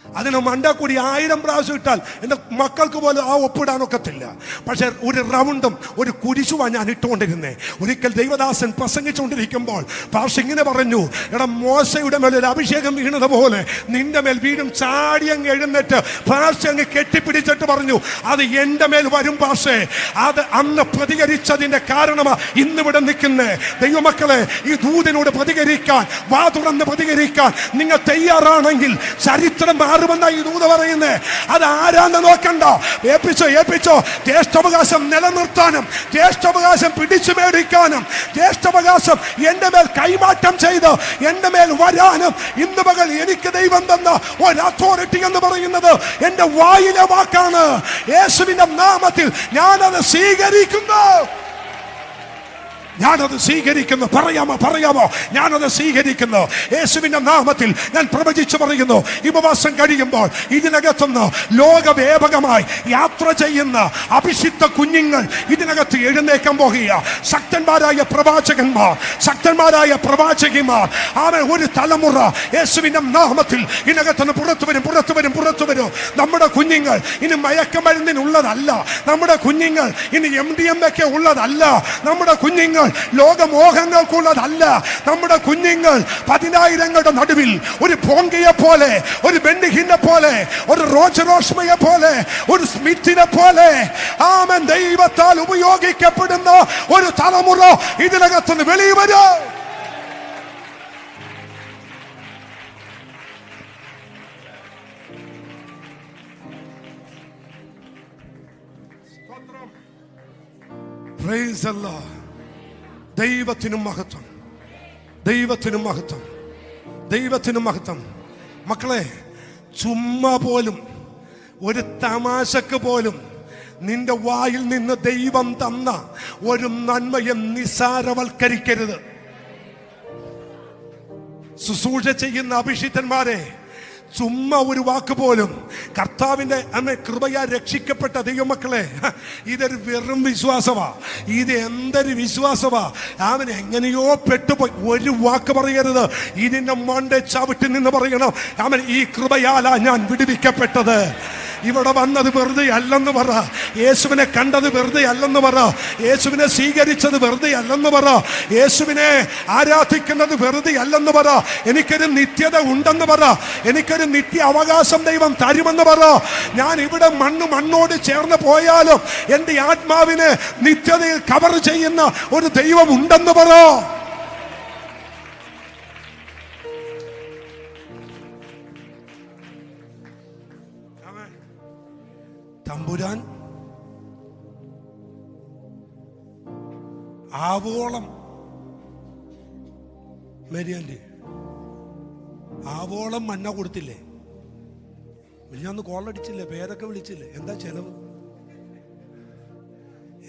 അതിന് മണ്ടാക്കൂടി 1000 പ്രാവശ്യം ഇട്ടാൽ എൻ്റെ മക്കൾക്ക് പോലും ആ ഒപ്പിടാനൊക്കത്തില്ല. പക്ഷെ ഒരു റൗണ്ടും ഒരു കുരിശുമാണ് ഞാൻ ഇട്ടുകൊണ്ടിരുന്നേ. ഒരിക്കൽ ദൈവദാസൻ പ്രസംഗിച്ചുകൊണ്ടിരിക്കുമ്പോൾ പാഷ ഇങ്ങനെ പറഞ്ഞു, എടാ മോശയുടെ മേൽ ഒരു അഭിഷേകം വീണതുപോലെ നിന്റെ മേൽ വീണ്ടും ചാടിയങ്ങ് എഴുന്നേറ്റ് പാഷ അങ്ങ് കെട്ടിപ്പിടിച്ചിട്ട് പറഞ്ഞു, അത് എൻ്റെ മേൽ വരും പാഷേ. അത് അന്ന് പ്രതികരിച്ചതിന്റെ കാരണമാ ഇന്നിവിടെ നിൽക്കുന്നേ. ദൈവമക്കളെ, ഈ ദൂതനോട് പ്രതികരിക്കാൻ, വാ തുറന്ന് പ്രതികരിക്കാൻ നിങ്ങൾ തയ്യാറാണെങ്കിൽ ചരിത്രം ഈ ദൂത പറയുന്നേ. അത് ആരാന്ന് നോക്കണ്ട. ഏൽപ്പിച്ചോ. ജ്യേഷ്ഠാവകാശം നിലനിർത്താനും ജ്യേഷ്ഠാവകാശം പിടിച്ചു മേടിക്കാനും ജ്യേഷ്ഠാവകാശം എന്റെ മേൽ കൈമാറ്റം ചെയ്ത് എന്റെ മേൽ വരാനും ഇന്ന് പകൽ എനിക്ക് ദൈവം തന്ന ഒരു അതോറിറ്റി എന്ന് പറയുന്നത് എന്റെ വായിലെ വാക്കാണ്. യേശുവിന്റെ നാമത്തിൽ ഞാനത് സ്വീകരിക്കുന്നു. ഞാനത് സ്വീകരിക്കുന്നു. പറയാമോ? ഞാനത് സ്വീകരിക്കുന്നു. യേശുവിന്റെ നാമത്തിൽ ഞാൻ പ്രവചിച്ചു പറയുന്നു, ഈ ഉപവാസം കഴിയുമ്പോൾ ഇതിനകത്തുനിന്ന് ലോകവ്യാപകമായി യാത്ര ചെയ്യുന്ന അഭിഷിക്ത കുഞ്ഞുങ്ങൾ ഇതിനകത്ത് എഴുന്നേക്കാൻ പോകുക. ശക്തന്മാരായ പ്രവാചകന്മാർ, ശക്തന്മാരായ പ്രവാചകിമാർ, അവൻ ഒരു തലമുറ യേശുവിന്റെ നാമത്തിൽ ഇതിനകത്തുനിന്ന് പുറത്തു വരും. നമ്മുടെ കുഞ്ഞുങ്ങൾ ഇനി മയക്കമരുന്നിനുള്ളതല്ല. നമ്മുടെ കുഞ്ഞുങ്ങൾ ഇനി MDMA ഉള്ളതല്ല. നമ്മുടെ കുഞ്ഞുങ്ങൾ ലോകമോഹങ്ങൾക്കുള്ളതല്ല. നമ്മുടെ കുഞ്ഞുങ്ങൾ 10,000ങ്ങളുടെ നടുവിൽ ഒരു പോങ്കയെ പോലെ, ഒരു ബെന്നിഹിനെ പോലെ, ഒരു റോജറോഷ്മയെ പോലെ, ഒരു സ്മിത്തിനെ പോലെ ആമൻ ദൈവത്താൽ ഉപയോഗിക്കപ്പെടുന്ന ഒരു തലമുറ ഇതിനകത്തുനിന്ന് വെളിയിൽ വരും. Praise Allah. ദൈവത്തിനും മഹത്വം, ദൈവത്തിനും മഹത്വം, ദൈവത്തിനും മഹത്വം. മക്കളെ, ചുമ്മാ പോലും ഒരു തമാശക്ക് പോലും നിന്റെ വായിൽ നിന്ന് ദൈവം തന്ന ഒരു നന്മയെ നിസാരവൽക്കരിക്കരുത്. ശുശ്രൂഷ ചെയ്യുന്ന അഭിഷിക്തന്മാരെ, ചുമ്മാ ഒരു വാക്ക് പോലും കർത്താവിന്റെ കൃപയാ രക്ഷിക്കപ്പെട്ട ദൈവമക്കളെ, ഇതൊരു വെറും വിശ്വാസമാ. ഇത് എന്തൊരു വിശ്വാസമാ. അവൻ എങ്ങനെയോ പെട്ടുപോയി. ഒരു വാക്ക് പറയരുത്. ഇതിന്റെ മണ്ടേ ചവിട്ടി നിന്ന് പറയണം, അവൻ ഈ കൃപയാലാ ഞാൻ വിടുവിക്കപ്പെട്ടത്. ഇവിടെ വന്നത് വെറുതെ അല്ലെന്ന് പറ. യേശുവിനെ കണ്ടത് വെറുതെ അല്ലെന്ന് പറ. യേശുവിനെ സ്വീകരിച്ചത് വെറുതെ അല്ലെന്ന് പറ. യേശുവിനെ ആരാധിക്കുന്നത് വെറുതെ അല്ലെന്ന് പറ. എനിക്കൊരു നിത്യത ഉണ്ടെന്ന് പറ. എനിക്കൊരു നിത്യ അവകാശം ദൈവം തരുമെന്ന് പറ. ഞാൻ ഇവിടെ മണ്ണോട് ചേർന്ന് പോയാലും എൻ്റെ ആത്മാവിനെ നിത്യതയിൽ കവർ ചെയ്യുന്ന ഒരു ദൈവം ഉണ്ടെന്ന് പറ. തമ്പുരാൻ ആവോളം, മേരിയാൻ്റെ ആവോളം മന്ന കൊടുത്തില്ലേ? ഞാനൊന്ന് കോളടിച്ചില്ലേ? പേരൊക്കെ വിളിച്ചില്ലേ? എന്താ ചെലവ്?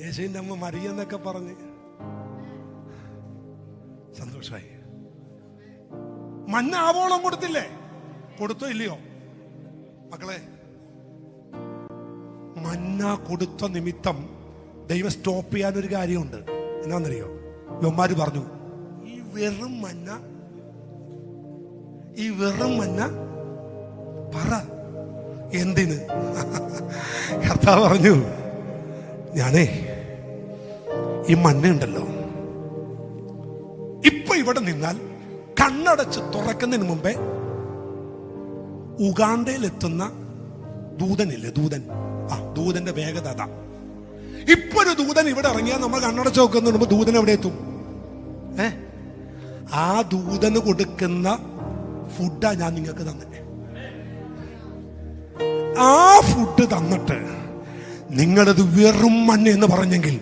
യേശുവിൻ്റെ അമ്മ മറിയെന്നൊക്കെ പറഞ്ഞ് സന്തോഷമായി. മന്ന ആവോളം കൊടുത്തില്ലേ? കൊടുത്തോ ഇല്ലയോ മക്കളെ? മന്ന കൊടുത്ത നിമിത്തം ദൈവം സ്റ്റോപ്പ് ചെയ്യാനൊരു കാര്യമുണ്ട്. എന്നാന്നറിയോ? യോമാര് പറഞ്ഞു, ഈ വെറും മന്ന പറ എന്തിന്? കർത്താവ് പറഞ്ഞു, ഞാനേ ഈ മന്ന ഉണ്ടല്ലോ, ഇപ്പൊ ഇവിടെ നിന്നാൽ കണ്ണടച്ച് തുറക്കുന്നതിന് മുമ്പേ ഉഗാണ്ടയിലെത്തുന്ന ദൂതനില്ലേ, ദൂതന്റെ വേഗത അതാ. ഇപ്പൊ ഒരു ദൂതൻ ഇവിടെ ഇറങ്ങിയാൽ നമ്മൾ കണ്ണടച്ച് നോക്കുന്നതിന് മുമ്പ് ദൂതൻ എവിടെ എത്തും? ആ ദൂതന് കൊടുക്കുന്ന ഫുഡാ ഞാൻ നിങ്ങൾക്ക് തന്നെ. ആ ഫുഡ് തന്നിട്ട് നിങ്ങളത് വെറും മണ്ണ് എന്ന് പറഞ്ഞെങ്കിൽ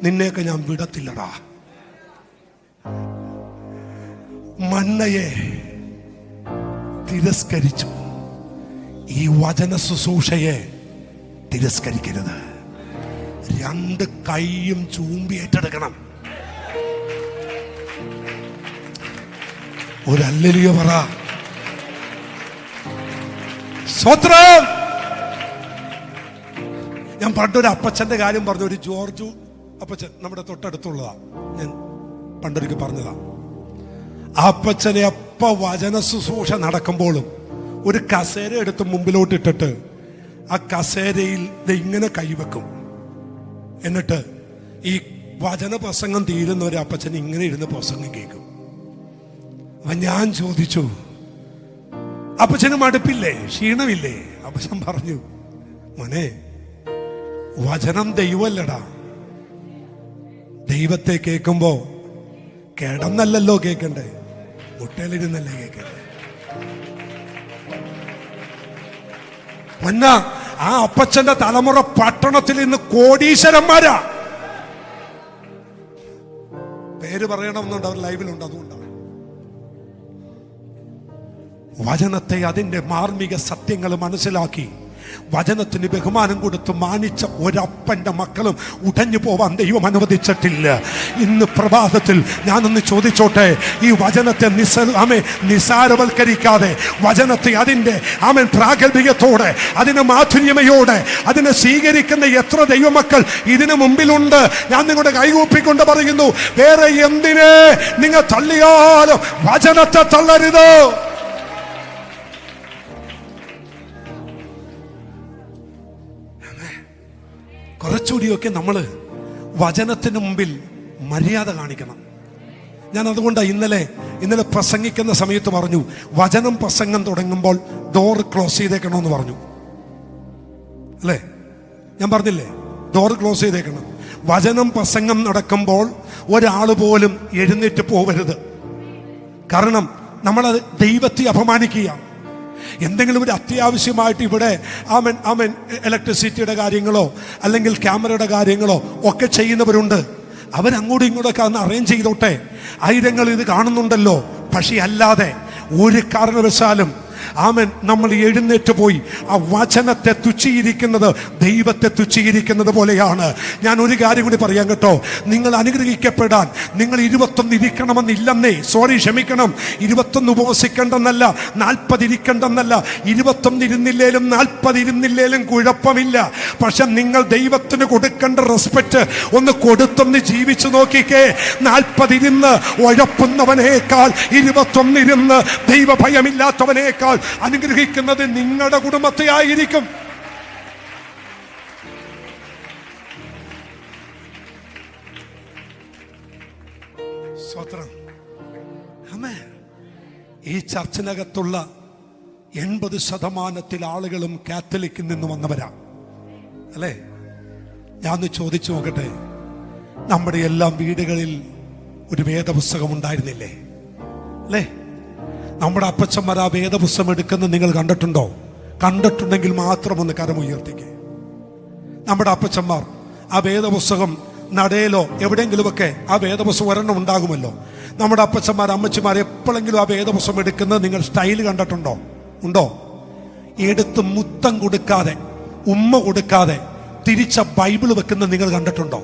നിന്നെയൊക്കെ ഞാൻ വിടത്തില്ലടാ. മന്നയെ തിരസ്കരിച്ചു. ഈ വചന ശുശ്രൂഷയെ തിരസ്കരിക്കരുത്. രണ്ട് കൈയും ചൂമ്പി ഏറ്റെടുക്കണം. ഒരു ഹല്ലേലൂയ പറ. സ്തോത്രം. ഞാൻ പണ്ടൊരു അപ്പച്ചന്റെ കാര്യം പറഞ്ഞു. ഒരു ജോർജു അപ്പച്ചൻ നമ്മുടെ തൊട്ടടുത്തുള്ളതാ. ഞാൻ പണ്ടൊരിക്കൽ പറഞ്ഞതാ. ആ അപ്പച്ചനെ അപ്പ വചന ശുശ്രൂഷ നടക്കുമ്പോഴും ഒരു കസേര എടുത്ത് മുമ്പിലോട്ട് ഇട്ടിട്ട് ആ കസേരയിൽ ഇങ്ങനെ കൈവെക്കും. എന്നിട്ട് ഈ വചന പ്രസംഗം തീരുന്ന ഒരു അപ്പച്ചൻ ഇങ്ങനെ ഇരുന്ന് പ്രസംഗം കേൾക്കും. അപ്പൊ ഞാൻ ചോദിച്ചു, അപ്പച്ചന് മടുപ്പില്ലേ, ക്ഷീണമില്ലേ? അപ്പച്ചൻ പറഞ്ഞു, മോനെ, വചനം ദൈവമല്ലടാ. ദൈവത്തെ കേൾക്കുമ്പോ കിടന്നല്ലോ കേൾക്കണ്ടേ, മുട്ടയിലിരുന്നല്ലേ കേൾക്കണ്ടേ. മന്ന ആ അപ്പച്ചന്റെ തലമുറ പട്ടണത്തിൽ ഇന്ന് കോടീശ്വരന്മാരാ. പേര് പറയണമെന്നുണ്ട്, അവർ ലൈവിലുണ്ട്. അതുകൊണ്ടാണ് വചനത്തെ അതിന്റെ മാർമിക സത്യങ്ങൾ മനസ്സിലാക്കി വചനത്തിന് ബഹുമാനം കൊടുത്ത് മാനിച്ച ഒരപ്പന്റെ മക്കളും ഉടഞ്ഞു പോവാൻ ദൈവം അനുവദിച്ചിട്ടില്ല. ഇന്ന് പ്രഭാതത്തിൽ ഞാനൊന്ന് ചോദിച്ചോട്ടെ, ഈ വചനത്തെ നിസാരവൽക്കരിക്കാതെ വചനത്തെ അതിൻ്റെ പ്രാഗൽഭ്യത്തോടെ, അതിന് മാധുര്യമയോടെ അതിനെ സ്വീകരിക്കുന്ന എത്ര ദൈവമക്കൾ ഇതിനു മുമ്പിലുണ്ട്. ഞാൻ നിങ്ങളുടെ കൈകൂപ്പിക്കൊണ്ട് പറയുന്നു, വേറെ എന്തിനെ നിങ്ങൾ തള്ളിയാലും വചനത്തെ തള്ളരുത്. കുറച്ചുകൂടിയൊക്കെ നമ്മൾ വചനത്തിന് മുമ്പിൽ മര്യാദ കാണിക്കണം. ഞാൻ അതുകൊണ്ടാണ് ഇന്നലെ പ്രസംഗിക്കുന്ന സമയത്ത് പറഞ്ഞു, വചനം പ്രസംഗം തുടങ്ങുമ്പോൾ ഡോർ ക്ലോസ് ചെയ്തേക്കണമെന്ന് പറഞ്ഞു അല്ലേ? ഞാൻ പറഞ്ഞില്ലേ, ഡോർ ക്ലോസ് ചെയ്തേക്കണം. വചനം പ്രസംഗം നടക്കുമ്പോൾ ഒരാൾ പോലും എഴുന്നേറ്റ് പോവരുത്. കാരണം നമ്മളത് ദൈവത്തെ അപമാനിക്കുക. എന്തെങ്കിലും ഒരു അത്യാവശ്യമായിട്ട് ഇവിടെ ഇലക്ട്രിസിറ്റിയുടെ കാര്യങ്ങളോ അല്ലെങ്കിൽ ക്യാമറയുടെ കാര്യങ്ങളോ ഒക്കെ ചെയ്യുന്നവരുണ്ട്. അവരങ്ങോട്ടും ഇങ്ങോട്ടൊക്കെ അന്ന് അറേഞ്ച് ചെയ്തോട്ടെ. ആയിരങ്ങൾ ഇത് കാണുന്നുണ്ടല്ലോ. പക്ഷെ അല്ലാതെ ഒരു കാരണവശാലും നമ്മൾ എഴുന്നേറ്റ് പോയി ആ വചനത്തെ തുച്ഛീകരിക്കുന്നത് ദൈവത്തെ തുച്ഛീകരിക്കുന്നത് പോലെയാണ്. ഞാൻ ഒരു കാര്യം കൂടി പറയാം കേട്ടോ. നിങ്ങൾ അനുഗ്രഹിക്കപ്പെടാൻ നിങ്ങൾ 21 ഇരിക്കണമെന്നില്ലെന്നേ. ക്ഷമിക്കണം, 21 ഉപവസിക്കേണ്ടെന്നല്ല, 40 ഇരിക്കേണ്ടെന്നല്ല. 21 ഇരുന്നില്ലേലും 40 ഇരുന്നില്ലേലും കുഴപ്പമില്ല. പക്ഷെ നിങ്ങൾ ദൈവത്തിന് കൊടുക്കേണ്ട റെസ്പെക്ട് ഒന്ന് കൊടുത്തൊന്ന് ജീവിച്ചു നോക്കിക്കേ. 40 ഇരുന്ന് ഉഴപ്പുന്നവനേക്കാൾ 21 ഇരുന്ന് ദൈവഭയമില്ലാത്തവനേക്കാൾ അനുഗ്രഹിക്കുന്നത് നിങ്ങളുടെ കുടുംബത്തെ ആയിരിക്കും. സ്തോത്രം. ഈ ചർച്ചിനകത്തുള്ള 80% ആളുകളും കാത്തലിക്കിൽ നിന്ന് വന്നവരാ അല്ലേ? ഞാൻ ചോദിച്ചു നോക്കട്ടെ, നമ്മുടെ എല്ലാം വീടുകളിൽ ഒരു വേദപുസ്തകം ഉണ്ടായിരുന്നില്ലേ അല്ലേ? നമ്മുടെ അപ്പച്ചന്മാർ ആ വേദപുസ്തകം എടുക്കുന്നത് നിങ്ങൾ കണ്ടിട്ടുണ്ടോ? കണ്ടിട്ടുണ്ടെങ്കിൽ മാത്രം ഒന്ന് കരമുയർത്തിക്കേ. നമ്മുടെ അപ്പച്ചന്മാർ ആ വേദപുസ്തകം നടയിലോ എവിടെയെങ്കിലുമൊക്കെ ആ വേദപുസ്തകം ഒരെണ്ണം ഉണ്ടാകുമല്ലോ. നമ്മുടെ അപ്പച്ചന്മാർ അമ്മച്ചിമാർ എപ്പോഴെങ്കിലും ആ വേദപുസ്തകം എടുക്കുന്നത് നിങ്ങൾ സ്റ്റൈൽ കണ്ടിട്ടുണ്ടോ? ഉണ്ടോ? എടുത്ത് മുത്തം കൊടുക്കാതെ ഉമ്മ കൊടുക്കാതെ തിരിച്ച ബൈബിൾ വെക്കുന്നത് നിങ്ങൾ കണ്ടിട്ടുണ്ടോ?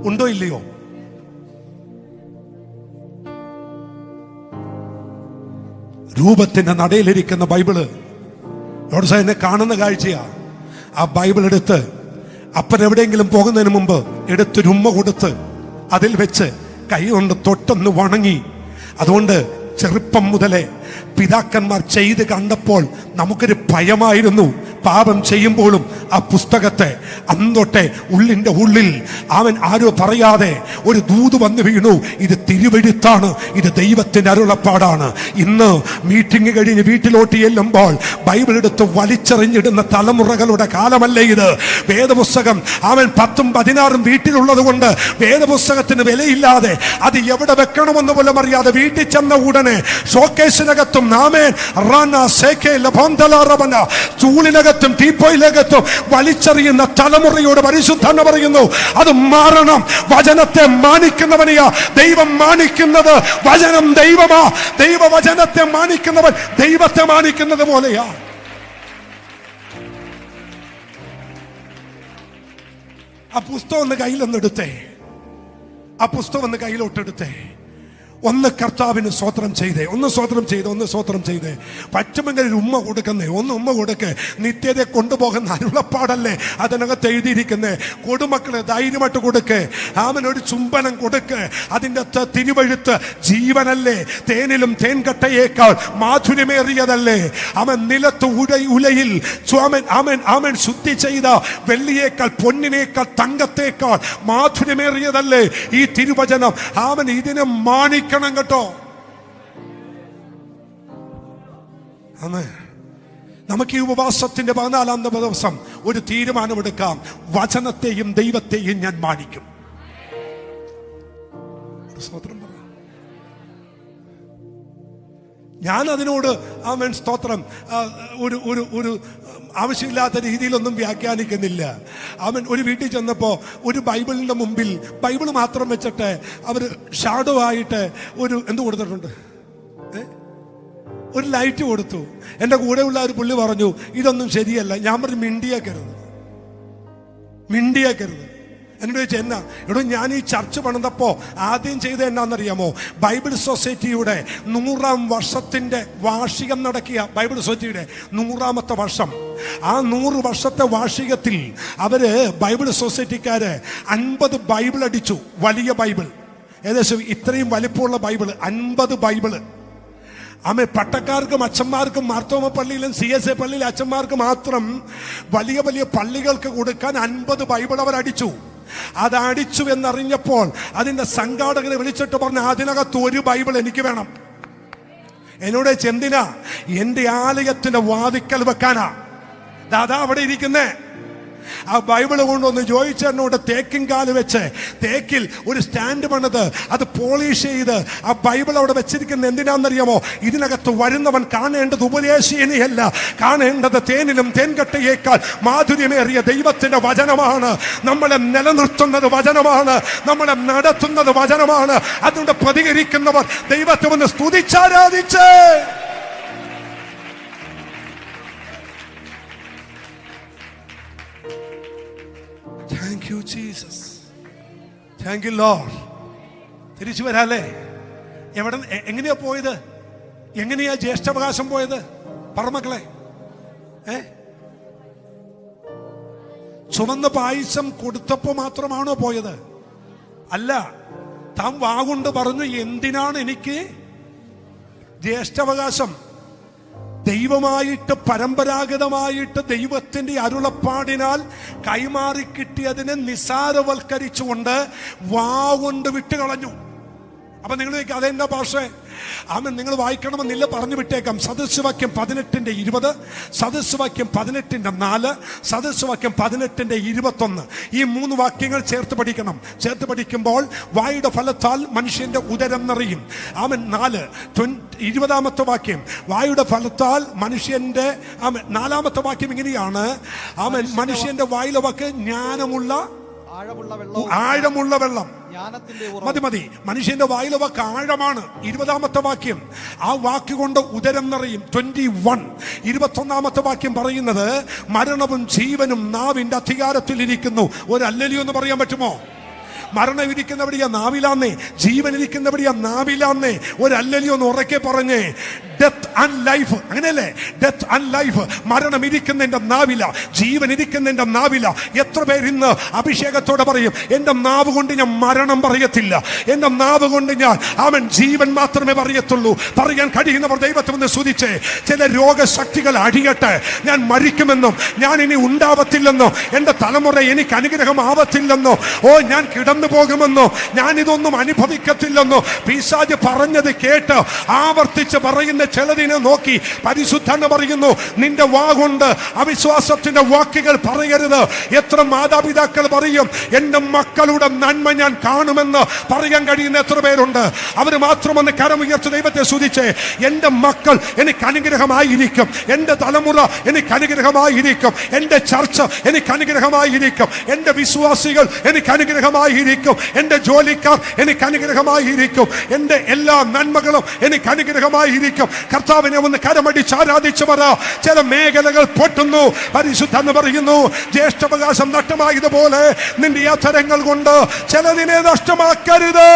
ഉണ്ടോ ഇല്ലയോ? രൂപത്തിന്റെ നടയിലിരിക്കുന്ന ബൈബിള് എന്നെ കാണുന്ന കാഴ്ചയാ. ആ ബൈബിൾ എടുത്ത് അപ്പൻ എവിടെയെങ്കിലും പോകുന്നതിന് മുമ്പ് എടുത്തൊരു ഉമ്മ കൊടുത്ത് അതിൽ വെച്ച് കൈ കൊണ്ട് തൊട്ടൊന്ന് വണങ്ങി. അതുകൊണ്ട് ചെറുപ്പം മുതലേ പിതാക്കന്മാർ ചെയ്ത് കണ്ടപ്പോൾ നമുക്കൊരു ഭയമായിരുന്നു. പാപം ചെയ്യുമ്പോഴും ആ പുസ്തകത്തെ അന്നൊട്ടെ ഉള്ളിൻ്റെ ഉള്ളിൽ ആരോ പറയാതെ ഒരു ദൂത് വന്നു വീണു, ഇത് തിരുവെഴുത്താണ്, ഇത് ദൈവത്തിന്റെ അരുളപ്പാടാണ്. ഇന്ന് മീറ്റിംഗ് കഴിഞ്ഞ് വീട്ടിലോട്ട് ചെല്ലുമ്പോൾ ബൈബിൾ എടുത്ത് വലിച്ചെറിഞ്ഞിടുന്ന തലമുറകളുടെ കാലമല്ലേ ഇത്? വേദപുസ്തകം 10ഉം 16ഉം വീട്ടിലുള്ളത് കൊണ്ട് വേദപുസ്തകത്തിന് വിലയില്ലാതെ അത് എവിടെ വെക്കണമെന്ന് പോലും അറിയാതെ വീട്ടിൽ ചെന്ന ഉടനെ ഷോക്കേസിനകത്തും ചൂളിനകത്തും ടീപ്പോയിലകത്തും വലിച്ചെറിയുന്ന തലമുറയോട് പരിശുദ്ധൻ പറയുന്നു, അത് മാറണം. വചനത്തെ മാനിക്കുന്നവനെയാ ദൈവം മാനിക്കുന്നത്. വചനം ദൈവമാ. ദൈവവചനത്തെ മാനിക്കുന്നവൻ ദൈവത്തെ മാനിക്കുന്നത് പോലെയാ. ആ പുസ്തകം ഒന്ന് കയ്യിലൊന്നെടുത്തേ. ആ പുസ്തകം ഒന്ന് കയ്യിലോട്ടെടുത്തേ. ഒന്ന് കർത്താവിന് സ്വോത്രം ചെയ്തേ. ഒന്ന് സ്വോത്രം ചെയ്തേ. പറ്റുമെങ്കിൽ ഒരു ഉമ്മ കൊടുക്കുന്നേ. ഒന്ന് ഉമ്മ കൊടുക്കേ. നിത്യതയെ കൊണ്ടുപോകുന്ന അരുളപ്പാടല്ലേ അതിനകത്ത് എഴുതിയിരിക്കുന്നേ. കൊടുമക്കളെ ധൈര്യമായിട്ട് കൊടുക്കേ. ഒരു ചുംബനം കൊടുക്കേ. അതിൻ്റെ തിരുവഴുത്ത് ജീവനല്ലേ? തേനിലും തേൻകട്ടയേക്കാൾ മാധുര്യമേറിയതല്ലേ? നിലത്ത് ഉലയിൽ ശുദ്ധി ചെയ്ത വെള്ളിയേക്കാൾ പൊന്നിനേക്കാൾ തങ്കത്തേക്കാൾ മാധുര്യമേറിയതല്ലേ ഈ തിരുവചനം? ഇതിനെ മാനിക്കണം കേട്ടോ. നമുക്ക് ഈ ഉപവാസത്തിന്റെ 14ാം ദിവസം ഒരു തീരുമാനമെടുക്കാം. വചനത്തെയും ദൈവത്തെയും ഞാൻ മാനിക്കും. ഞാൻ അതിനോട് സ്തോത്രം ഒരു ആവശ്യമില്ലാത്ത രീതിയിലൊന്നും വ്യാഖ്യാനിക്കുന്നില്ല. ഒരു വീട്ടിൽ ചെന്നപ്പോൾ ഒരു ബൈബിളിന്റെ മുമ്പിൽ ബൈബിൾ മാത്രം വെച്ചിട്ട് അവർ ഷാഡോ ആയിട്ട് എന്ത് കൊടുത്തിട്ടുണ്ട്? ഒരു ലൈറ്റ് കൊടുത്തു. എൻ്റെ കൂടെയുള്ള ഒരു പുള്ളി പറഞ്ഞു ഇതൊന്നും ശരിയല്ല. ഞാൻ പറഞ്ഞു മിണ്ടിയേക്കരുത്. എന്നോട് ചോദിച്ചാൽ എന്നാ? എടോ, ഞാൻ ഈ ചർച്ച് പണിതപ്പോ ആദ്യം ചെയ്ത എന്നാന്നറിയാമോ? ബൈബിൾ സൊസൈറ്റിയുടെ 100-ാം വർഷത്തിന്റെ വാർഷികം നടക്കിയ ബൈബിൾ സൊസൈറ്റിയുടെ 100-ാമത്തെ വർഷം. ആ 100 വർഷത്തെ വാർഷികത്തിൽ അവര് ബൈബിൾ സൊസൈറ്റിക്കാര് 50 ബൈബിൾ അടിച്ചു. വലിയ ബൈബിൾ, ഏകദേശം ഇത്രയും വലിപ്പമുള്ള ബൈബിൾ, 50 ബൈബിള്. പട്ടക്കാർക്കും അച്ഛന്മാർക്കും മാർത്തോമ പള്ളിയിലും CSA പള്ളിയിലെ അച്ഛന്മാർക്ക് മാത്രം വലിയ വലിയ പള്ളികൾക്ക് കൊടുക്കാൻ 50 ബൈബിൾ അവർ അടിച്ചു. അത് അടിച്ചു എന്നറിഞ്ഞപ്പോൾ അതിന്റെ സംഘാടകരെ വിളിച്ചിട്ട് പറഞ്ഞു, അതിനകത്ത് ഒരു ബൈബിൾ എനിക്ക് വേണം. എന്നോട് എന്തിനാ? എന്റെ ആലയത്തിന്റെ വാതിക്കൽ വെക്കാനാ. ദാദാ അവിടെ ഇരിക്കുന്നേ. ആ ബൈബിള് കൊണ്ടൊന്ന് ജോയിച്ചേട്ടനോട് തേക്കിൻകാല് വെച്ച് തേക്കിൽ ഒരു സ്റ്റാൻഡ് പണിത് അത് പോളിഷ് ചെയ്ത് ആ ബൈബിൾ അവിടെ വെച്ചിരിക്കുന്നത് എന്തിനാണെന്നറിയാമോ? ഇതിനകത്ത് വരുന്നവൻ കാണേണ്ടത് ഉപദേശീയനെയല്ല, കാണേണ്ടത് തേനിലും തേൻകട്ടയേക്കാൾ മാധുര്യമേറിയ ദൈവത്തിന്റെ വചനമാണ്. നമ്മളെ നിലനിർത്തുന്നത് വചനമാണ്, നമ്മളെ നടത്തുന്നത് വചനമാണ്. അതുകൊണ്ട് പ്രതികരിക്കുന്നവർ ദൈവത്തെ ഒന്ന് സ്തുതിച്ചാരാധിച്ച് Thank you, Jesus. Thank you, Lord. തിരിച്ചു വരാല്ലേ? എങ്ങനെയാ പോയത്? എങ്ങനെയാ ജ്യേഷ്ഠാവകാശം പോയത്? പറമക്കളെ, ചുവന്ന പായസം കൊടുത്തപ്പോ മാത്രമാണോ പോയത്? അല്ല. താൻ വാഗുണ്ട് പറഞ്ഞു, എന്തിനാണ് എനിക്ക് ജ്യേഷ്ഠാവകാശം? ദൈവമായിട്ട് പരമ്പരാഗതമായിട്ട് ദൈവത്തിന്റെ അരുളപ്പാടിനാൽ കൈമാറി കിട്ടിയതിനെ നിസാരവൽക്കരിച്ചുകൊണ്ട് വാഗുണ്ട് വിട്ടുകളഞ്ഞു. അപ്പൊ നിങ്ങൾ അതെന്താ ഭാഷ? നിങ്ങൾ വായിക്കണമെന്നില്ല, പറഞ്ഞു വിട്ടേക്കാം. സദൃശവാക്യം 18:20, സദൃശവാക്യം 18:4, സദൃശവാക്യം 18:21. ഈ 3 വാക്യങ്ങൾ ചേർത്ത് പഠിക്കണം. ചേർത്ത് പഠിക്കുമ്പോൾ വായുടെ ഫലത്താൽ മനുഷ്യന്റെ ഉദരം നിറയും. 20-ാമത്തെ വാക്യം വായുടെ ഫലത്താൽ മനുഷ്യന്റെ 4-ാമത്തെ വാക്യം ഇങ്ങനെയാണ്. മനുഷ്യന്റെ വായിലെ വാക്ക് ജ്ഞാനമുള്ള ആഴമുള്ള വെള്ളം. മതി. മനുഷ്യന്റെ വായിലെ വാക്ക് ആഴമാണ്. 20-ാമത്തെ വാക്യം ആ വാക്ക് കൊണ്ട് ഉദരം നിറയും. 21-ാമത്തെ വാക്യം പറയുന്നത് മരണവും ജീവനും നാവിന്റെ അധികാരത്തിൽ ഇരിക്കുന്നു. ഒരു അല്ലലിയോ എന്ന് പറയാൻ പറ്റുമോ? മരണം ഇരിക്കുന്നവടിയാ നാവിലാന്നേ, ജീവൻ ഇരിക്കുന്നവടിയാ നാവിലാന്നേ. ഒരു അല്ലലിയോ എന്ന് ഉറക്കെ പറഞ്ഞേ. ഡെത്ത് ആൻഡ് ലൈഫ്, അങ്ങനെയല്ലേ? Death and life. മരണം ഇരിക്കുന്നതിന്റെ നാവില, ജീവൻ ഇരിക്കുന്നതിന്റെ നാവില. എത്ര പേര് ഇന്ന് അഭിഷേകത്തോടെ പറയും, എന്റെ നാവ് കൊണ്ട് ഞാൻ മരണം പറയത്തില്ല, എന്റെ നാവ് കൊണ്ട് ഞാൻ ജീവൻ മാത്രമേ പറയത്തുള്ളൂ. പറയാൻ കഴിയുന്നവർ ദൈവത്തെ ഒന്ന് സ്തുതിച്ചേ. ചില രോഗശക്തികൾ അഴിയട്ടെ. ഞാൻ മരിക്കുമെന്നും ഞാൻ ഇനി ഉണ്ടാവത്തില്ലെന്നോ, എന്റെ തലമുറ എനിക്ക് അനുഗ്രഹമാവത്തില്ലെന്നോ, ഞാൻ കിടന്നു പോകുമെന്നോ, ഞാൻ ഇതൊന്നും അനുഭവിക്കത്തില്ലെന്നോ പിശാച് പറഞ്ഞത് കേട്ട് ആവർത്തിച്ച് പറയുന്ന ചിലതിനെ നോക്കി പരിശുദ്ധൻ പറയുന്നു, നിന്റെ വാ കൊണ്ട് അവിശ്വാസത്തിന്റെ വാക്കുകൾ പറയരുത്. എത്ര മാതാപിതാക്കൾ പറയും, എന്റെ മക്കളുടെ നന്മ ഞാൻ കാണുമെന്ന് പറയാൻ കഴിയുന്ന എത്ര പേരുണ്ട്? അവർ മാത്രമൊന്ന് കരമുയർത്തി ദൈവത്തെ സ്തുതിച്ചേ. എന്റെ മക്കൾ എനിക്ക് അനുഗ്രഹമായിരിക്കും, എന്റെ തലമുറ എനിക്ക് അനുഗ്രഹമായിരിക്കും, എന്റെ ചർച്ച എനിക്ക് അനുഗ്രഹമായിരിക്കും, എന്റെ വിശ്വാസികൾ എനിക്ക് അനുഗ്രഹമായിരിക്കും, എന്റെ ജോലിക്കാർ എനിക്ക് അനുഗ്രഹമായിരിക്കും, എന്റെ എല്ലാ നന്മകളും എനിക്ക് അനുഗ്രഹമായിരിക്കും. കർത്താവിനെ ഒന്ന് കരമടിച്ച് ആരാധിച്ചു പറ. ചില മേഖലകൾ പൊട്ടുന്നു. പരിശുദ്ധൻ പറയുന്നു, ജ്യേഷ്ഠാവകാശം നഷ്ടമായതുപോലെ നിന്റെ അധരങ്ങൾ കൊണ്ട് ചിലതിനെ നഷ്ടമാക്കരുത്.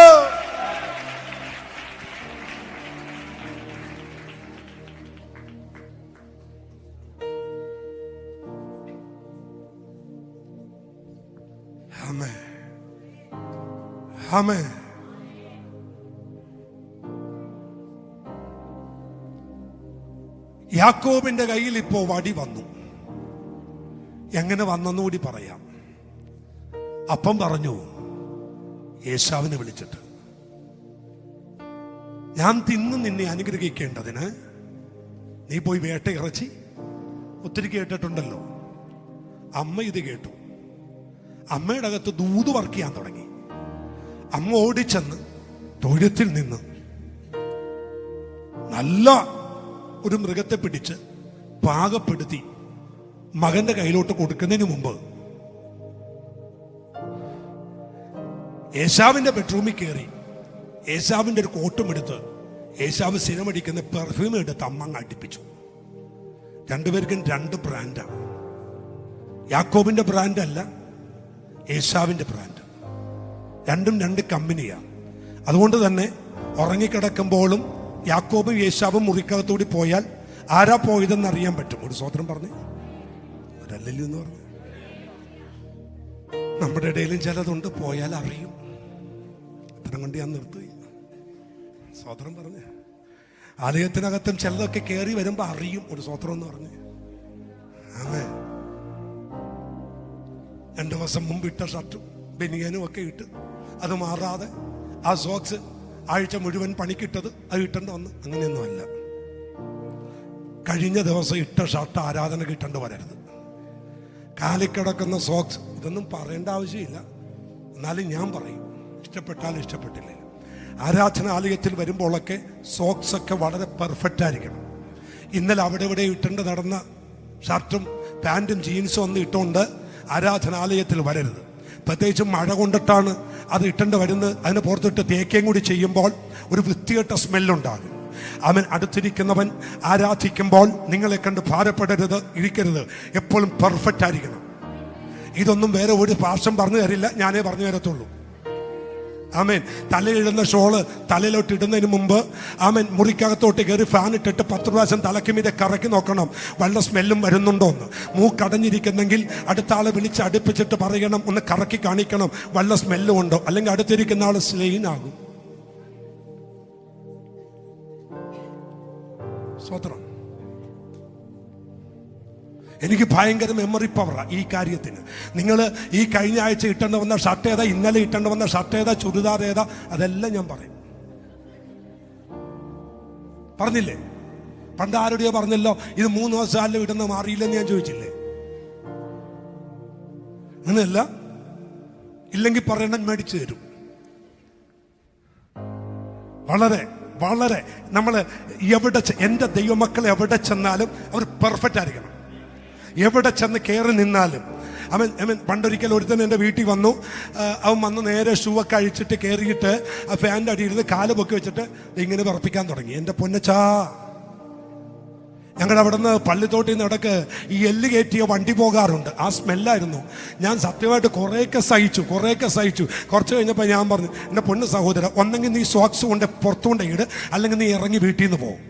ആമേൻ, ആമേൻ. യാക്കോബിന്റെ കയ്യിൽ ഇപ്പോ വടി വന്നു. എങ്ങനെ വന്നെന്നുകൂടി പറയാം. അപ്പം പറഞ്ഞു ഏശാവിനെ വിളിച്ചിട്ട്, ഞാൻ തിന്ന് നിന്നെ അനുഗ്രഹിക്കേണ്ടതിന് നീ പോയി വേട്ടയിറച്ചി. ഒത്തിരി കേട്ടിട്ടുണ്ടല്ലോ. അമ്മ ഇത് കേട്ടു. അമ്മയുടെ അകത്ത് ദൂത് വർക്ക് ചെയ്യാൻ തുടങ്ങി. അമ്മ ഓടിച്ചെന്ന് തൊഴുത്തിൽ നിന്ന് നല്ല ഒരു മൃഗത്തെ പിടിച്ച് പാകപ്പെടുത്തി മകന്റെ കയ്യിലോട്ട് കൊടുക്കുന്നതിന് മുമ്പ് ഏശാവിന്റെ ബെഡ്റൂമിൽ കയറി ഏശാവിന്റെ ഒരു കോട്ടും എടുത്ത് ഏശാവ് സിനിമടിക്കുന്ന പെർഫ്യൂം എടുത്ത് അമ്മ അടുപ്പിച്ചു. രണ്ടുപേർക്കും 2 ബ്രാൻഡാണ്. യാക്കോബിന്റെ ബ്രാൻഡ് അല്ല, ഏശാവിന്റെ ബ്രാൻഡ്. രണ്ടും 2 കമ്പനിയാണ്. അതുകൊണ്ട് തന്നെ ഉറങ്ങിക്കിടക്കുമ്പോഴും യാക്കോബും ഏശാവും മുറിക്കകത്തൂടി പോയാൽ ആരാ പോയതെന്ന് അറിയാൻ പറ്റും. ഒരു സ്വോത്രം പറഞ്ഞു, ഒരല്ലല്ലോ എന്ന് പറഞ്ഞു. നമ്മുടെ ഇടയിലും ചിലതുണ്ട്, പോയാൽ അറിയും. അത്തരം കൊണ്ട് ഞാൻ നിർത്തുകയും സ്വോത്രം പറഞ്ഞു. ആലയത്തിനകത്തും ചിലതൊക്കെ കയറി വരുമ്പോ അറിയും. ഒരു സ്വോത്രം എന്ന് പറഞ്ഞു. ആമേ. 2 ദിവസം മുമ്പ് ഇട്ട ഷർട്ടും ബനിയനും ഒക്കെ ഇട്ട് അത് മാറാതെ ആ സോക്സ് ആഴ്ച മുഴുവൻ പണിക്കിട്ടത് അത് ഇട്ടേണ്ട വന്ന്. അങ്ങനെയൊന്നുമല്ല. കഴിഞ്ഞ ദിവസം ഇട്ട ഷർട്ട് ആരാധന കിട്ടേണ്ട വരരുത്. കാലിക്കിടക്കുന്ന സോക്സ്, ഇതൊന്നും പറയേണ്ട ആവശ്യമില്ല, എന്നാലും ഞാൻ പറയും. ഇഷ്ടപ്പെട്ടാലും ഇഷ്ടപ്പെട്ടില്ലേ, ആരാധനാലയത്തിൽ വരുമ്പോഴൊക്കെ സോക്സ് ഒക്കെ വളരെ പെർഫെക്റ്റ് ആയിരിക്കണം. ഇന്നലെ അവിടെ ഇവിടെ ഇട്ടുണ്ട് നടന്ന ഷർട്ടും പാൻറ്റും ജീൻസും ഒന്നും ഇട്ടുകൊണ്ട് ആരാധനാലയത്തിൽ വരരുത്. പ്രത്യേകിച്ചും മഴ കൊണ്ടിട്ടാണ് അത് ഇട്ടേണ്ട വരുന്നത്. അതിന് പുറത്തിട്ട് തേക്കുകയും കൂടി ചെയ്യുമ്പോൾ ഒരു വൃത്തികെട്ട സ്മെല്ലുണ്ടാകും. അവൻ അടുത്തിരിക്കുന്നവൻ ആരാധിക്കുമ്പോൾ നിങ്ങളെ കണ്ട് ഭാരപ്പെടരുത്, ഇരിക്കരുത്. എപ്പോഴും പെർഫെക്റ്റ് ആയിരിക്കണം. ഇതൊന്നും വേറെ ഒരു ഭാഷം പറഞ്ഞു തരില്ല, ഞാനേ പറഞ്ഞു തരത്തുള്ളൂ. ആമേൻ. തലയിടുന്ന ഷോള് തലയിലോട്ട് ഇടുന്നതിന് മുമ്പ് ആമേൻ മുറിക്കകത്തോട്ട് കയറി ഫാൻ ഇട്ടിട്ട് 10 പ്രാവശ്യം തലയ്ക്ക് മീതെ കറക്കി നോക്കണം, വല്ല സ്മെല്ലും വരുന്നുണ്ടോ എന്ന്. മൂക്കടഞ്ഞിരിക്കുന്നെങ്കിൽ അടുത്ത ആളെ വിളിച്ച് അടുപ്പിച്ചിട്ട് പറയണം, ഒന്ന് കറക്കി കാണിക്കണം വല്ല സ്മെല്ലും ഉണ്ടോ, അല്ലെങ്കിൽ അടുത്തിരിക്കുന്ന ആള് സ്ലെയിൻ ആകും. സ്വോത്രം. എനിക്ക് ഭയങ്കര മെമ്മറി പവറാ ഈ കാര്യത്തിന്. നിങ്ങൾ ഈ കഴിഞ്ഞ ആഴ്ച ഇട്ടേണ്ട വന്ന ഷർട്ട് ഏതാ, ഇന്നലെ ഇട്ടേണ്ട വന്ന ഷർട്ട് ഏതാ, ചുരിദാർ ഏതാ, അതെല്ലാം ഞാൻ പറയും. പറഞ്ഞില്ലേ? പണ്ട് ആരുടെയോ പറഞ്ഞല്ലോ, ഇത് 3 ദിവസം ഇടുന്ന മാറിയില്ലെന്ന് ഞാൻ ചോദിച്ചില്ലേ? അങ്ങനെയല്ല. ഇല്ലെങ്കിൽ പറയണം, മേടിച്ചു തരും. വളരെ വളരെ നമ്മൾ എവിടെ, എൻ്റെ ദൈവമക്കൾ എവിടെ ചെന്നാലും അവർ പെർഫെക്റ്റ് ആയിരിക്കണം. എവിടെ ചെന്ന് കയറി നിന്നാലും. അവൻ പണ്ടൊരിക്കൽ ഒരുത്തൻ എൻ്റെ വീട്ടിൽ വന്നു. അവൻ വന്ന് നേരെ ഷൂ ഒക്കെ അഴിച്ചിട്ട് കയറിയിട്ട് ആ ഫാൻ്റെ അടിയിരുന്ന് കാല് പൊക്കി വെച്ചിട്ട് ഇങ്ങനെ വിറപ്പിക്കാൻ തുടങ്ങി. എൻ്റെ പൊന്നച്ചാ, ഞങ്ങളുടെ അവിടെ നിന്ന് പള്ളിത്തോട്ടിൽ നിന്ന് ഇടക്ക് ഈ എല്ല് കയറ്റിയ വണ്ടി പോകാറുണ്ട്. ആ സ്മെല്ലായിരുന്നു. ഞാൻ സത്യമായിട്ട് കുറേയൊക്കെ സഹിച്ചു. കുറച്ച് കഴിഞ്ഞപ്പോൾ ഞാൻ പറഞ്ഞു, എൻ്റെ പൊണ്ണ് സഹോദര, ഒന്നെങ്കിൽ നീ സോക്സ് കൊണ്ട് പുറത്തുകൊണ്ട് ഇട്, അല്ലെങ്കിൽ നീ ഇറങ്ങി വീട്ടിൽ നിന്ന് പോകും.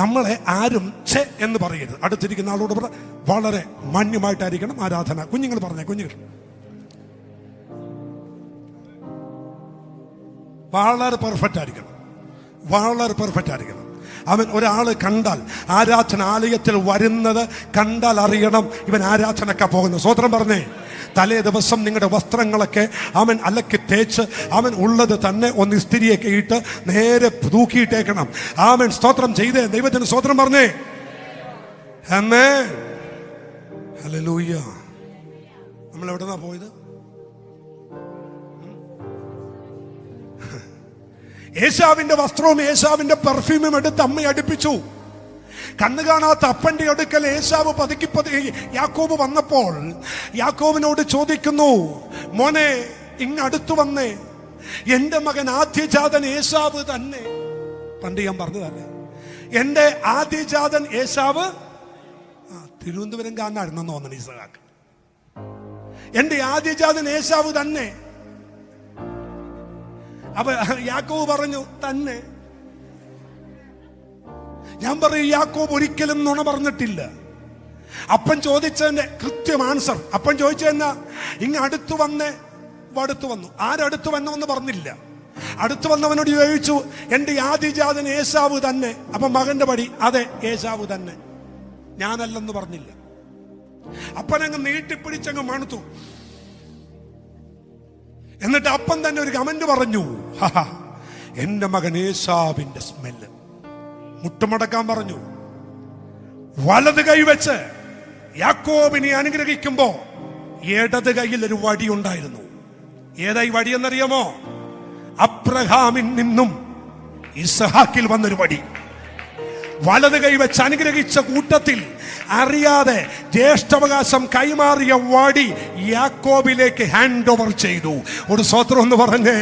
നമ്മളെ ആരും ഛെ എന്ന് പറയരുത്. അടുത്തിരിക്കുന്ന ആളോട് വളരെ മാന്യമായിട്ടായിരിക്കണം ആരാധന. കുഞ്ഞുങ്ങൾ പറഞ്ഞേ, കുഞ്ഞുങ്ങൾ വളരെ പെർഫെക്റ്റ് ആയിരിക്കണം. അവൻ ഒരാൾ കണ്ടാൽ, ആരാധനാലയത്തിൽ വരുന്നത് കണ്ടാൽ അറിയണം ഇവൻ ആരാധനക്കാ പോകുന്നത്. സ്വോത്രം പറഞ്ഞേ. തലേ ദിവസം നിങ്ങളുടെ വസ്ത്രങ്ങളൊക്കെ അവൻ അലക്കി തേച്ച് അവൻ ഉള്ളത് തന്നെ ഒന്ന് ഇസ്തിരിയൊക്കെ ഇട്ട് നേരെ തൂക്കിയിട്ടേക്കണം. അവൻ സ്തോത്രം ചെയ്തേ. ദൈവത്തിന് സ്തോത്രം പറഞ്ഞേ. ആമേൻ. ഹല്ലേലൂയ. നമ്മൾ എവിടെന്നാ പോയത്? ഏശാവിന്റെ വസ്ത്രവും ഏശാവിന്റെ പെർഫ്യൂമും എടുത്ത് അമ്മ അടുപ്പിച്ചു. കണ്ണു കാണാത്ത അപ്പന്റെ അടുക്കൽ ഏശാവ് പതുക്കി യാക്കോബ് വന്നപ്പോൾ യാക്കോബിനോട് ചോദിക്കുന്നു, മോനെ ഇങ്ങ് അടുത്തു വന്നേ, എന്റെ മകൻ ആദ്യജാതൻ ഏശാവ് തന്നെ. പണ്ട് ഞാൻ പറഞ്ഞതല്ലേ, എന്റെ ആദ്യജാതൻ ഏശാവ്. തിരുവനന്തപുരം കാരനായിരുന്നെന്ന് തോന്നണം ഇസഹാക്ക്. എന്റെ ആദ്യജാതൻ ഏശാവ് തന്നെ. അപ്പൊ യാക്കോബ് പറഞ്ഞു തന്നെ. ഞാൻ പറയും, യാക്കോബ് ഒരിക്കലും നുണ പറഞ്ഞിട്ടില്ല. അപ്പൻ ചോദിച്ചതിന്റെ കൃത്യം ആൻസർ. അപ്പൻ ചോദിച്ചതെന്നാ, ഇങ്ങ് അടുത്തു വന്നു. ആരടുത്തു വന്നോന്ന് പറഞ്ഞില്ല. അടുത്തു വന്നവനോട് ചോദിച്ചു, എന്റെ ആദിജാതൻ ഏശാവ് തന്നെ. അപ്പൊ മകന്റെ പടി, അതെ ഏശാവ് തന്നെ, ഞാനല്ലെന്ന് പറഞ്ഞില്ല. അപ്പനങ്ങ് നീട്ടിപ്പിടിച്ചങ്ങ് മണുത്തു. എന്നിട്ട് അപ്പൻ തന്നെ ഒരു കമന്റ് പറഞ്ഞു, എന്റെ മകൻ ഏശാവിന്റെ സ്മെല്ല്. മുട്ടുമടക്കാൻ പറഞ്ഞു. വലത് കൈ വെച്ച് യാക്കോബിനെ അനുഗ്രഹിക്കുമ്പോ ഇടത് കൈയിൽ ഒരു വടി ഉണ്ടായിരുന്നു. ഏതായി വടി എന്നറിയാമോ? അബ്രഹാമിൽ നിന്നും ഇസ്ഹാക്കിൽ വന്നൊരു വടി. വലത് കൈ വെച്ച് അനുഗ്രഹിച്ച കൂട്ടത്തിൽ അറിയാതെ ജ്യേഷ്ഠാവകാശം കൈമാറിയ വടി യാക്കോബിലേക്ക് ഹാൻഡ് ഓവർ ചെയ്തു. ഒരു സ്വത്രം എന്ന് പറഞ്ഞേ,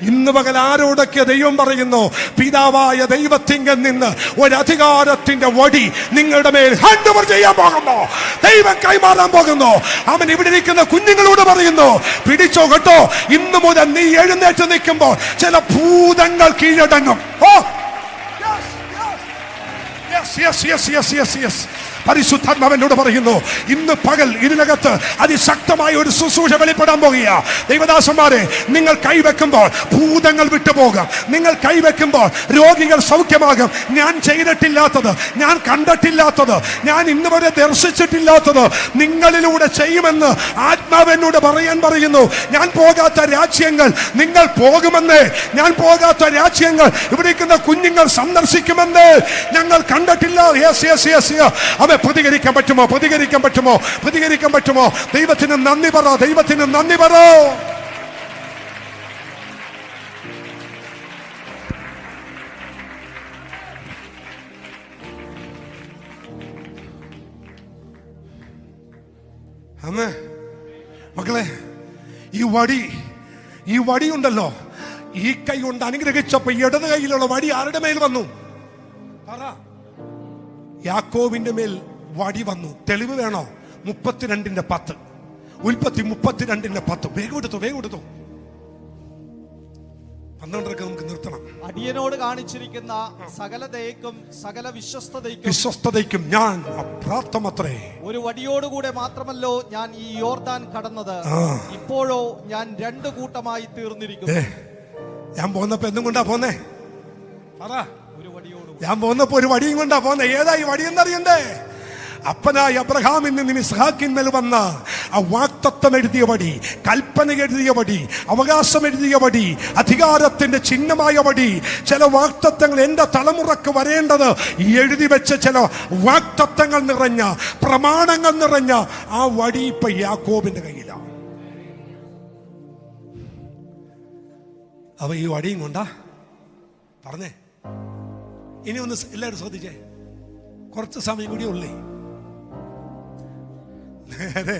ഇന്ന് പകൽ ആരോടൊക്കെ ദൈവം പറയുന്നു, പിതാവായ ദൈവത്തിങ്കൽ നിന്ന് ഒരു അധികാരത്തിന്റെ വടി നിങ്ങളുടെ മേൽ ഹാൻഡ് ഓവർ ചെയ്യാൻ പോകുന്നു, ദൈവം കൈമാറാൻ പോകുന്നു. അവൻ ഇവിടെ ഇരിക്കുന്ന കുഞ്ഞുങ്ങളോട് പറയുന്നു, പിടിച്ചോ കേട്ടോ, ഇന്നു മുതൽ നീ എഴുന്നേറ്റ് നിൽക്കുമ്പോൾ ചില ഭൂതങ്ങൾ കീഴടങ്ങും. ഓ പരിശുദ്ധാത്മാവനോട് പറയുന്നു, ഇന്ന് പകൽ ഇതിനകത്ത് അതിശക്തമായ ഒരു ശുശ്രൂഷ വെളിപ്പെടാൻ പോകുക. ദൈവദാസന്മാരെ, നിങ്ങൾ കൈവെക്കുമ്പോൾ ഭൂതങ്ങൾ വിട്ടുപോകും. നിങ്ങൾ കൈവെക്കുമ്പോൾ രോഗികൾ സൗഖ്യമാകും. ഞാൻ ചെയ്തിട്ടില്ലാത്തത്, ഞാൻ കണ്ടിട്ടില്ലാത്തത്, ഞാൻ ഇന്ന് വരെ ദർശിച്ചിട്ടില്ലാത്തത് നിങ്ങളിലൂടെ ചെയ്യുമെന്ന് ആത്മാവെന്നോട് പറയുന്നു. ഞാൻ പോകാത്ത രാജ്യങ്ങൾ നിങ്ങൾ പോകുമെന്ന്, ഞാൻ പോകാത്ത രാജ്യങ്ങൾ ഇവിടെ ഇരിക്കുന്ന കുഞ്ഞുങ്ങൾ സന്ദർശിക്കുമെന്ന് ഞങ്ങൾ കണ്ടിട്ടില്ല. അവ പ്രതികരിക്കാൻ പറ്റുമോ? പ്രതികരിക്കാൻ പറ്റുമോ? പ്രതികരിക്കാൻ പറ്റുമോ? ദൈവത്തിന് നന്ദി പറ, ദൈവത്തിന് നന്ദി പറ. അമ്മേ മക്കളെ, ഈ വടി ഉണ്ടല്ലോ, ഈ കൈ കൊണ്ട് അനുഗ്രഹിച്ചപ്പോ ഇടത് കൈയിലുള്ള വടി ആരുടെ മേൽ വന്നു? പറ. യാക്കോബിന്റെ മേൽ വടി വന്നു. തെളിവ് വേണോ? 32:10 ഉൽപ്പത്തി 32:10. വേഗം എടുത്തു. 12 നമുക്ക് നിർത്തണം. അടിയനോട് കാണിച്ചിരിക്കുന്ന സകല ദയക്കും സകല വിശ്വസ്തതയ്ക്കും ഞാൻ അപ്രാപ്തമത്രേ. ഒരു വടിയോടുകൂടെ മാത്രമല്ലോ ഞാൻ ഈ യോർദാൻ കടന്നത്, ഇപ്പോഴോ ഞാൻ 2 കൂട്ടമായി തീർന്നിരിക്കുന്നു. ഞാൻ പോന്നപ്പോ എന്തും കൊണ്ടാ പോന്നേ? പറ. ഞാൻ പോന്നപ്പോ ഒരു വടിയും കൊണ്ടാ പോന്നെ. ഏതാ ഈ വടി എന്നറിയണ്ടേ? അപ്പനായ അബ്രഹാമിൽ നിന്ന് ഇസ്ഹാക്കിന്മേൽ വന്ന ആ വാക്തത്വം എഴുതിയ വടി, കൽപ്പന എഴുതിയ വടി, അവകാശം എഴുതിയ വടി, അധികാരത്തിന്റെ ചിഹ്നമായ വടി. ചില വാക്തത്വങ്ങൾ എന്റെ തലമുറക്ക് വരേണ്ടത് എഴുതി വെച്ച ചില വാക്തത്വങ്ങൾ നിറഞ്ഞ, പ്രമാണങ്ങൾ നിറഞ്ഞ ആ വടി ഇപ്പൊ യാക്കോബിന്റെ കയ്യിലാണ്. അവ ഈ വടിയും കൊണ്ടാ പറഞ്ഞേ. ഇനി ഒന്ന് എല്ലാവരും ശ്രദ്ധിച്ചേ, കുറച്ച് സമയം കൂടി ഉള്ളേ. നേരെ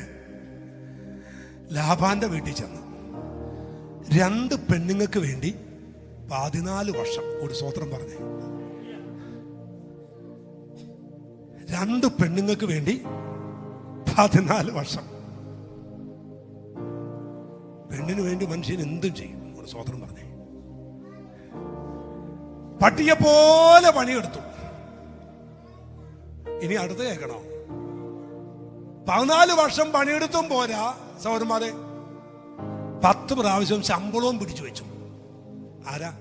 ലാബാന്റെ വീട്ടിൽ ചെന്ന് 2 പെണ്ണുങ്ങൾക്ക് വേണ്ടി 14 വർഷം. ഒരു സ്വത്രം പറഞ്ഞേ. 2 പെണ്ണുങ്ങൾക്ക് വേണ്ടി 14 വർഷം. പെണ്ണിന് വേണ്ടി മനുഷ്യൻ എന്തും ചെയ്യും. ഒരു സ്വത്രം പറഞ്ഞേ. പട്ടിയെ പോലെ പണിയെടുത്തു. ഇനി അടുത്ത് കേൾക്കണോ? 14 വർഷം പണിയെടുത്തും പോരാ സഹോദരന്മാരെ, 10 പ്രാവശ്യം ശമ്പളവും പിടിച്ചു വെച്ചു. ആരാ?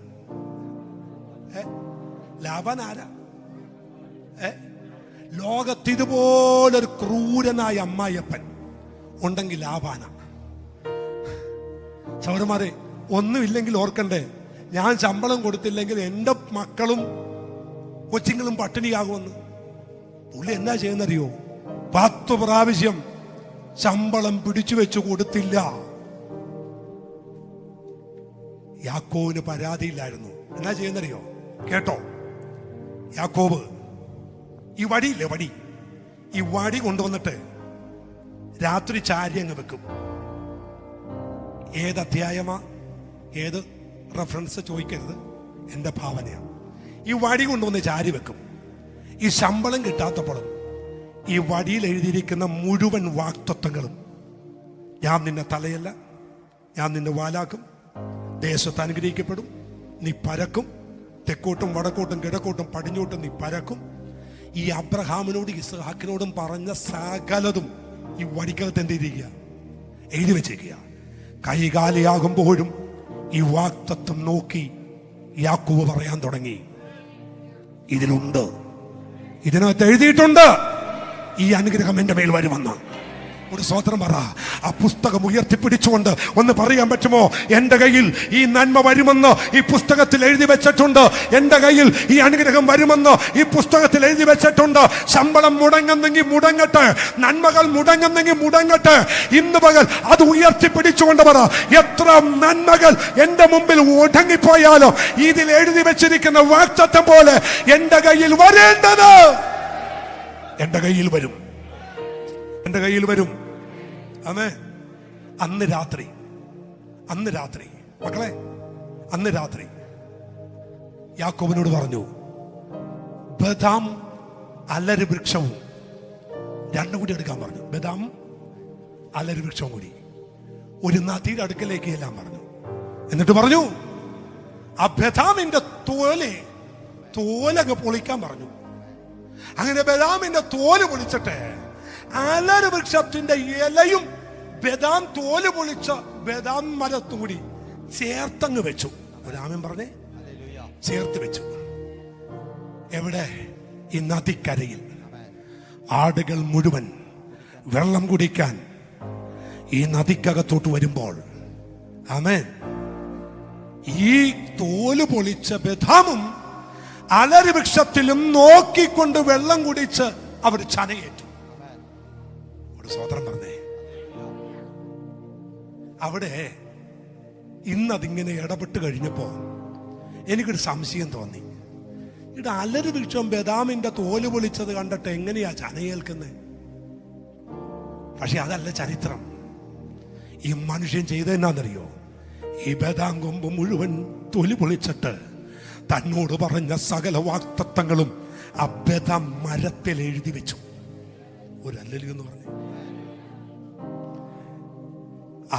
ലാബാൻ ആരാ? ലോകത്തിതുപോലൊരു ക്രൂരനായ അമ്മായിയപ്പൻ ഉണ്ടെങ്കിൽ ലാബാന. സഹോദരന്മാരെ, ഒന്നുമില്ലെങ്കിൽ ഓർക്കണ്ടേ, ഞാൻ ശമ്പളം കൊടുത്തില്ലെങ്കിൽ എൻ്റെ മക്കളും കൊച്ചുങ്ങളും പട്ടിണിയാകുമെന്ന്. പുള്ളി എന്നാ ചെയ്യുന്നറിയോ? 10 പ്രാവശ്യം ശമ്പളം പിടിച്ചു വെച്ചു കൊടുത്തില്ല. യാക്കോബിന് പരാതിയില്ലായിരുന്നു. എന്നാ ചെയ്യുന്നറിയോ? കേട്ടോ, യാക്കോബ് ഈ വടിയില്ലേ, ഈ വടി കൊണ്ടുവന്നിട്ട് രാത്രി ചാരി അങ്ങ് വെക്കും. ഏത് അധ്യായമാ, ഏത് റെഫറൻസ് ചോദിക്കരുത്, എൻ്റെ ഭാവനയാണ്. ഈ വടി കൊണ്ടുവന്ന് ചാരി വെക്കും. ഈ ശമ്പളം കിട്ടാത്തപ്പോഴും ഈ വടിയിൽ എഴുതിയിരിക്കുന്ന മുഴുവൻ വാക്തത്വങ്ങളും, ഞാൻ നിന്നെ തലയല്ല, ഞാൻ നിന്നെ വാലാക്കും, ദേശത്ത് അനുഗ്രഹിക്കപ്പെടും, നീ പരക്കും, തെക്കോട്ടും വടക്കോട്ടും കിഴക്കോട്ടും പടിഞ്ഞോട്ടും നീ പരക്കും. ഈ അബ്രഹാമിനോടും ഇസ്ഹാക്കിനോടും പറഞ്ഞ സകലതും ഈ വടിക്കകത്ത് എന്ത് ചെയ്തിരിക്കുക? എഴുതി വെച്ചേക്കുക. കൈകാലിയാകുമ്പോഴും ഈ വാക്തത്വം നോക്കി യാക്കോബ് പറയാൻ തുടങ്ങി, ഇതിലുണ്ട്, ഇതിനകത്ത് എഴുതിയിട്ടുണ്ട്, ഈ അനുഗ്രഹം എന്റെ മേൽ വരുമെന്ന്. ഒരു സ്വതന്ത്രം പറ. ആ പുസ്തകം ഉയർത്തിപ്പിടിച്ചുകൊണ്ട് ഒന്ന് പറയാൻ പറ്റുമോ? എൻ്റെ കയ്യിൽ ഈ നന്മ വരുമെന്ന് ഈ പുസ്തകത്തിൽ എഴുതി വെച്ചിട്ടുണ്ട്. എൻ്റെ കയ്യിൽ ഈ അനുഗ്രഹം വരുമെന്ന് ഈ പുസ്തകത്തിൽ എഴുതി വെച്ചിട്ടുണ്ട്. ശമ്പളം മുടങ്ങുന്നെങ്കിൽ മുടങ്ങട്ടെ, നന്മകൾ മുടങ്ങുന്നെങ്കിൽ മുടങ്ങട്ടെ. ഇന്ന് പകൽ അത് ഉയർത്തിപ്പിടിച്ചുകൊണ്ട് പറ, എത്ര നന്മകൾ എൻ്റെ മുമ്പിൽ ഒടുങ്ങിപ്പോയാലോ ഇതിൽ എഴുതി വെച്ചിരിക്കുന്ന വാക്തത്വം പോലെ എൻ്റെ കയ്യിൽ വരേണ്ടത് എൻ്റെ കയ്യിൽ വരും, എൻ്റെ കയ്യിൽ വരും. ആമേ. അന്ന് രാത്രി മക്കളെ, അന്ന് രാത്രി യാക്കോബിനോട് പറഞ്ഞു, ബദാം അലരി വൃക്ഷവും രണ്ടും കൂടി എടുക്കാൻ പറഞ്ഞു. ബദാം അലരി വൃക്ഷവും കൂടി ഒരു നദിയുടെ അടുക്കലേക്ക് എല്ലാം പറഞ്ഞു. എന്നിട്ട് പറഞ്ഞു, ആ ബദാമിന്റെ തോലങ്ങ് പൊളിക്കാൻ പറഞ്ഞു. അങ്ങനെ ബദാമിന്റെ തോല് പൊളിച്ചിട്ട് അലരി വൃക്ഷത്തിന്റെ ഇലയും ബദാം തോല് പൊളിച്ച ബദാം മരത്തും കൂടി ചേർത്തങ്ങ് വെച്ചു. രാമൻ പറഞ്ഞേ, ചേർത്ത് വെച്ചു. എവിടെ? ഈ നദിക്കരയിൽ. ആടുകൾ മുഴുവൻ വെള്ളം കുടിക്കാൻ ഈ നദിക്കകത്തോട്ട് വരുമ്പോൾ, ആമേൻ, ഈ തോല് പൊളിച്ച ബദാമും അലരി വൃക്ഷത്തിലും നോക്കിക്കൊണ്ട് വെള്ളം കുടിച്ച് അവർ ചനയേറ്റു. ഒരു സ്വതന്ത്രം പറഞ്ഞേ. അവിടെ ഇന്നതിങ്ങനെ ഇടപെട്ട് കഴിഞ്ഞപ്പോ എനിക്കൊരു സംശയം തോന്നി. ഇവിടെ അലരി വൃക്ഷം ബദാമിന്റെ തോല് പൊളിച്ചത് കണ്ടിട്ട് എങ്ങനെയാ ചനയേൽക്കുന്നത്? പക്ഷെ അതല്ല ചരിത്രം. ഈ മനുഷ്യൻ ചെയ്തെന്നാന്നറിയോ? ഈ ബദാം കൊമ്പ് മുഴുവൻ തൊലി പൊളിച്ചിട്ട് തന്നോട് പറഞ്ഞ സകല വാക്തത്വങ്ങളും ആ ബദാം മരത്തിൽ എഴുതി വെച്ചു. ഒരു അല്ലലി എന്ന് പറഞ്ഞു.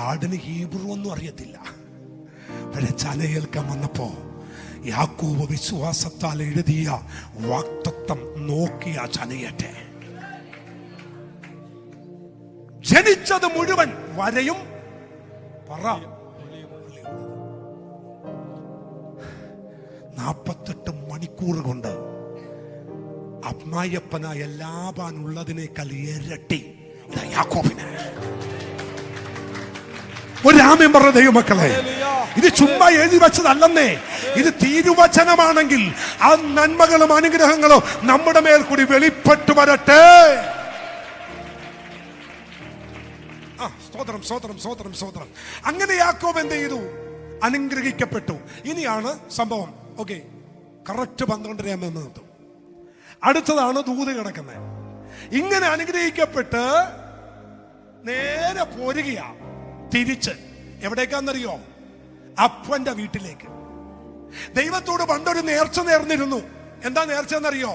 ആടിന് ഹീബ്രു ഒന്നും അറിയത്തില്ല. പക്ഷെ ചനയേൽക്കാൻ വന്നപ്പോ യാക്കോബ് വിശ്വാസത്താൽ എഴുതിയ വാക്തത്വം നോക്കിയ ചനയേറ്റെ. ജനിച്ചത് മുഴുവൻ വരയും 48 മണിക്കൂർ കൊണ്ട് അമ്മായിയപ്പനായ ലാബാൻ ഉള്ളതിനേക്കാൾ ഇരട്ടി യാക്കോബിന്. ഒരു ആമേൻ പറഞ്ഞ ദൈവമക്കളെ, ഇത് ചുമ്മാ എഴുതി വെച്ചതല്ലെന്നേ. ഇത് തിരുവചനമാണെങ്കിൽ ആ നന്മകളും അനുഗ്രഹങ്ങളും നമ്മുടെ മേൽ കൂടി വെളിപ്പെട്ടു വരട്ടെ. സ്തോത്രം, സ്തോത്രം, സ്തോത്രം, സ്തോത്രം. അങ്ങനെ യാക്കോബ് എന്ത് ചെയ്തു? അനുഗ്രഹിക്കപ്പെട്ടു. ഇനിയാണ് സംഭവം. ഓക്കെ, കറക്റ്റ് 12 നിർത്തും. അടുത്തതാണ് ദൂത് കിടക്കുന്നത്. ഇങ്ങനെ അനുഗ്രഹിക്കപ്പെട്ട് നേരെ പോരുകയാ തിരിച്ച്. എവിടേക്കാന്നറിയോ? അപ്പന്റെ വീട്ടിലേക്ക്. ദൈവത്തോട് പണ്ടൊരു നേർച്ച നേർന്നിരുന്നു. എന്താ നേർച്ച എന്നറിയോ?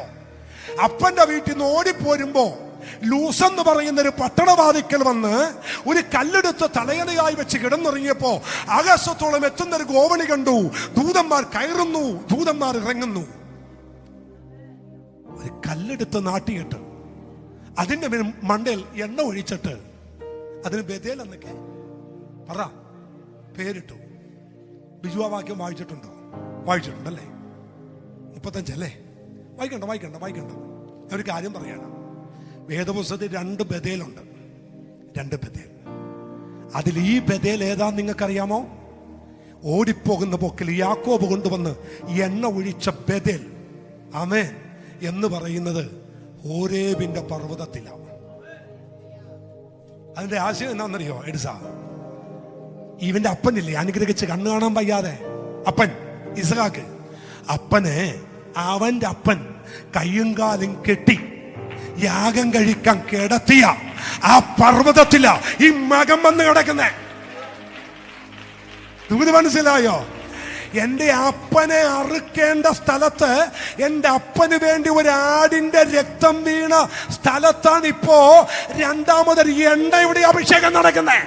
അപ്പന്റെ വീട്ടിൽ നിന്ന് ഓടിപ്പോരുമ്പോ ലൂസ് എന്ന് പറയുന്ന ഒരു പട്ടണവാതിക്കൽ വന്ന് ഒരു കല്ലെടുത്ത് തലയണയായി വെച്ച് കിടന്നുറങ്ങിയപ്പോ ആകാശത്തോളം എത്തുന്ന ഒരു ഗോവണി കണ്ടു. ദൂതന്മാർ കയറുന്നു, ദൂതന്മാർ ഇറങ്ങുന്നു. ഒരു കല്ലെടുത്ത് നാട്ടിയിട്ട് അതിന്റെ മണ്ടയിൽ എണ്ണ ഒഴിച്ചിട്ട് അതിന് ബദേൽ എന്നൊക്കെ പറ പേരിട്ടു. ബിജുവാ വാക്യം വായിച്ചിട്ടുണ്ടോ? വായിച്ചിട്ടുണ്ടല്ലേ? 35 അല്ലേ? വായിക്കണ്ട. ഒരു കാര്യം പറയണം. വേദപുസ്തകത്തിൽ 2 ബദേലുണ്ട്. 2 ബദേൽ. അതിൽ ഈ ബദേൽ ഏതാ നിങ്ങൾക്കറിയാമോ? ഓടിപ്പോകുന്ന പോക്കിൽ യാക്കോബ് കൊണ്ടുവന്ന് എണ്ണ ഒഴിച്ച ബദേൽ, ആമേൻ, എന്ന് പറയുന്നത് ഹോരേബിന്റെ പർവ്വതത്തിലാണ്. അതിന്റെ ആശയം എന്താണെന്നറിയോ? എഡിസ, ഇവന്റെ അപ്പനില്ലേ അനുഗ്രഹിച്ച് കണ്ണു കാണാൻ വയ്യാതെ അപ്പൻ ഇസ്ഹാക്ക്, അപ്പനെ അവന്റെ അപ്പൻ കയ്യും കാലും കെട്ടി യാഗം കഴിക്കാൻ കിടത്തിയ ആ പർവ്വതത്തില ഈ മകൻ വന്ന് കിടക്കുന്നേ. നിങ്ങൾക്ക് മനസ്സിലായോ? എന്റെ അപ്പനെ അറുക്കേണ്ട സ്ഥലത്ത് എന്റെ അപ്പന് വേണ്ടി ഒരു ആടിന്റെ രക്തം വീണ സ്ഥലത്താണ് ഇപ്പോ രണ്ടാമതൊരു എണ്ണയുടെ അഭിഷേകം നടക്കുന്നേ.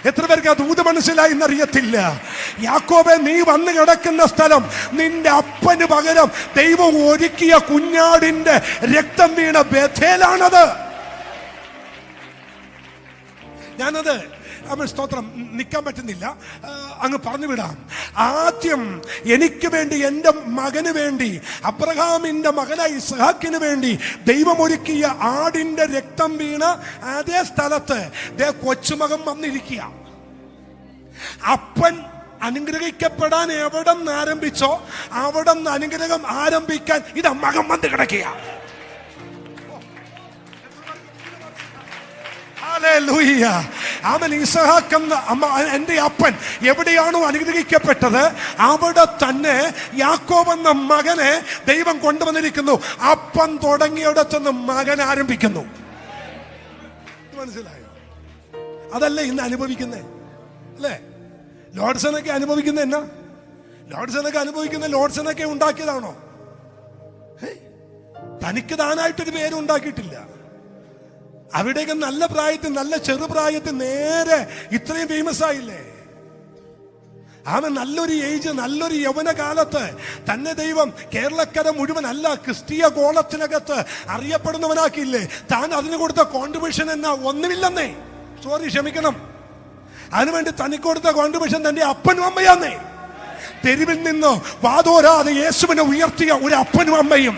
എത്ര പേർക്ക് ആ ദൂത് മനസ്സിലായി എന്നറിയത്തില്ല. യാക്കോബേ, നീ വന്ന് കിടക്കുന്ന സ്ഥലം നിന്റെ അപ്പന് പകരം ദൈവം ഒരുക്കിയ കുഞ്ഞാടിന്റെ രക്തം വീണ ബേഥേലാണത്. ഞാനത് സ്തോത്രം നിൽക്കാൻ പറ്റുന്നില്ല, അങ്ങ് പറഞ്ഞു വിടാം. ആദ്യം എനിക്ക് വേണ്ടി, എൻ്റെ മകന് വേണ്ടി, അബ്രഹാമിന്റെ മകനായ ഇസ്ഹാക്കിന് വേണ്ടി ദൈവം ഒരുക്കിയ ആടിന്റെ രക്തം വീണ അതേ സ്ഥലത്ത് കൊച്ചുമകൻ വന്നിരിക്കുക. അപ്പൻ അനുഗ്രഹിക്കപ്പെടാൻ എവിടെ നിന്ന് ആരംഭിച്ചോ അവിടെ നിന്ന് അനുഗ്രഹം ആരംഭിക്കാൻ ഇത് മകൻ വന്ന് കിടക്കുക. ഹല്ലേലൂയ. അവൻ ഇസഹാക്ക് എന്ന എന്റെ അപ്പൻ എവിടെയാണോ അനുഗ്രഹിക്കപ്പെട്ടത് അവിടെ തന്നെ യാക്കോബ് എന്ന മകനെ ദൈവം കൊണ്ടുവന്നിരിക്കുന്നു. അപ്പൻ തുടങ്ങിയിടത്തുനിന്ന് മകൻ ആരംഭിക്കുന്നു. മനസ്സിലായോ? അതല്ലേ ഇന്ന് അനുഭവിക്കുന്നേ അല്ലേ? ലോഡ്സനൊക്കെ അനുഭവിക്കുന്ന എന്നാ? ലോഡ്സനൊക്കെ അനുഭവിക്കുന്ന ലോഡ്സനൊക്കെ ഉണ്ടാക്കിയതാണോ? തനിക്ക് താനായിട്ടൊരു പേരും ഉണ്ടാക്കിയിട്ടില്ല. അവിടെയൊക്കെ നല്ല പ്രായത്തിൽ, നല്ല ചെറുപ്രായത്തിൽ നേരെ ഇത്രയും ഫേമസ് ആയില്ലേ? അവൻ നല്ലൊരു ഏജ്, നല്ലൊരു യൗവന കാലത്ത് തന്നെ ദൈവം കേരളക്കര മുഴുവൻ അല്ല ക്രിസ്തീയ ഗോളത്തിനകത്ത് അറിയപ്പെടുന്നവനാക്കിയില്ലേ? താൻ അതിന് കൊടുത്ത കോൺട്രിബ്യൂഷൻ എന്നാ? ഒന്നുമില്ലെന്നേ. സോറി, ക്ഷമിക്കണം. അതിനുവേണ്ടി തനിക്ക് കൊടുത്ത കോൺട്രിബ്യൂഷൻ തന്റെ അപ്പനും അമ്മയാന്നേ. തെരുവിൽ നിന്ന് വാതോരാതെ യേശുവിനെ ഉയർത്തിയ ഒരു അപ്പനും അമ്മയും,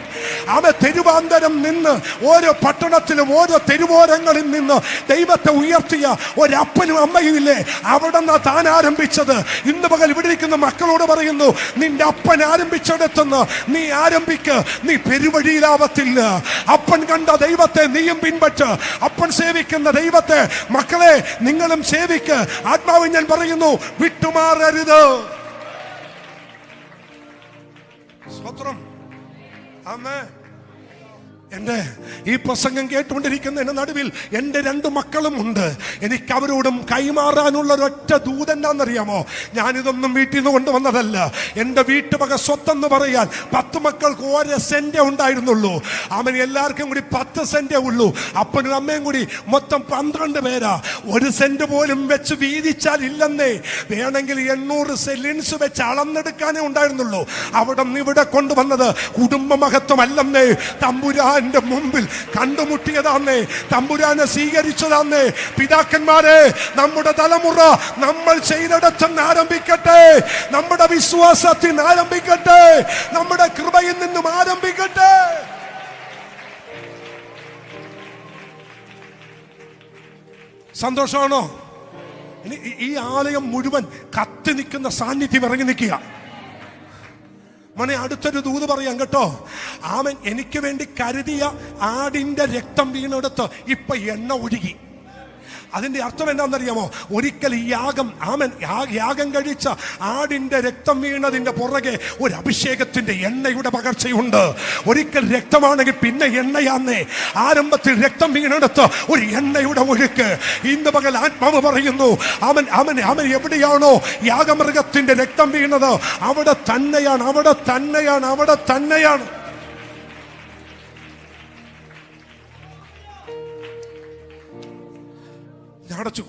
അവ തെരുവാന്തരം നിന്ന് ഓരോ പട്ടണത്തിലും ഓരോ തെരുവോരങ്ങളിൽ നിന്ന് ദൈവത്തെ ഉയർത്തിയ ഒരപ്പനും അമ്മയും ഇല്ലേ? അവിടെ നിന്നാ താൻ ആരംഭിച്ചത്. ഇന്ന് പകൽ ഇവിടെ ഇരിക്കുന്ന മക്കളോട് പറയുന്നു, നിന്റെ അപ്പൻ ആരംഭിച്ചെടുത്തുനിന്ന് നീ ആരംഭിക്ക്. നീ പെരുവഴിയിലാവത്തില്ല. അപ്പൻ കണ്ട ദൈവത്തെ നീയും പിൻപറ്റ്. അപ്പൻ സേവിക്കുന്ന ദൈവത്തെ മക്കളെ നിങ്ങളും സേവിക്ക്. ആത്മാവിൽ ഞാൻ പറയുന്നു, വിട്ടുമാറരുത്. സ്തോത്രം. ആമേൻ. എന്റെ ഈ പ്രസംഗം കേട്ടുകൊണ്ടിരിക്കുന്ന എന്റെ നടുവിൽ എന്റെ 2 മക്കളും ഉണ്ട്. എനിക്ക് അവരോടും കൈമാറാനുള്ള ഒരൊറ്റ ദൂത് എന്താണെന്നറിയാമോ? ഞാനിതൊന്നും വീട്ടിൽ നിന്ന് കൊണ്ടുവന്നതല്ല. എന്റെ വീട്ടുവക സ്വത്തെന്ന് പറയാൻ 10 മക്കൾക്ക് 1 സെന്റേ ഉണ്ടായിരുന്നുള്ളൂ. അവൻ എല്ലാവർക്കും കൂടി 10 സെന്റേ ഉള്ളൂ. അപ്പനും അമ്മയും കൂടി മൊത്തം 12 പേരാ. 1 സെന്റ് പോലും വെച്ച് വീതിച്ചാൽ ഇല്ലെന്നേ. വേണമെങ്കിൽ 800 സെല്ലിൻസ് വെച്ച് അളന്നെടുക്കാനേ ഉണ്ടായിരുന്നുള്ളൂ. അവിടെ നിന്ന് ഇവിടെ കൊണ്ടുവന്നത് കുടുംബ മഹത്വമല്ലെന്നേ. തമ്പുരാന്റെ മുമ്പിൽ കണ്ടുമുട്ടിയതാന്നേ. തമ്പുരാനെ സ്വീകരിച്ചതാന്നേ. പിതാക്കന്മാരെ, നമ്മുടെ തലമുറ നമ്മൾ ചെയ്തിടത്തുനിന്ന് ആരംഭിക്കട്ടെ. നമ്മുടെ വിശ്വാസത്തിൽ നിന്ന് ആരംഭിക്കട്ടെ. നമ്മുടെ കൃപയിൽ നിന്നും ആരംഭിക്കട്ടെ. സന്തോഷമാണോ? ഇനി ഈ ആലയം മുഴുവൻ കത്തി നിൽക്കുന്ന സാന്നിധ്യം ഇറങ്ങി നിൽക്കുക. മോനെ, അടുത്തൊരു ദൂത് പറയാം കേട്ടോ. ആമൻ എനിക്ക് വേണ്ടി കരുതിയ ആടിന്റെ രക്തം വീണെടുത്ത് ഇപ്പൊ എണ്ണ ഒഴുകി. അതിന്റെ അർത്ഥം എന്താണെന്നറിയാമോ? ഒരിക്കൽ ഈ യാഗം കഴിച്ച ആടിന്റെ രക്തം വീണതിന്റെ പുറകെ ഒരു അഭിഷേകത്തിന്റെ എണ്ണയുടെ പകർച്ചയുണ്ട്. ഒരിക്കൽ രക്തമാണെങ്കിൽ പിന്നെ എണ്ണയാന്നേ. ആരംഭത്തിൽ രക്തം വീണെടുത്ത് ഒരു എണ്ണയുടെ ഒഴുക്ക്. ഇന്ന് പകൽ ആത്മാവ് പറയുന്നു, അവൻ എവിടെയാണോ യാഗമൃഗത്തിന്റെ രക്തം വീണത് അവിടെ തന്നെയാണ്, അവിടെ തന്നെയാണ്, അവിടെ തന്നെയാണ്. അടച്ചു.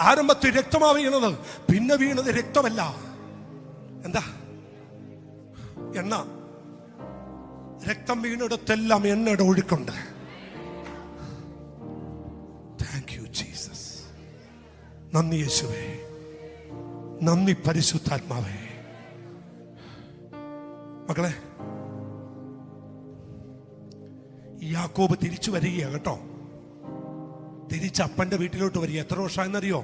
ആരംഭത്തിൽ രക്തമാ വീണത്, പിന്നെ വീണത് രക്തമല്ല. എന്താ? എണ്ണ. രക്തം വീണെടുത്തെല്ലാം എണ്ണയുടെ ഒഴുക്കുണ്ട്. Thank you Jesus. നന്ദി യേശുവേ, നന്ദി പരിശുദ്ധാത്മാവേ. മക്കളെ, യാക്കോബ് തിരിച്ചു വരികയാ കേട്ടോ. തിരിച്ച് അപ്പന്റെ വീട്ടിലോട്ട് വരിക. എത്ര വർഷമായെന്നറിയോ?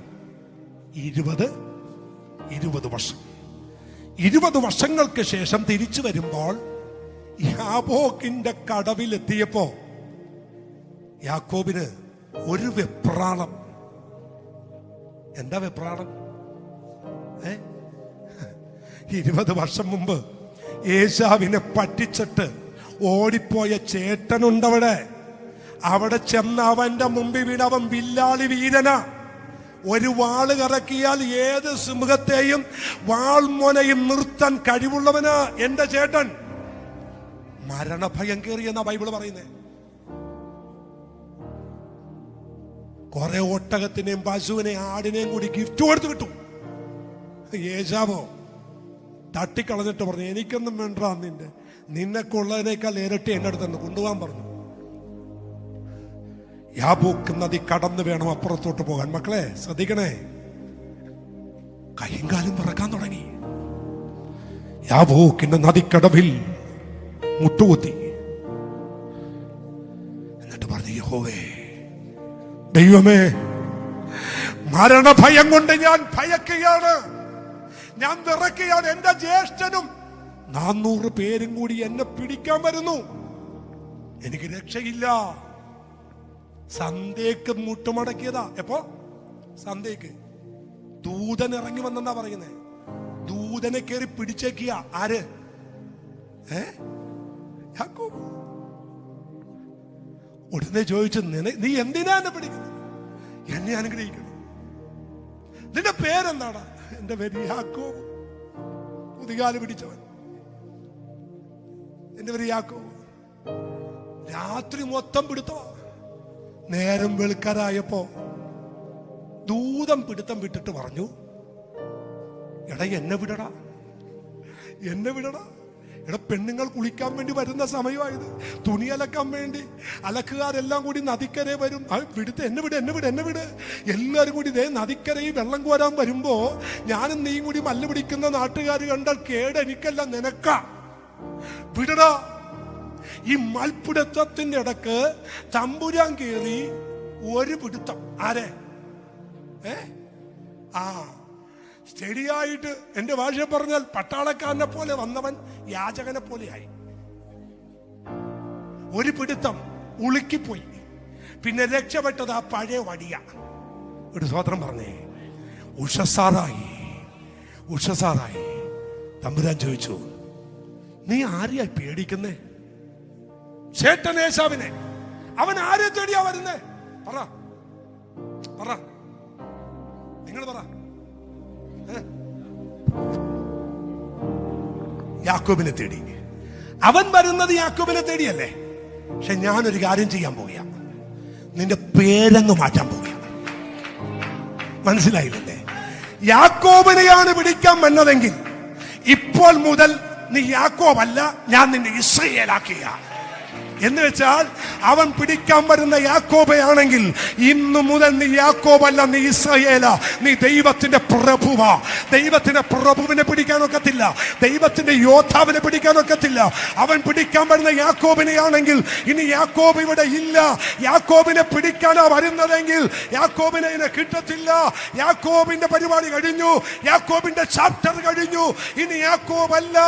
20 വർഷം. 20 വർഷങ്ങൾക്ക് ശേഷം തിരിച്ചു വരുമ്പോൾ യാബോക്കിന്റെ കടവിലെത്തിയപ്പോ യാക്കോബിന് ഒരു വെപ്രാളം. എന്താ വെപ്രാളം? 20 വർഷം മുമ്പ് ഏശാവിനെ പറ്റിച്ചിട്ട് ഓടിപ്പോയ ചേട്ടനുണ്ടവിടെ. അവിടെ ചെന്ന് അവന്റെ മുമ്പിൽ വീണ് അവൻ വില്ലാളി വീരനാ. ഒരു വാള് കറക്കിയാൽ ഏത് സിംഹത്തെയും വാൾമൊനയും നിർത്താൻ കഴിവുള്ളവനാ എന്റെ ചേട്ടൻ. മരണഭയം കയറിയെന്നാ ബൈബിള് പറയുന്നേ. കുറെ ഒട്ടകത്തിനെയും പശുവിനെയും ആടിനെയും കൂടി ഗിഫ്റ്റ് കൊടുത്തു വിട്ടു. ഏശാവോ തട്ടിക്കളഞ്ഞിട്ട് പറഞ്ഞു, എനിക്കൊന്നും വേണ്ട, നിന്നെക്കുള്ളതിനേക്കാൾ ഇരട്ടി എന്റെ അടുത്ത് കൊണ്ടുപോകാൻ പറഞ്ഞു. യാബോക്ക് നദി കടന്നു വേണം അപ്പുറത്തോട്ട് പോകാൻ. മക്കളെ ശ്രദ്ധിക്കണേ, കൈയും കാലും വിറക്കാൻ തുടങ്ങി. യാബോക്കിന്റെ നദിക്കടവിൽ മുട്ടുകുത്തി. എന്നിട്ട് പറഞ്ഞു, യഹോവേ ദൈവമേ, മരണഭയം കൊണ്ട് ഞാൻ ഭയക്കുകയാണ്, ഞാൻ വിറക്കുകയാണ്. എന്റെ ജ്യേഷ്ഠനും 400 പേരും കൂടി എന്നെ പിടിക്കാൻ വരുന്നു. എനിക്ക് രക്ഷയില്ല. സന്ധ്യക്ക് മുട്ടുമടക്കിയതാ. എപ്പോ? സന്ധ്യക്ക്. ദൂതൻ ഇറങ്ങി വന്നെന്നാ പറയുന്നേ. ദൂതനെ കയറി പിടിച്ചേക്കിയ ആര്? യാക്കോബ്. ഉടനെ ചോദിച്ചു, നീ എന്തിനാ എന്നെ പിടിക്കുന്നത്? എന്നെ അനുഗ്രഹിക്കണം. നിന്റെ പേരെന്താടാ? എന്റെ പേര് യാക്കോബ്, കുതികാല് പിടിച്ചവൻ. എന്റെ പേര് യാക്കോബ്. രാത്രി മൊത്തം പിടുത്തമാ. നേരം വെളുക്കാറായപ്പോ ദൂതം പിടുത്തം വിട്ടിട്ട് പറഞ്ഞു, എടാ എന്നെ വിടടാ, എന്നെ വിടടാ. എടാ, പെണ്ണുങ്ങൾ കുളിക്കാൻ വേണ്ടി വരുന്ന സമയമായത്, തുണി അലക്കാൻ വേണ്ടി അലക്കുകാരെല്ലാം കൂടി നദിക്കരെ വരും. വിടുത്ത്, എന്നെ വിട്, എന്നെ വിട്, എന്നെ വിട്. എല്ലാവരും കൂടി ഇതേ നദിക്കരയിൽ വെള്ളം കോരാൻ വരുമ്പോ ഞാനും നീയും കൂടി മല്ല് പിടിക്കുന്ന നാട്ടുകാർ കണ്ടാൽ കേട് എനിക്കല്ല നിനക്കാ. വിടടാ. ഈ മൽപിടുത്തത്തിന്റെ ഇടക്ക് തമ്പുരാൻ കയറി ഒരു പിടുത്തം. ആരെ? ശരിയായിട്ട് എന്റെ ഭാഷ പറഞ്ഞാൽ പട്ടാളക്കാരനെ പോലെ വന്നവൻ യാചകനെ പോലെയായി. ഒരു പിടുത്തം ഉളുക്കിപ്പോയി. പിന്നെ രക്ഷപ്പെട്ടത് ആ പഴയ വടിയ. ഒരു സ്വതന്ത്രം പറഞ്ഞേ, ഉഷസാറായി, ഉഷസാറായി. തമ്പുരാൻ ചോദിച്ചു, നീ ആരെയാ പേടിക്കുന്നേ? ചേട്ടൻ ഏശാവിനെ. അവൻ ആരെ തേടിയാ വരുന്നേ? പറ, പറ, നിങ്ങൾ പറ. യാക്കോബിനെ തേടി. അവൻ വരുന്നത് യാക്കോബിനെ തേടിയല്ലേ? പക്ഷെ ഞാനൊരു കാര്യം ചെയ്യാൻ പോവുക, നിന്റെ പേരങ്ങ് മാറ്റാൻ പോവുക. മനസ്സിലായില്ലേ? യാക്കോബിനെയാണ് പിടിക്കാൻ വന്നതെങ്കിൽ ഇപ്പോൾ മുതൽ നീ യാക്കോബല്ല, ഞാൻ നിന്നെ ഇസ്രായേലാക്കിയ. എന്ന് വെച്ചാൽ അവൻ പിടിക്കാൻ വരുന്ന യാക്കോബയാണെങ്കിൽ ഇന്നു മുതൽ നീ യാക്കോബല്ല, നീ ഇസ്രായേല. നീ ദൈവത്തിന്റെ പ്രഭുവാ. ദൈവത്തിന്റെ പ്രഭുവിനെ പിടിക്കാനൊക്കത്തില്ല, ദൈവത്തിന്റെ യോദ്ധാവിനെ പിടിക്കാനൊക്കത്തില്ല. അവൻ പിടിക്കാൻ വരുന്ന യാക്കോബിനെയാണെങ്കിൽ ഇനി യാക്കോബ് ഇവിടെ ഇല്ല. യാക്കോബിനെ പിടിക്കാനാ വരുന്നതെങ്കിൽ യാക്കോബിനെ ഇനി കിട്ടത്തില്ല. യാക്കോബിന്റെ പരിപാടി കഴിഞ്ഞു, യാക്കോബിന്റെ ചാപ്റ്റർ കഴിഞ്ഞു. ഇനി യാക്കോബല്ല,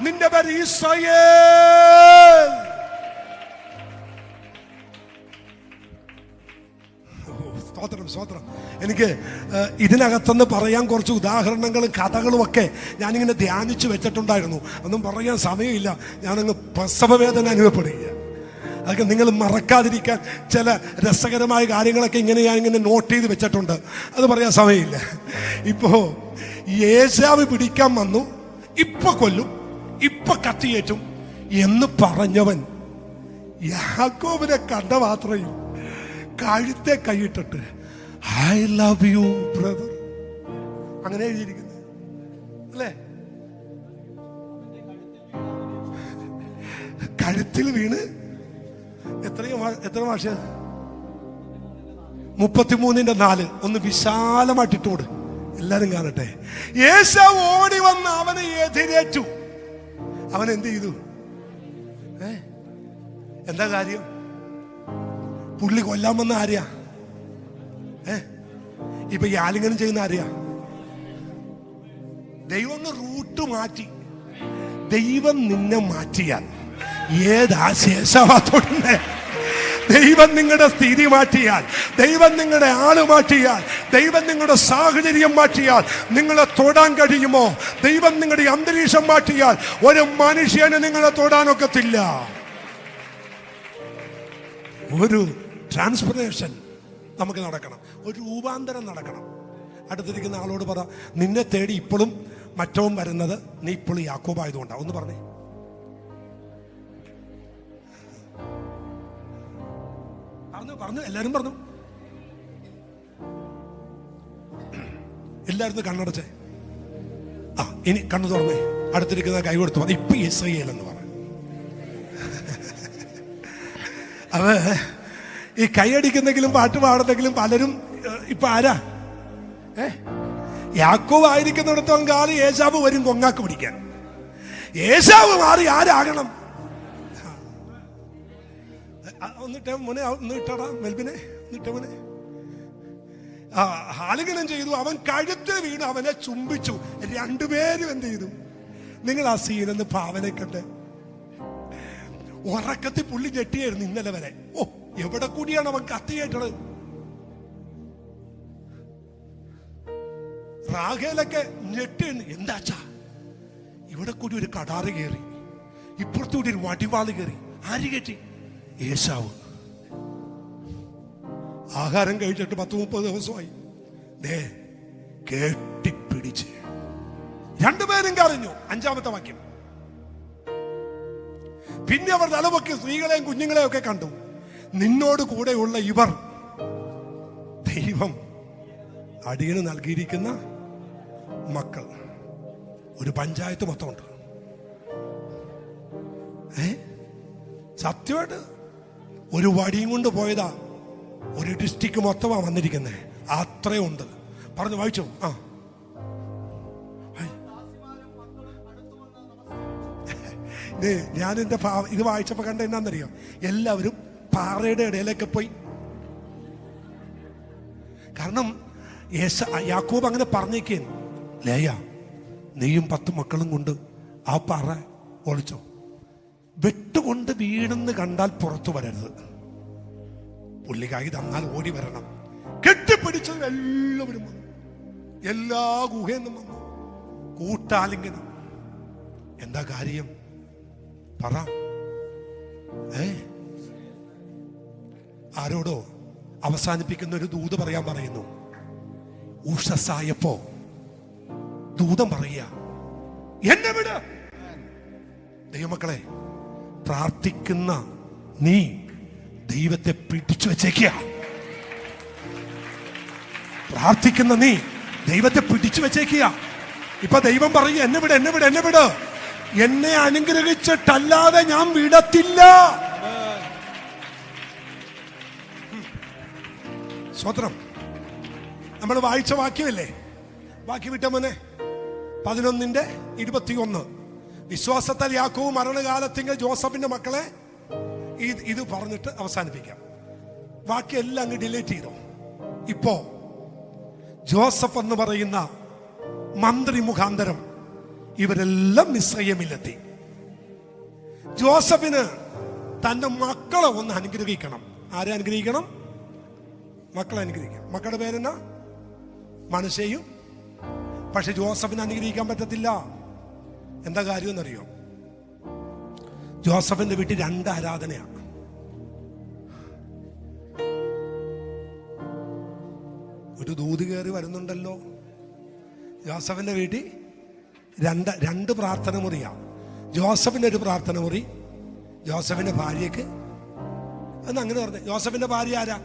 നിന്റെ പേര് ഇസ്രായേൽ. സ്വതന്ത്രം. എനിക്ക് ഇതിനകത്തുനിന്ന് പറയാൻ കുറച്ച് ഉദാഹരണങ്ങളും കഥകളും ഒക്കെ ഞാനിങ്ങനെ ധ്യാനിച്ചു വെച്ചിട്ടുണ്ടായിരുന്നു. ഒന്നും പറയാൻ സമയമില്ല. ഞാനങ്ങ് പ്രസവവേദന അനുഭവപ്പെടുക. അതൊക്കെ നിങ്ങൾ മറക്കാതിരിക്കാൻ ചില രസകരമായ കാര്യങ്ങളൊക്കെ ഞാനിങ്ങനെ നോട്ട് ചെയ്ത് വെച്ചിട്ടുണ്ട്. അത് പറയാൻ സമയമില്ല. ഇപ്പോ ഏശാവ് പിടിക്കാൻ വന്നു, ഇപ്പൊ കൊല്ലും, ഇപ്പൊ കത്തിയേറ്റും എന്ന് പറഞ്ഞവൻ യാക്കോബിനെ കണ്ട മാത്രയും കഴുത്തെ കൈയിട്ടിട്ട് ഐ ലവ് യു ബ്രദർ, അങ്ങനെ എഴുതിയിരിക്കുന്നത് അല്ലേ? കഴുത്തിൽ വീണ് എത്ര ഭാഷ? 33:4. ഒന്ന് വിശാലമായിട്ടിട്ടോട്, എല്ലാരും കാണട്ടെ. ഏശാവ് ഓടി വന്ന് അവനെ എതിരേറ്റു. അവൻ എന്ത് ചെയ്തു? എന്താ കാര്യം? പുള്ളി കൊല്ലാൻ വന്ന ആരെയാ? ഇപ്പൊ ഈ ആലിംഗനം ചെയ്യുന്ന ആരെയാ? ദൈവം ഒന്ന് റൂട്ട് മാറ്റി. ദൈവം നിന്നെ മാറ്റിയാൽ ഏതാ ശേഷവാത്തോടുന്നേ? ദൈവം നിങ്ങളുടെ സ്ഥിതി മാറ്റിയാൽ, ദൈവം നിങ്ങളുടെ ആള് മാറ്റിയാൽ, ദൈവം നിങ്ങളുടെ സാഹചര്യം മാറ്റിയാൽ നിങ്ങളെ തൊടാൻ കഴിയുമോ? ദൈവം നിങ്ങളുടെ അന്തരീക്ഷം മാറ്റിയാൽ ഒരു മനുഷ്യന് നിങ്ങളെ തൊടാനൊക്കത്തില്ല. ഒരു ട്രാൻസ്ഫർമേഷൻ നമുക്ക് നടക്കണം, ഒരു രൂപാന്തരം നടക്കണം. അടുത്തിരിക്കുന്ന ആളോട് പറ, നിന്നെ തേടി ഇപ്പോഴും മറ്റവും വരുന്നത് നീ ഇപ്പോഴും യാക്കോബായതുകൊണ്ടാണ്. ഒന്ന് പറഞ്ഞേ. പറഞ്ഞു എല്ലാരും പറഞ്ഞു. എല്ലാവരും കണ്ണടച്ചേ. ഇനി കണ്ണു തുറന്നേ. അടുത്തിരിക്കുന്ന കൈ കൊടുത്തു പറഞ്ഞു, ഇപ്പൊ ഇസ്രായേൽ എന്ന് പറഞ്ഞു. അത് ഈ കൈയടിക്കുന്നെങ്കിലും പാട്ട് പാടുന്നെങ്കിലും പലരും ഇപ്പൊ ആരാ? യാക്കോബ് ആയിരിക്കുന്നിടത്തോളം കാലം ഏശാവ് വരും കൊങ്ങാക്ക് പിടിക്കാൻ. ഏശാവ് മാറി ആരാകണം? ഒന്നിട്ടേ മോനെ, ഒന്നിട്ടടാ മെൽബിനെ, ഒന്നിട്ടേ മോനെ. ആലിംഗനം ചെയ്തു. അവൻ കഴുത്ത് വീണ് അവനെ ചുംബിച്ചു. രണ്ടുപേരും എന്ത് ചെയ്തു? നിങ്ങൾ ആ സീനെന്ന് ഭാവനെ കണ്ട് ഉറക്കത്തിൽ പുള്ളി ഞെട്ടിയായിരുന്നു ഇന്നലെ വരെ. എവിടെ കൂടിയാണ് അവൻ കത്തിയേറ്റത്? റാഹേലൊക്കെ ഞെട്ടി. എന്താച്ചാ ഇവിടെ കൂടി ഒരു കടാറ് കയറി, ഇപ്പുറത്തുകൂടി ഒരു വടിവാള് കയറി. ആര് കയറ്റി? ഏശാവ്. ആഹാരം കഴിച്ചിട്ട് 10-30 ദിവസമായി. കെട്ടിപ്പിടിച്ച് രണ്ടുപേരും കരഞ്ഞു. 5-ാമത്തെ വാക്യം. പിന്നെ അവർ തലപൊക്കി സ്ത്രീകളെയും കുഞ്ഞുങ്ങളെയും ഒക്കെ കണ്ടു. നിന്നോട് കൂടെയുള്ള ഇവർ ദൈവം അടിയന് നൽകിയിരിക്കുന്ന മക്കൾ. ഒരു പഞ്ചായത്ത് മൊത്തമുണ്ട്. സത്യമായിട്ട് ഒരു വടിയും കൊണ്ട് പോയതാ. ഒരു ഡിസ്ട്രിക്ട് മൊത്തമാണ് വന്നിരിക്കുന്നത്. അത്രയും ഉണ്ട്. പറഞ്ഞു വായിച്ചോ. ഞാൻ എന്റെ ഇത് വായിച്ചപ്പോ കണ്ട എന്നാന്നറിയോ? എല്ലാവരും പാറയുടെ ഇടയിലേക്ക് പോയി. കാരണം യാക്കോബ് അങ്ങനെ പറഞ്ഞേക്കേ, ലേയ നീയും 10 മക്കളും കൊണ്ട് ആ പാറ ഒളിച്ചോ. വെട്ടുകൊണ്ട് വീണെന്ന് കണ്ടാൽ പുറത്തു വരരുത്. പുള്ളിക്കായി തന്നാൽ ഓടി വരണം. കെട്ടിപ്പിടിച്ചത് എല്ലാവരും വന്നു. എല്ലാ ഗുഹയെന്നും വന്നു. കൂട്ടാലിംഗനം. എന്താ കാര്യം പറ? ആരോടോ അവസാനിപ്പിക്കുന്ന ഒരു ദൂത് പറയാൻ പറയുന്നു. ഉഷസായപ്പോ ദൂതം പറയുക, എന്നെ വിട്. ദൈവമക്കളെ, പ്രാർത്ഥിക്കുന്ന നീ ദൈവത്തെ പിടിച്ചു വെച്ചേക്കുക. പ്രാർത്ഥിക്കുന്ന നീ ദൈവത്തെ പിടിച്ചു വെച്ചേക്കുക. ഇപ്പൊ ദൈവം പറയുക, എന്നെ വിട്, എന്നെ വിട്, എന്നെ വിട്. എന്നെ അനുഗ്രഹിച്ചിട്ടല്ലാതെ ഞാൻ വിടത്തില്ല. സ്വത്രം. നമ്മൾ വായിച്ച വാക്യമല്ലേ? വാക്യം വിട്ട മോനെ 11:21. വിശ്വാസത്താൽ യാക്കോബ് മരണകാലത്തിങ്കൽ ജോസഫിന്റെ മക്കളെ ഇത് പറഞ്ഞിട്ട് അവസാനിപ്പിക്കാം. വാക്യം എല്ലാം അങ്ങ് ഡിലീറ്റ് ചെയ്തോ. ഇപ്പോ ജോസഫ് എന്ന് പറയുന്ന മന്ത്രി മുഖാന്തരം ഇവരെല്ലാം മിസ്രയീമിലെത്തി. ജോസഫിന് തന്റെ മക്കളെ ഒന്ന് അനുഗ്രഹിക്കണം. ആരെ അനുഗ്രഹിക്കണം? മക്കളെ അനുഗ്രഹിക്കണം. മക്കളുടെ പേരെന്നാ? മനശ്ശെയും. പക്ഷെ ജോസഫിനെ അനുഗ്രഹിക്കാൻ പറ്റത്തില്ല. എന്താ കാര്യം എന്നറിയോ? ജോസഫിന്റെ വീട്ടിൽ 2 ആരാധനയാണ്. ഒരു ദൂത് കയറി വരുന്നുണ്ടല്ലോ. ജോസഫിന്റെ വീട്ടിൽ രണ്ട് പ്രാർത്ഥന മുറിയാണ്. ജോസഫിന്റെ ഒരു പ്രാർത്ഥന മുറി, ജോസഫിന്റെ ഭാര്യക്ക്. എന്ന് അങ്ങനെ പറഞ്ഞു. ജോസഫിന്റെ ഭാര്യ ആരാ?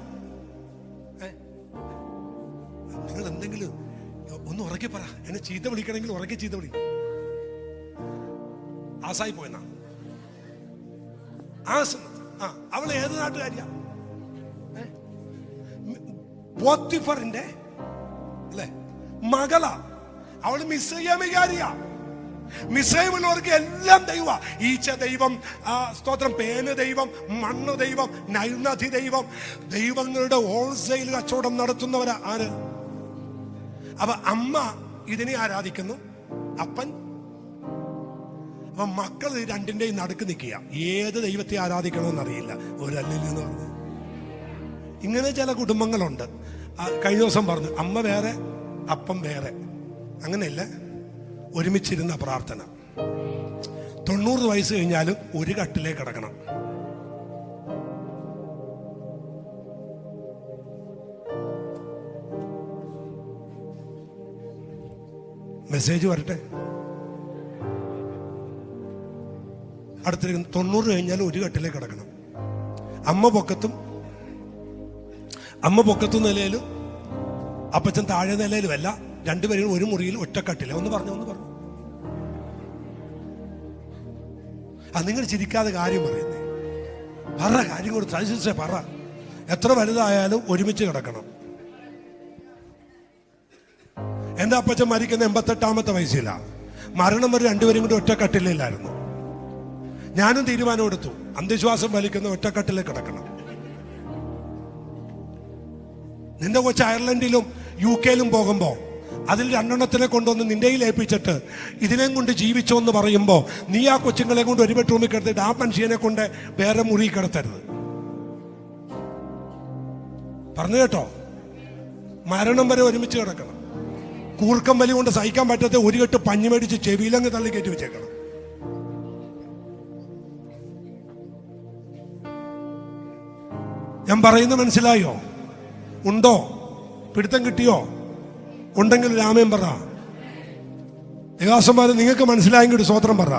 നിങ്ങൾ എന്തെങ്കിലും ഒന്ന് ഉറക്കെ പറ. എന്നെ ചീത്ത വിളിക്കണമെങ്കിൽ ഉറക്കെ ചീത്ത വിളി. ആസായി പോയെന്നാ. അവൾ ഏത് നാട്ടുകാരിയാ? പോത്തിഫറിന്റെ അല്ലെ മകളാ. അവള് മിസ്രയീമികാരിയാ. മിസ്രയീമിലുള്ളവർക്ക് എല്ലാം ദൈവ. ഈച്ച ദൈവം, സ്തോത്രം, പേന് ദൈവം, മണ്ണ് ദൈവം, നൈൽനദി ദൈവം. ദൈവങ്ങളുടെ ഹോൾസെയിൽ കച്ചവടം നടത്തുന്നവരാ ആര്? അപ്പൊ അമ്മ ഇതിനെ ആരാധിക്കുന്നു, അപ്പൻ. അപ്പൊ മക്കൾ രണ്ടിന്റെയും നടുക്ക് നിൽക്കുക. ഏത് ദൈവത്തെ ആരാധിക്കണമെന്ന് അറിയില്ല. ഒരല്ലെന്ന് പറഞ്ഞു. ഇങ്ങനെ ചില കുടുംബങ്ങളുണ്ട്. കഴിഞ്ഞ ദിവസം പറഞ്ഞു, അമ്മ വേറെ അപ്പം വേറെ. അങ്ങനെയല്ല, ഒരുമിച്ചിരുന്ന പ്രാർത്ഥന. 90 വയസ്സ് കഴിഞ്ഞാലും ഒരു കട്ടിലേക്ക് കിടക്കണം. മെസ്സേജ് വരട്ടെ. അടുത്തിരിക്കുന്ന 90 കഴിഞ്ഞാലും ഒരു കട്ടിലേക്ക് കിടക്കണം. അമ്മ പൊക്കത്തും നിലയിലും അപ്പച്ചൻ താഴെ നിലയിലുമല്ല. രണ്ടുപേരും ഒരു മുറിയിൽ ഒറ്റക്കട്ടില്ല. ഒന്ന് പറഞ്ഞു. നിങ്ങൾ ചിരിക്കാതെ കാര്യം പറയുന്നേ. പറ കാര്യം കൂടെ സഹിച്ചേ പറ. എത്ര വലുതായാലും ഒരുമിച്ച് കിടക്കണം. എന്റെ അപ്പച്ചൻ മരിക്കുന്ന 88-ാമത്തെ വയസ്സിലാണ്. മരണം വരെ രണ്ടുപേരും കൂടി ഒറ്റക്കട്ടില്ലായിരുന്നു. ഞാനും തീരുമാനം എടുത്തു, അന്ധവിശ്വാസം വലിക്കുന്ന ഒറ്റക്കട്ടിലേക്ക് കിടക്കണം. നിന്റെ കൊച്ച് അയർലൻഡിലും UK-ലും പോകുമ്പോ അതിൽ 2 കൊണ്ടുവന്ന് നിന്റെ ഏൽപ്പിച്ചിട്ട് ഇതിനെയും കൊണ്ട് ജീവിച്ചോ എന്ന് പറയുമ്പോ നീ ആ കൊച്ചുങ്ങളെ കൊണ്ട് ഒരു ബെഡ്റൂമിൽ കിടത്തിട്ട് ആ മനുഷ്യനെ കൊണ്ട് വേറെ മുറി കിടത്തരുത്. പറഞ്ഞു കേട്ടോ, മരണം വരെ ഒരുമിച്ച് കിടക്കണം. കൂർക്കം വലി കൊണ്ട് സഹിക്കാൻ പറ്റാത്ത ഒരു കെട്ട് പഞ്ഞി മേടിച്ച് ചെവിയിലങ്ങ് തള്ളി കയറ്റി വെച്ചേക്കണം. ഞാൻ പറയുന്നത് മനസ്സിലായോ? ഉണ്ടോ? പിടുത്തം കിട്ടിയോ? ഉണ്ടെങ്കിൽ രാമൻ പറ. ദേവാസന്മാരെ നിങ്ങൾക്ക് മനസ്സിലായെങ്കിൽ ഒരു സ്വോത്രം പറ.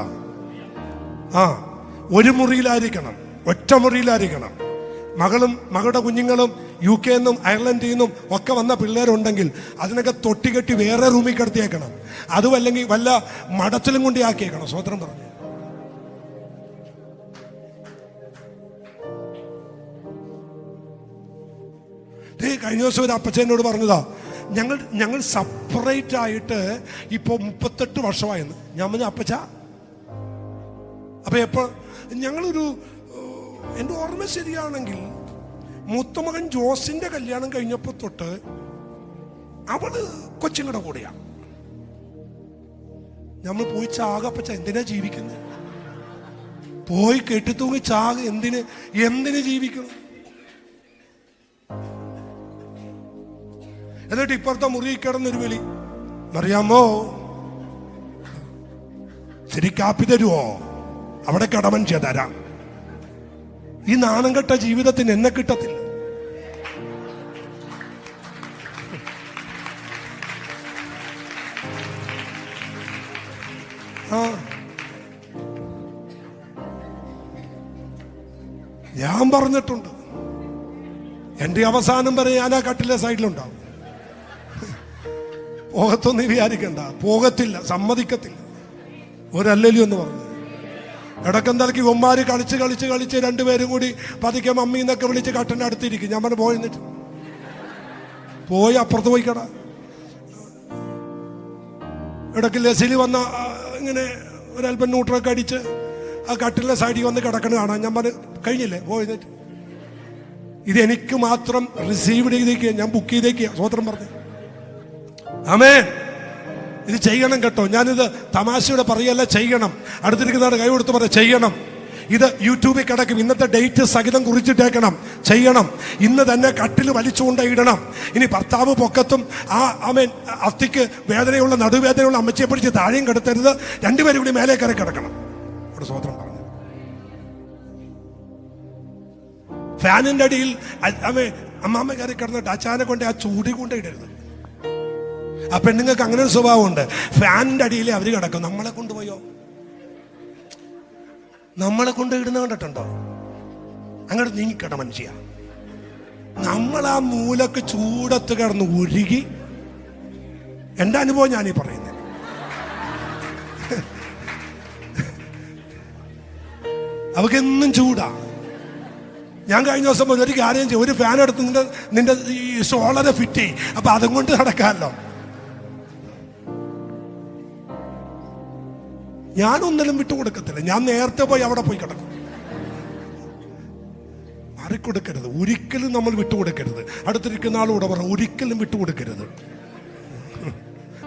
ഒരു മുറിയിലായിരിക്കണം, ഒറ്റ മുറിയിലായിരിക്കണം. മകളുടെ കുഞ്ഞുങ്ങളും UK നിന്നും അയർലൻഡിൽ നിന്നും ഒക്കെ വന്ന പിള്ളേരുണ്ടെങ്കിൽ അതിനൊക്കെ തൊട്ടികെട്ടി വേറെ റൂമിൽ കിടത്തിയേക്കണം. അതുമല്ലെങ്കിൽ വല്ല മടത്തിലും കൊണ്ട് ആക്കിയേക്കണം. സ്വോത്രം പറഞ്ഞു. കഴിഞ്ഞ ദിവസം ഒരു അപ്പച്ചനോട് പറഞ്ഞതാ, ഞങ്ങൾ സെപ്പറേറ്റ് ആയിട്ട് ഇപ്പൊ 38 വർഷമായെന്ന്. ഞാൻ പറഞ്ഞു അപ്പച്ച, അപ്പൊ എപ്പോ ഞങ്ങളൊരു, എന്റെ ഓർമ്മ ശരിയാണെങ്കിൽ മൂത്തമകൻ ജോസിന്റെ കല്യാണം കഴിഞ്ഞപ്പോ തൊട്ട് അവള് കൊച്ചുങ്ങളുടെ കൂടെയാ. നമ്മൾ പോയി ചാകപ്പച്ച, എന്തിനാ ജീവിക്കുന്നത്? പോയി കെട്ടിത്തൂങ്ങി ചാക, എന്തിന് ജീവിക്കണം? എന്നിട്ട് ഇപ്പുറത്തെ മുറി കിടന്നൊരു വിളി, അറിയാമോ ശരി കാപ്പി തരുവോ? അവിടെ കടമൻ തരാം. ഈ നാണം കെട്ട ജീവിതത്തിന് എന്നെ കിട്ടത്തില്ല. ഞാൻ പറഞ്ഞിട്ടുണ്ട്, എന്റെ അവസാനം വരെ ഞാൻ ആ കട്ടിലെ സൈഡിലുണ്ടാവും. പോകത്തൊന്നും വിചാരിക്കണ്ട, പോകത്തില്ല, സമ്മതിക്കത്തില്ല. ഒരല്ലലി എന്ന് പറഞ്ഞു. ഇടക്കം തലക്ക് ഒമ്മാര് കളിച്ച് രണ്ടുപേരും കൂടി പതുക്കെ മമ്മി എന്നൊക്കെ വിളിച്ച് കട്ടൻ്റെ അടുത്തിരിക്കും. ഞാൻ പറഞ്ഞു പോയെന്നിട്ട് പോയി അപ്പുറത്ത് പോയിക്കട. ഇടയ്ക്ക് ലസിലി വന്ന ഇങ്ങനെ ഒരല്പം ന്യൂട്രൊക്കെ അടിച്ച് ആ കട്ടിലെ സൈഡിൽ വന്ന് കിടക്കണ കാണാം. ഞാൻ പറഞ്ഞു കഴിഞ്ഞില്ലേ, പോയെന്നിട്ട് ഇത് എനിക്ക് മാത്രം റിസീവ് ചെയ്തേക്കുക, ഞാൻ ബുക്ക് ചെയ്തേക്കുക. സ്വോത്രം പറഞ്ഞു. ആമേൻ. ഇത് ചെയ്യണം കേട്ടോ. ഞാനിത് തമാശയുടെ പറയല്ല, ചെയ്യണം. അടുത്തിരിക്കുന്നവരുടെ കൈ കൊടുത്ത് പറ, ചെയ്യണം. ഇത് യൂട്യൂബിൽ കിടക്കും. ഇന്നത്തെ ഡേറ്റ് സഹിതം കുറിച്ചിട്ടേക്കണം. ചെയ്യണം. ഇന്ന് തന്നെ കട്ടിൽ വലിച്ചുകൊണ്ട് ഇടണം. ഇനി ഭർത്താവ് പൊക്കത്തും ആമേൻ അസ്ഥിക്ക് വേദനയുള്ള നടുവേദനയുള്ള അമ്മച്ചിയെ പിടിച്ച് താഴെയും കിടത്തരുത്. രണ്ടുപേരും കൂടി മേലെ കയറി കിടക്കണം. ഒരു സ്വോത്രം പറഞ്ഞു. ഫാനിന്റെ അടിയിൽ അമ്മാമ്മ കയറി കിടന്നിട്ട് അച്ചാനെ കൊണ്ട് ആ ചൂടി കൊണ്ട് ഇടരുത്. ആ പെണ്ണുങ്ങൾക്ക് അങ്ങനെ ഒരു സ്വഭാവമുണ്ട്. ഫാനിന്റെ അടിയിൽ അവര് കിടക്കും. നമ്മളെ കൊണ്ടുപോയോ? നമ്മളെ കൊണ്ട് ഇടുന്ന കണ്ടിട്ടുണ്ടോ? അങ്ങോട്ട് നീങ്ങിക്കട മനുഷ്യ. നമ്മൾ ആ മൂലക്ക് ചൂടത്ത് കിടന്ന് ഉരുകി. എന്റെ അനുഭവം ഞാനീ പറയുന്നത്. അവക്കെന്നും ചൂടാ. ഞാൻ കഴിഞ്ഞ ദിവസം ഒരു കാര്യം ചെയ്യും, ഒരു ഫാൻ എടുത്ത് നിന്റെ ഈ സോളറെ ഫിറ്റ് ചെയ്യും. അപ്പൊ അതും കൊണ്ട് നടക്കാമല്ലോ. ഞാനൊന്നിലും വിട്ടുകൊടുക്കത്തില്ല. ഞാൻ നേരത്തെ പോയി അവിടെ പോയി കിടക്കും. മാറിക്കൊടുക്കരുത്, ഒരിക്കലും നമ്മൾ വിട്ടുകൊടുക്കരുത്. അടുത്തിരിക്കുന്ന ആളോട് പറ, ഒരിക്കലും വിട്ടുകൊടുക്കരുത്.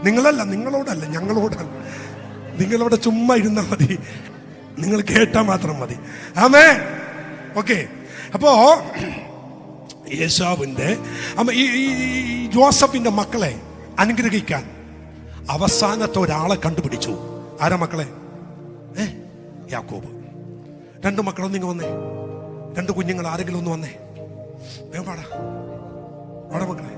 നിങ്ങളല്ല, നിങ്ങളോടല്ല, ഞങ്ങളോടല്ല. നിങ്ങളവിടെ ചുമ്മാ ഇരുന്നാൽ മതി, നിങ്ങൾ കേട്ടാൽ മാത്രം മതി. ആമേ. ഓക്കെ. അപ്പോ യേശാവിന്റെ ഈ ജോസഫിന്റെ മക്കളെ അനുഗ്രഹിക്കാൻ അവസാനത്തെ ഒരാളെ കണ്ടുപിടിച്ചു. ആരാ മക്കളെ? യാക്കോബ്. 2 മക്കളൊന്നും ഇങ്ങ് വന്നേ. 2 കുഞ്ഞുങ്ങൾ ആരെങ്കിലും ഒന്ന് വന്നേ. പാടാ പാടാ മക്കളെ.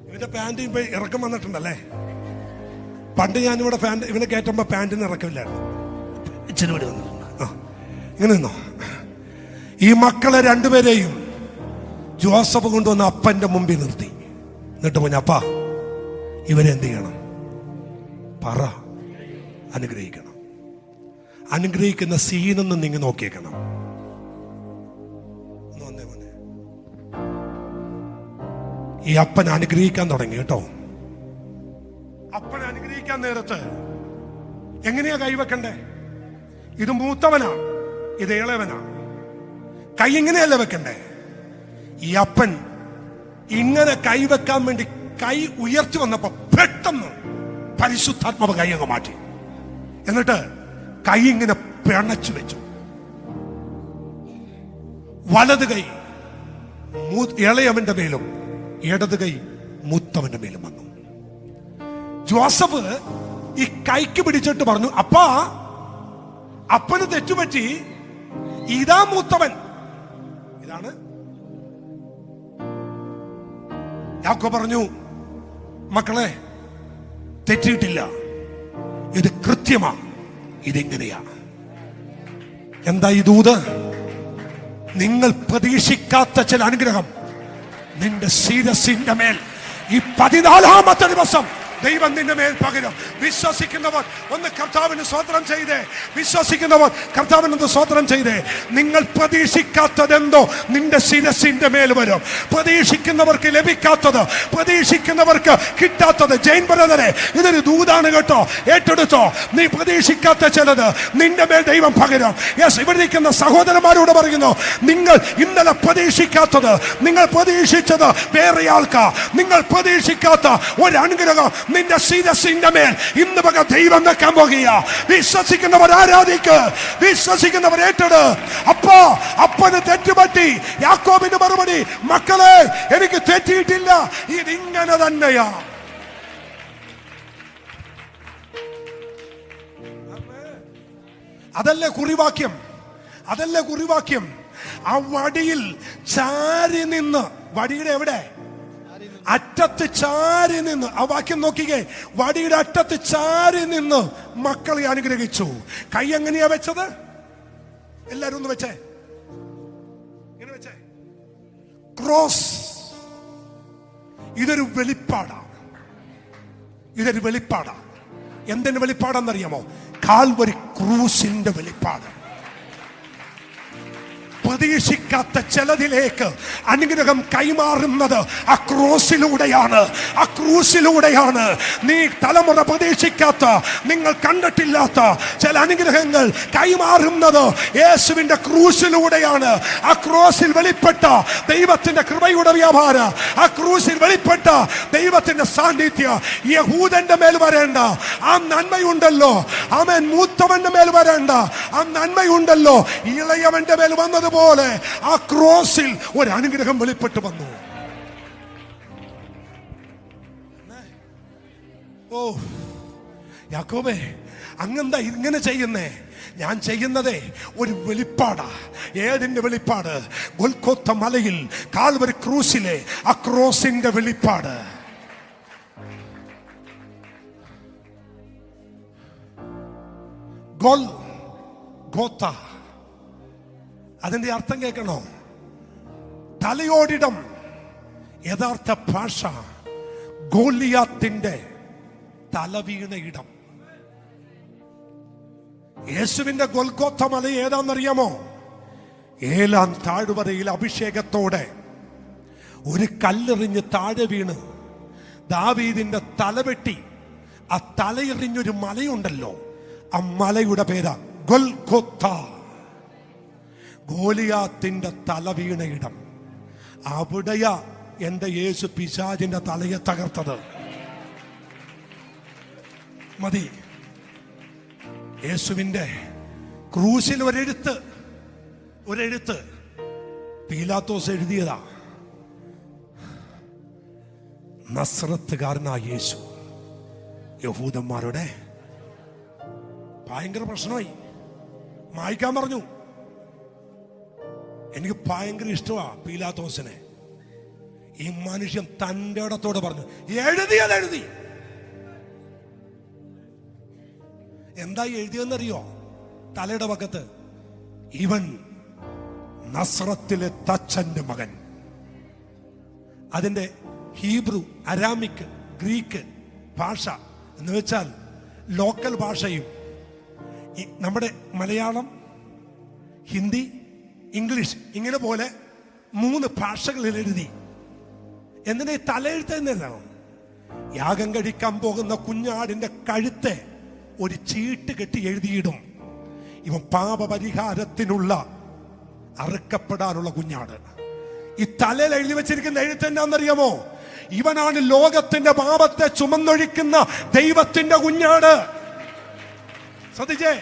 ഇവന്റെ പാൻറ് ഇപ്പൊ ഇറക്കം വന്നിട്ടുണ്ടല്ലേ. പണ്ട് ഞാനിവിടെ ഇവനെ കയറ്റുമ്പോ പാൻറ്റിന് ഇറക്കമില്ലായിരുന്നു. ഇച്ചിരി കൂടി വന്നിട്ടുണ്ട്. ഇങ്ങനെ നിന്നോ. ഈ മക്കളെ 2 പേരെയും ജോസഫ് കൊണ്ടുവന്ന് അപ്പന്റെ മുമ്പിൽ നിർത്തി. എന്നിട്ട് പറഞ്ഞു, അപ്പാ ഇവരെ എന്ത് ചെയ്യണം? പറ. അനുഗ്രഹിക്കണം. അനുഗ്രഹിക്കുന്ന സീനൊന്നും നിങ്ങൾ നോക്കിയേക്കണം. ഈ അപ്പൻ അനുഗ്രഹിക്കാൻ തുടങ്ങി കേട്ടോ. അപ്പൻ അനുഗ്രഹിക്കാൻ നേരത്ത് എങ്ങനെയാ കൈവെക്കണ്ടേ? ഇത് മൂത്തവനാ, ഇത് ഇളവനാ. കൈ ഇങ്ങനെയല്ല വെക്കണ്ടേ. ഈ അപ്പൻ ഇങ്ങനെ കൈവെക്കാൻ വേണ്ടി കൈ ഉയർത്തി വന്നപ്പോ പെട്ടെന്ന് പരിശുദ്ധാത്മാവ് കൈ അങ്ങ് മാറ്റി. എന്നിട്ട് കൈ ഇങ്ങനെ പിണച്ചു വെച്ചു. വലത് കൈ ഇളയവന്റെ മേലും ഇടത് കൈ മൂത്തവന്റെ മേലും വന്നു. ജോസഫ് ഈ കൈക്ക് പിടിച്ചിട്ട് പറഞ്ഞു, അപ്പാ, അപ്പന് തെറ്റുപറ്റി, ഇതാ മൂത്തവൻ. ഇതാണ്. യാക്കോബ് പറഞ്ഞു, മക്കളെ, തെറ്റിയിട്ടില്ല, ഇത് കൃത്യമാ, ഇതിങ്ങനെയാ. എന്താ ഈ ദൂത്? നിങ്ങൾ പ്രതീക്ഷിക്കാത്ത ചില അനുഗ്രഹം നിന്റെ ശിരസിന്റെ മേൽ ഈ 14-ാമത്തെ ദിവസം ദൈവം നിന്റെ മേൽ പകരും. വിശ്വസിക്കുന്നവർ ഒന്ന് കർത്താവിന് സ്തോത്രം ചെയ്തേ. വിശ്വസിക്കുന്നവർ കർത്താവിനൊന്ന് സ്തോത്രം ചെയ്തേ. നിങ്ങൾ പ്രതീക്ഷിക്കാത്തതെന്തോ നിന്റെ ശിരസിന്റെ മേൽ വരും. പ്രതീക്ഷിക്കുന്നവർക്ക് ലഭിക്കാത്തത്, പ്രതീക്ഷിക്കുന്നവർക്ക് കിട്ടാത്തത്. ജൈൻ ബ്രദറെ, ഇതൊരു ദൂതാണ് കേട്ടോ, ഏറ്റെടുത്തോ. നീ പ്രതീക്ഷിക്കാത്ത ചിലത് നിന്റെ മേൽ ദൈവം പകരും. യെസ്, ഇവിടെ നിൽക്കുന്ന സഹോദരന്മാരോട് പറയുന്നു, നിങ്ങൾ ഇന്നലെ പ്രതീക്ഷിക്കാത്തത് നിങ്ങൾ പ്രതീക്ഷിച്ചത് വേറെ ആൾക്കാ. നിങ്ങൾ പ്രതീക്ഷിക്കാത്ത ഒരു അനുഗ്രഹം നിന്റെ ശിരസിന്റെ മേൽ ഇന്ന് പക ദൈവം വെക്കാൻ പോകുക. വിശ്വസിക്കുന്നവർ ആരാധിക്ക്, വിശ്വസിക്കുന്നവർ ഏറ്റെടു. അപ്പോ അപ്പന് തെറ്റുപറ്റി. യാക്കോബിന്റെ മറുപടി, മക്കളെ, എനിക്ക് തെറ്റിയിട്ടില്ല, ഇതിങ്ങനെ തന്നെയാ. അതല്ലേ കുറിവാക്യം, അതല്ലേ കുറിവാക്യം. ആ വടിയിൽ ചാരി നിന്ന്, വടിയുടെ എവിടെ? അറ്റത്ത് ചാരി നിന്ന്. ആ വാക്യം നോക്കിക്കേ, വടിയുടെ അറ്റത്ത് ചാരി നിന്ന് മക്കളെ അനുഗ്രഹിച്ചു. കൈ എങ്ങനെയാ വെച്ചത്? എല്ലാരും ഒന്ന് വെച്ചേ, ഇങ്ങനെ വെച്ചേ. ക്രോസ്. ഇതൊരു വെളിപ്പാടാ, ഇതൊരു വെളിപ്പാടാ. എന്തിന്റെ വെളിപ്പാടെന്നറിയാമോ? കാൽവരി ക്രൂസിന്റെ വെളിപ്പാട്. പ്രതീക്ഷിക്കാത്ത ചിലതിലേക്ക് അനുഗ്രഹം കൈമാറുന്നത് ആ ക്രൂസിലൂടെയാണ്, ആ ക്രൂസിലൂടെയാണ്. നീ തലമുറ പ്രതീക്ഷിക്കാത്ത, നിങ്ങൾ കണ്ടിട്ടില്ലാത്ത ചില അനുഗ്രഹങ്ങൾ കൈമാറുന്നത് യേശുവിന്റെ ക്രൂസിലൂടെയാണ്. ആ ക്രൂസിൽ വെളിപ്പെട്ട ദൈവത്തിന്റെ കൃപയുടെ വ്യാപാരം, ആ ക്രൂസിൽ വെളിപ്പെട്ട ദൈവത്തിന്റെ സാന്നിധ്യം യഹൂദന്റെ മേൽ വരേണ്ട ആ നന്മയുണ്ടല്ലോ, അവൻ മൂത്തവന്റെ മേൽ വരേണ്ട ആ നന്മയുണ്ടല്ലോ, ഇളയവന്റെ മേൽ വന്നതുപോലെ ആ ക്രോസിൽ ഒരു അനുഗ്രഹം വെളിപ്പെട്ടു വന്നു. ഓ യാക്കോബേ, അങ്ങെന്താ ഇങ്ങനെ ചെയ്യുന്നേ? ഞാൻ ചെയ്യുന്നതേ ഒരു വെളിപ്പാടാ. ഏതിന്റെ വെളിപ്പാട്? ഗൊൽഗോത്ത മലയിൽ കാൽവരി ക്രൂസിലെ ആ ക്രോസിന്റെ വെളിപ്പാട്. ഗോൽഗോത്ത, അതിന്റെ അർത്ഥം കേൾക്കണോ? തലയോടിടം. യഥാർത്ഥ ഭാഷ ഗോലിയാത്തിന്റെ തലവീണ ഇടം. യേശുവിന്റെ ഗൊൽഗോത്ത മല ഏതാണെന്നറിയാമോ? ഏലാം താഴ്വരയിൽ അഭിഷേകത്തോടെ ഒരു കല്ലെറിഞ്ഞ് താഴെ വീണ് ദാവീദിന്റെ തലവെട്ടി ആ തലയെറിഞ്ഞൊരു മലയുണ്ടല്ലോ, ആ മലയുടെ പേരാ ഗൊൽഗോത്ത. ഗോലിയാത്തിന്റെ തലവീണയിടം. അവിടെയാ എന്റെ യേശു പിശാചിന്റെ തലയെ തകർത്തത്. മതി. യേശുവിന്റെ ക്രൂശിൽ ഒരെഴുത്ത് പീലാത്തോസ് എഴുതിയതാ. നസ്രത്തുകാരനായ യേശു. യഹൂദന്മാരുടെ ഭയങ്കര പ്രശ്നമായി. മായ്ക്കാൻ പറഞ്ഞു. എനിക്ക് ഭയങ്കര ഇഷ്ടമാ പീലാത്തോസിനെ. ഈ മനുഷ്യൻ തന്റെ ഇടത്തോട് പറഞ്ഞു, എഴുതി. എന്താ എഴുതിയെന്നറിയോ? തലയുടെ പക്കത്ത്, ഇവൻ നസ്രത്തിലെ തച്ചന്റെ മകൻ. അതിന്റെ ഹീബ്രു, അരാമിക്, ഗ്രീക്ക് ഭാഷ എന്ന് വെച്ചാൽ ലോക്കൽ ഭാഷയും നമ്മുടെ മലയാളം, ഹിന്ദി, ഇംഗ്ലീഷ് ഇങ്ങനെ പോലെ 3 ഭാഷകളിൽ എഴുതി. എന്തിനാ തലയെഴുത്തുന്നതാണ്? യാഗം കഴിക്കാൻ പോകുന്ന കുഞ്ഞാടിന്റെ കഴുത്തെ ഒരു ചീട്ട് കെട്ടി എഴുതിയിടും, ഇവൻ പാപപരിഹാരത്തിനുള്ള, അറുക്കപ്പെടാനുള്ള കുഞ്ഞാട്. ഈ തലയിൽ എഴുതി വെച്ചിരിക്കുന്ന എഴുത്ത് എന്നാന്നറിയാമോ? ഇവനാണ് ലോകത്തിന്റെ പാപത്തെ ചുമന്നൊഴിക്കുന്ന ദൈവത്തിന്റെ കുഞ്ഞാട്. ശ്രദ്ധിച്ചേ,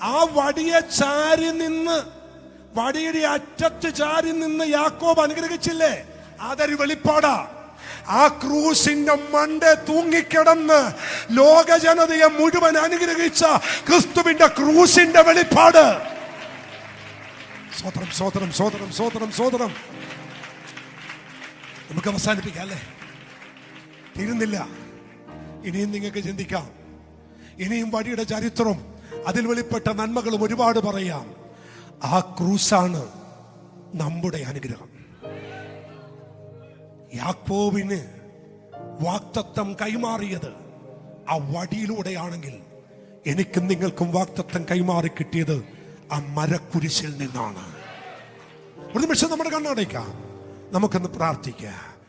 ആ വടിയെ ചാരി നിന്ന്, വടിയുടെ അറ്റത്ത് ചാരി നിന്ന് യാക്കോബ് അനുഗ്രഹിച്ചില്ലേ? അതൊരു വെളിപ്പാടാ. ആ ക്രൂസിന്റെ മണ്ടേ തൂങ്ങിക്കിടന്ന് ലോക ജനതയെ മുഴുവൻ അനുഗ്രഹിച്ച ക്രിസ്തുവിന്റെ ക്രൂസിന്റെ വെളിപ്പാട്. സ്വതന്ത്രം സ്വതന്ത്രം സ്വതന്ത്രം സ്വതന്ത്രം സ്വതന്ത്രം. നമുക്ക് അവസാനിപ്പിക്കാം അല്ലേ? തീരുന്നില്ല. ഇനിയും നിങ്ങൾക്ക് ചിന്തിക്കാം. ഇനിയും വടിയുടെ ചരിത്രം, അതിൽ വെളിപ്പെട്ട നന്മകളും ഒരുപാട് പറയാം. ആ ക്രൂസാണ് നമ്മുടെ അനുഗ്രഹം. യാക്കോബിന് വാഗ്ദത്തം കൈമാറിയത് ആ വടിയിലൂടെയാണെങ്കിൽ എനിക്കും നിങ്ങൾക്കും വാഗ്ദത്തം കൈമാറി കിട്ടിയത് ആ മരക്കുരിശിൽ നിന്നാണ്. ഒരു നിമിഷം നമ്മുടെ കണ്ണടയ്ക്കാം, നമുക്കൊന്ന് പ്രാർത്ഥിക്കാം.